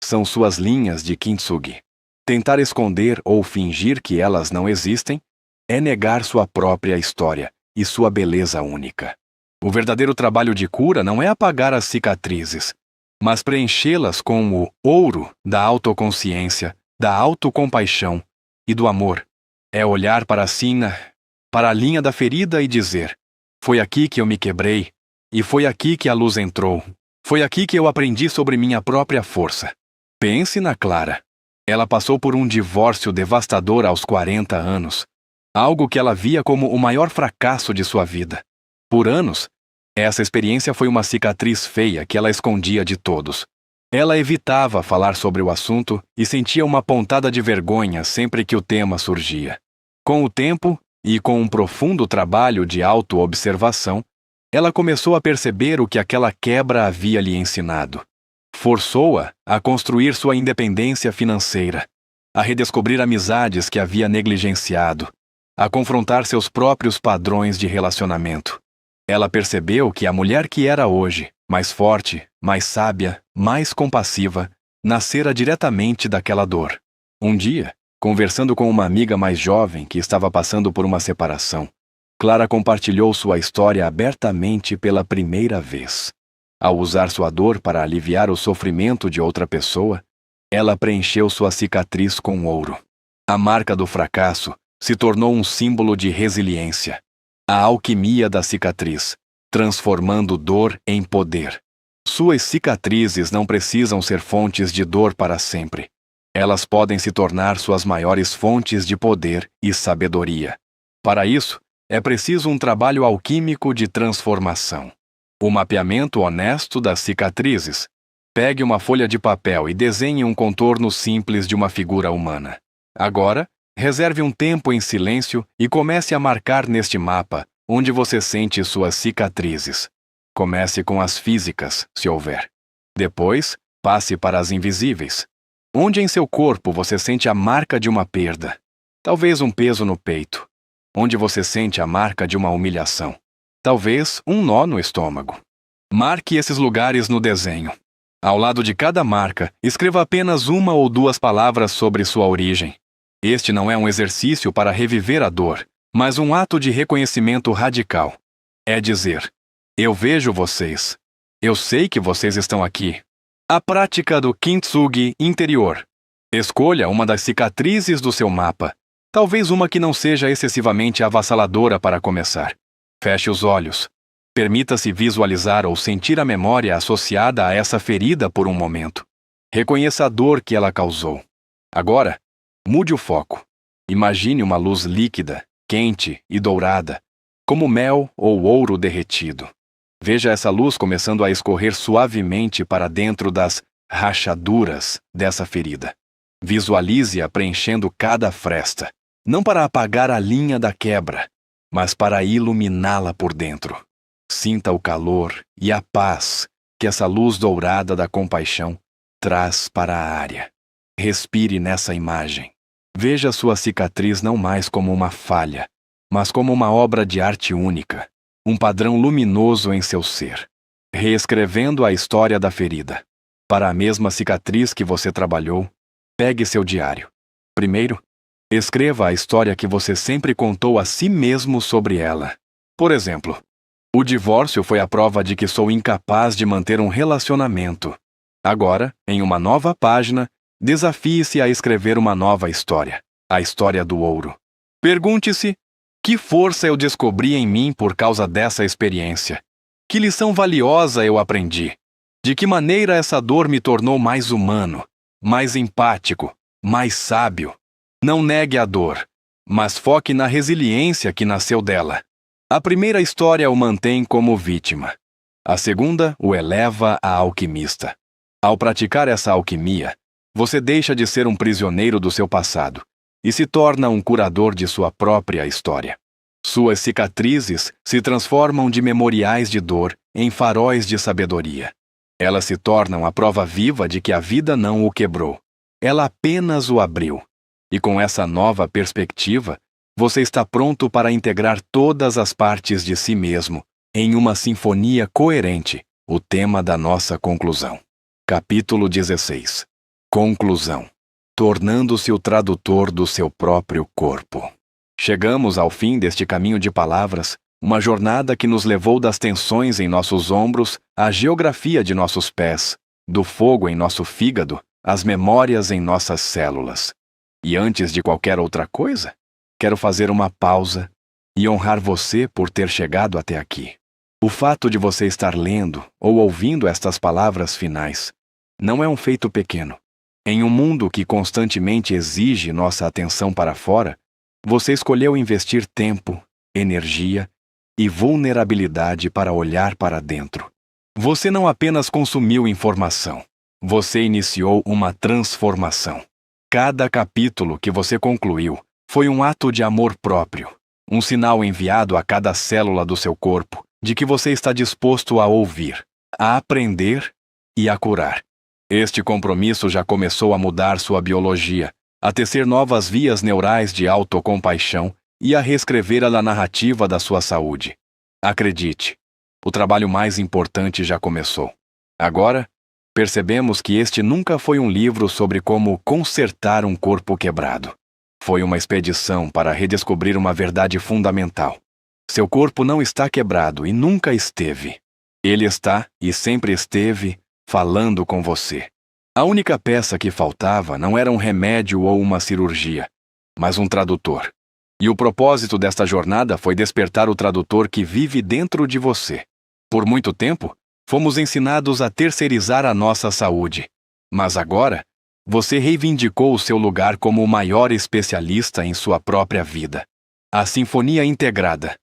São suas linhas de Kintsugi. Tentar esconder ou fingir que elas não existem é negar sua própria história e sua beleza única. O verdadeiro trabalho de cura não é apagar as cicatrizes, mas preenchê-las com o ouro da autoconsciência, da autocompaixão e do amor. É olhar para para a linha da ferida e dizer: foi aqui que eu me quebrei, e foi aqui que a luz entrou. Foi aqui que eu aprendi sobre minha própria força. Pense na Clara. Ela passou por um divórcio devastador aos 40 anos. Algo que ela via como o maior fracasso de sua vida. Por anos, essa experiência foi uma cicatriz feia que ela escondia de todos. Ela evitava falar sobre o assunto e sentia uma pontada de vergonha sempre que o tema surgia. Com o tempo, e com um profundo trabalho de autoobservação, ela começou a perceber o que aquela quebra havia lhe ensinado. Forçou-a a construir sua independência financeira, a redescobrir amizades que havia negligenciado, a confrontar seus próprios padrões de relacionamento. Ela percebeu que a mulher que era hoje, mais forte, mais sábia, mais compassiva, nascera diretamente daquela dor. Um dia, conversando com uma amiga mais jovem que estava passando por uma separação, Clara compartilhou sua história abertamente pela primeira vez. Ao usar sua dor para aliviar o sofrimento de outra pessoa, ela preencheu sua cicatriz com ouro. A marca do fracasso se tornou um símbolo de resiliência. A alquimia da cicatriz, transformando dor em poder. Suas cicatrizes não precisam ser fontes de dor para sempre. Elas podem se tornar suas maiores fontes de poder e sabedoria. Para isso, é preciso um trabalho alquímico de transformação. O mapeamento honesto das cicatrizes. Pegue uma folha de papel e desenhe um contorno simples de uma figura humana. Agora, reserve um tempo em silêncio e comece a marcar neste mapa onde você sente suas cicatrizes. Comece com as físicas, se houver. Depois, passe para as invisíveis. Onde em seu corpo você sente a marca de uma perda? Talvez um peso no peito. Onde você sente a marca de uma humilhação? Talvez um nó no estômago. Marque esses lugares no desenho. Ao lado de cada marca, escreva apenas uma ou duas palavras sobre sua origem. Este não é um exercício para reviver a dor, mas um ato de reconhecimento radical. É dizer: eu vejo vocês. Eu sei que vocês estão aqui. A prática do kintsugi interior. Escolha uma das cicatrizes do seu mapa. Talvez uma que não seja excessivamente avassaladora para começar. Feche os olhos. Permita-se visualizar ou sentir a memória associada a essa ferida por um momento. Reconheça a dor que ela causou. Agora, mude o foco. Imagine uma luz líquida, quente e dourada, como mel ou ouro derretido. Veja essa luz começando a escorrer suavemente para dentro das rachaduras dessa ferida. Visualize-a preenchendo cada fresta, não para apagar a linha da quebra, mas para iluminá-la por dentro. Sinta o calor e a paz que essa luz dourada da compaixão traz para a área. Respire nessa imagem. Veja sua cicatriz não mais como uma falha, mas como uma obra de arte única, um padrão luminoso em seu ser, reescrevendo a história da ferida. Para a mesma cicatriz que você trabalhou, pegue seu diário. Primeiro, escreva a história que você sempre contou a si mesmo sobre ela. Por exemplo, o divórcio foi a prova de que sou incapaz de manter um relacionamento. Agora, em uma nova página, desafie-se a escrever uma nova história, a história do ouro. Pergunte-se: que força eu descobri em mim por causa dessa experiência? Que lição valiosa eu aprendi? De que maneira essa dor me tornou mais humano, mais empático, mais sábio? Não negue a dor, mas foque na resiliência que nasceu dela. A primeira história o mantém como vítima. A segunda o eleva a alquimista. Ao praticar essa alquimia, você deixa de ser um prisioneiro do seu passado e se torna um curador de sua própria história. Suas cicatrizes se transformam de memoriais de dor em faróis de sabedoria. Elas se tornam a prova viva de que a vida não o quebrou. Ela apenas o abriu. E com essa nova perspectiva, você está pronto para integrar todas as partes de si mesmo em uma sinfonia coerente, o tema da nossa conclusão. Capítulo 16. Conclusão. Tornando-se o tradutor do seu próprio corpo. Chegamos ao fim deste caminho de palavras, uma jornada que nos levou das tensões em nossos ombros à geografia de nossos pés, do fogo em nosso fígado às memórias em nossas células. E antes de qualquer outra coisa, quero fazer uma pausa e honrar você por ter chegado até aqui. O fato de você estar lendo ou ouvindo estas palavras finais não é um feito pequeno. Em um mundo que constantemente exige nossa atenção para fora, você escolheu investir tempo, energia e vulnerabilidade para olhar para dentro. Você não apenas consumiu informação, você iniciou uma transformação. Cada capítulo que você concluiu foi um ato de amor próprio, um sinal enviado a cada célula do seu corpo de que você está disposto a ouvir, a aprender e a curar. Este compromisso já começou a mudar sua biologia, a tecer novas vias neurais de autocompaixão e a reescrever a narrativa da sua saúde. Acredite, o trabalho mais importante já começou. Agora, percebemos que este nunca foi um livro sobre como consertar um corpo quebrado. Foi uma expedição para redescobrir uma verdade fundamental. Seu corpo não está quebrado e nunca esteve. Ele está, e sempre esteve, falando com você. A única peça que faltava não era um remédio ou uma cirurgia, mas um tradutor. E o propósito desta jornada foi despertar o tradutor que vive dentro de você. Por muito tempo, fomos ensinados a terceirizar a nossa saúde. Mas agora, você reivindicou o seu lugar como o maior especialista em sua própria vida. A sinfonia integrada,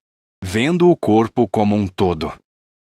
vendo o corpo como um todo.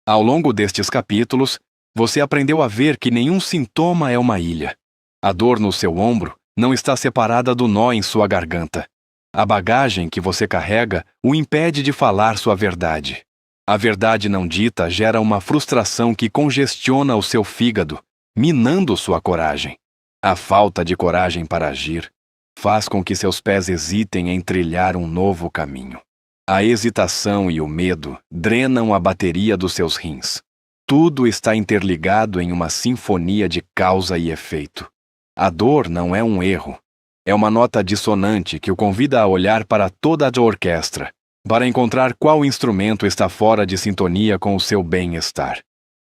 Ao longo destes capítulos, você aprendeu a ver que nenhum sintoma é uma ilha. A dor no seu ombro não está separada do nó em sua garganta. A bagagem que você carrega o impede de falar sua verdade. A verdade não dita gera uma frustração que congestiona o seu fígado, minando sua coragem. A falta de coragem para agir faz com que seus pés hesitem em trilhar um novo caminho. A hesitação e o medo drenam a bateria dos seus rins. Tudo está interligado em uma sinfonia de causa e efeito. A dor não é um erro. É uma nota dissonante que o convida a olhar para toda a orquestra, para encontrar qual instrumento está fora de sintonia com o seu bem-estar.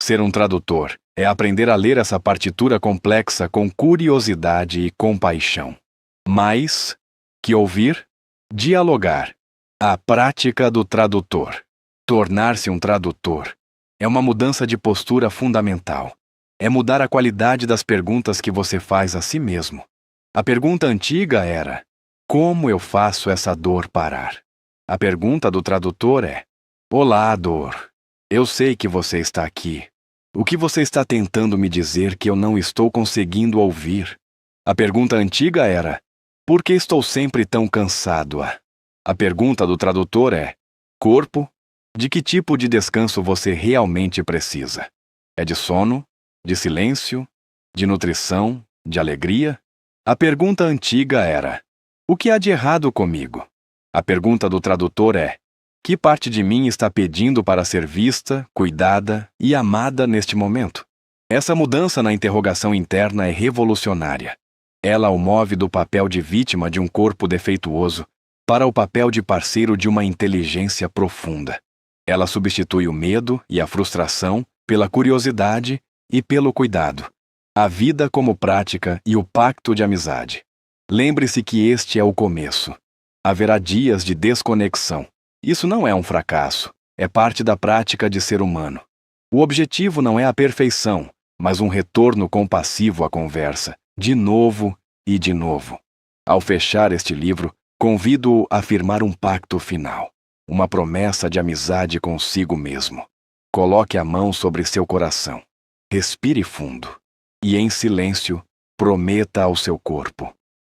Ser um tradutor é aprender a ler essa partitura complexa com curiosidade e compaixão. Mais que ouvir, dialogar. A prática do tradutor. Tornar-se um tradutor é uma mudança de postura fundamental. É mudar a qualidade das perguntas que você faz a si mesmo. A pergunta antiga era: como eu faço essa dor parar? A pergunta do tradutor é: olá, dor. Eu sei que você está aqui. O que você está tentando me dizer que eu não estou conseguindo ouvir? A pergunta antiga era: por que estou sempre tão cansado? A pergunta do tradutor é: corpo, de que tipo de descanso você realmente precisa? É de sono? De silêncio? De nutrição? De alegria? A pergunta antiga era: o que há de errado comigo? A pergunta do tradutor é: que parte de mim está pedindo para ser vista, cuidada e amada neste momento? Essa mudança na interrogação interna é revolucionária. Ela o move do papel de vítima de um corpo defeituoso para o papel de parceiro de uma inteligência profunda. Ela substitui o medo e a frustração pela curiosidade e pelo cuidado. A vida como prática e o pacto de amizade. Lembre-se que este é o começo. Haverá dias de desconexão. Isso não é um fracasso, é parte da prática de ser humano. O objetivo não é a perfeição, mas um retorno compassivo à conversa, de novo e de novo. Ao fechar este livro, convido-o a firmar um pacto final, uma promessa de amizade consigo mesmo. Coloque a mão sobre seu coração. Respire fundo. E em silêncio, prometa ao seu corpo: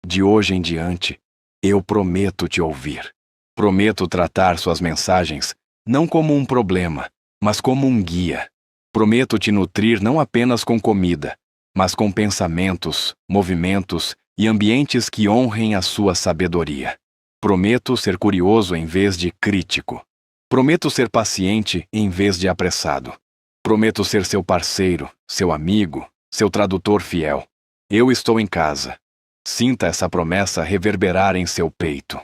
de hoje em diante, eu prometo te ouvir. Prometo tratar suas mensagens não como um problema, mas como um guia. Prometo te nutrir não apenas com comida, mas com pensamentos, movimentos e ambientes que honrem a sua sabedoria. Prometo ser curioso em vez de crítico. Prometo ser paciente em vez de apressado. Prometo ser seu parceiro, seu amigo, seu tradutor fiel. Eu estou em casa. Sinta essa promessa reverberar em seu peito.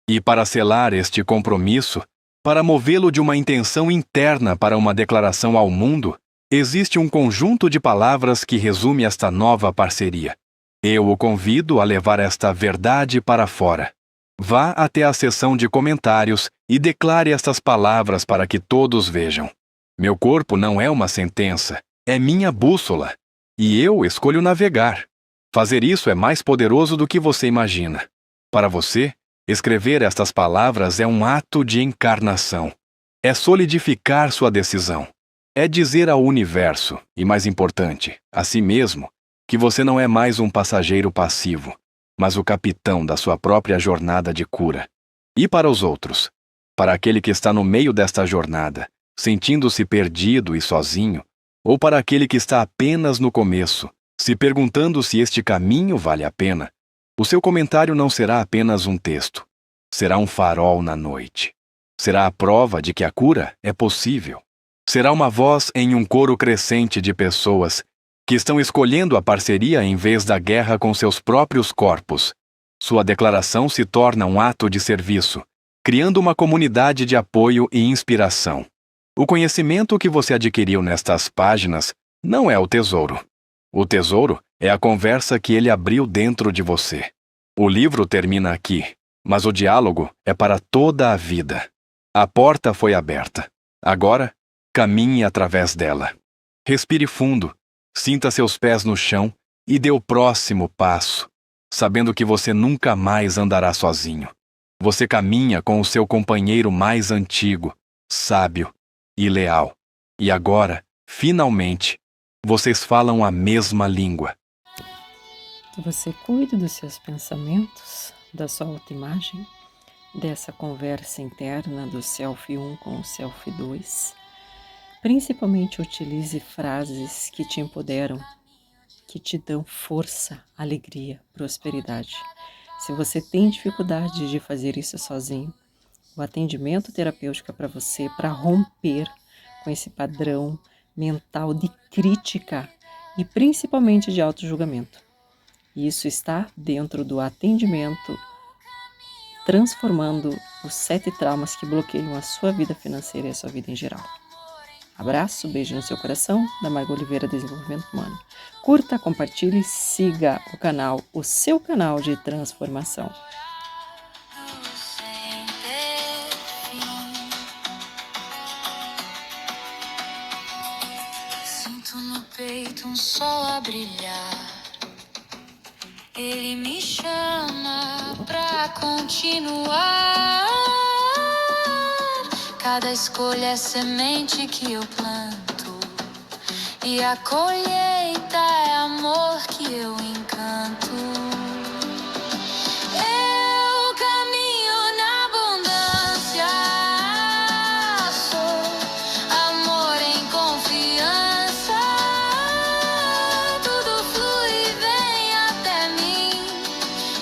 E para selar este compromisso, para movê-lo de uma intenção interna para uma declaração ao mundo, existe um conjunto de palavras que resume esta nova parceria. Eu o convido a levar esta verdade para fora. Vá até a seção de comentários e declare estas palavras para que todos vejam. Meu corpo não é uma sentença, é minha bússola. E eu escolho navegar. Fazer isso é mais poderoso do que você imagina. Para você, escrever estas palavras é um ato de encarnação. É solidificar sua decisão. É dizer ao universo, e mais importante, a si mesmo, que você não é mais um passageiro passivo, mas o capitão da sua própria jornada de cura. E para os outros, para aquele que está no meio desta jornada, sentindo-se perdido e sozinho, ou para aquele que está apenas no começo, se perguntando se este caminho vale a pena, o seu comentário não será apenas um texto. Será um farol na noite. Será a prova de que a cura é possível. Será uma voz em um coro crescente de pessoas que estão escolhendo a parceria em vez da guerra com seus próprios corpos. Sua declaração se torna um ato de serviço, criando uma comunidade de apoio e inspiração. O conhecimento que você adquiriu nestas páginas não é o tesouro. O tesouro é a conversa que ele abriu dentro de você. O livro termina aqui, mas o diálogo é para toda a vida. A porta foi aberta. Agora, caminhe através dela. Respire fundo, sinta seus pés no chão e dê o próximo passo, sabendo que você nunca mais andará sozinho. Você caminha com o seu companheiro mais antigo, sábio e leal. E agora, finalmente, vocês falam a mesma língua. Que você cuide dos seus pensamentos, da sua autoimagem, dessa conversa interna do Self 1 com o Self 2. Principalmente utilize frases que te empoderam, que te dão força, alegria, prosperidade. Se você tem dificuldade de fazer isso sozinho, o atendimento terapêutico é para você, para romper com esse padrão mental de crítica e principalmente de autojulgamento. Isso está dentro do atendimento, transformando os 7 traumas que bloqueiam a sua vida financeira e a sua vida em geral. Abraço, beijo no seu coração, da Margot Oliveira Desenvolvimento Humano. Curta, compartilhe, siga o canal, o seu canal de transformação. Sinto no peito um sol a brilhar. Ele me chama pra continuar. Cada escolha é semente que eu planto, e a colheita é amor que eu encanto. Eu caminho na abundância, sou amor em confiança. Tudo flui e vem até mim,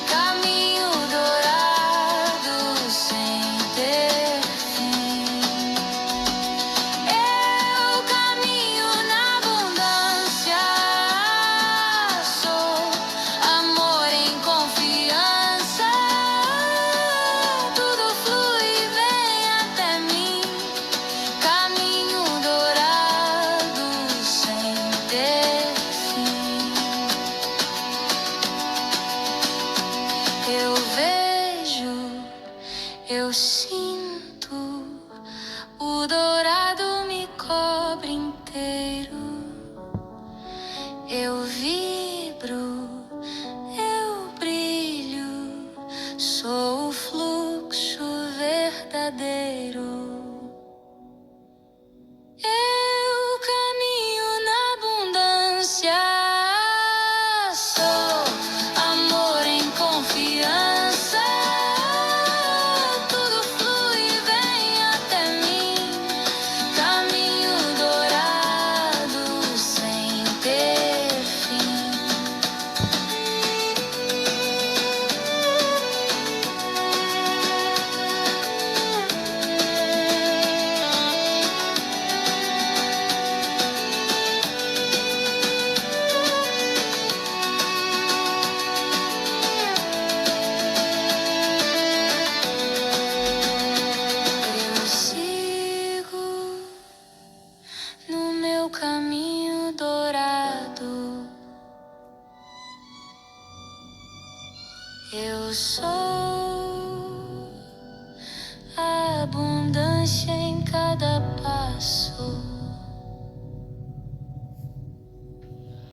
caminho dourado sem ter fim. Eu caminho na abundância, sou amor em confiança. Tudo flui e vem até mim, caminho dourado sem ter fim. Eu vejo, eu sinto, o dourado me cobre inteiro. Eu vibro, eu brilho, sou o fluxo verdadeiro. Eu caminho na abundância, sou amor em confiança. Tudo flui e vem até mim, caminho dourado sem ter fim. eu sou, a abundância em cada passo.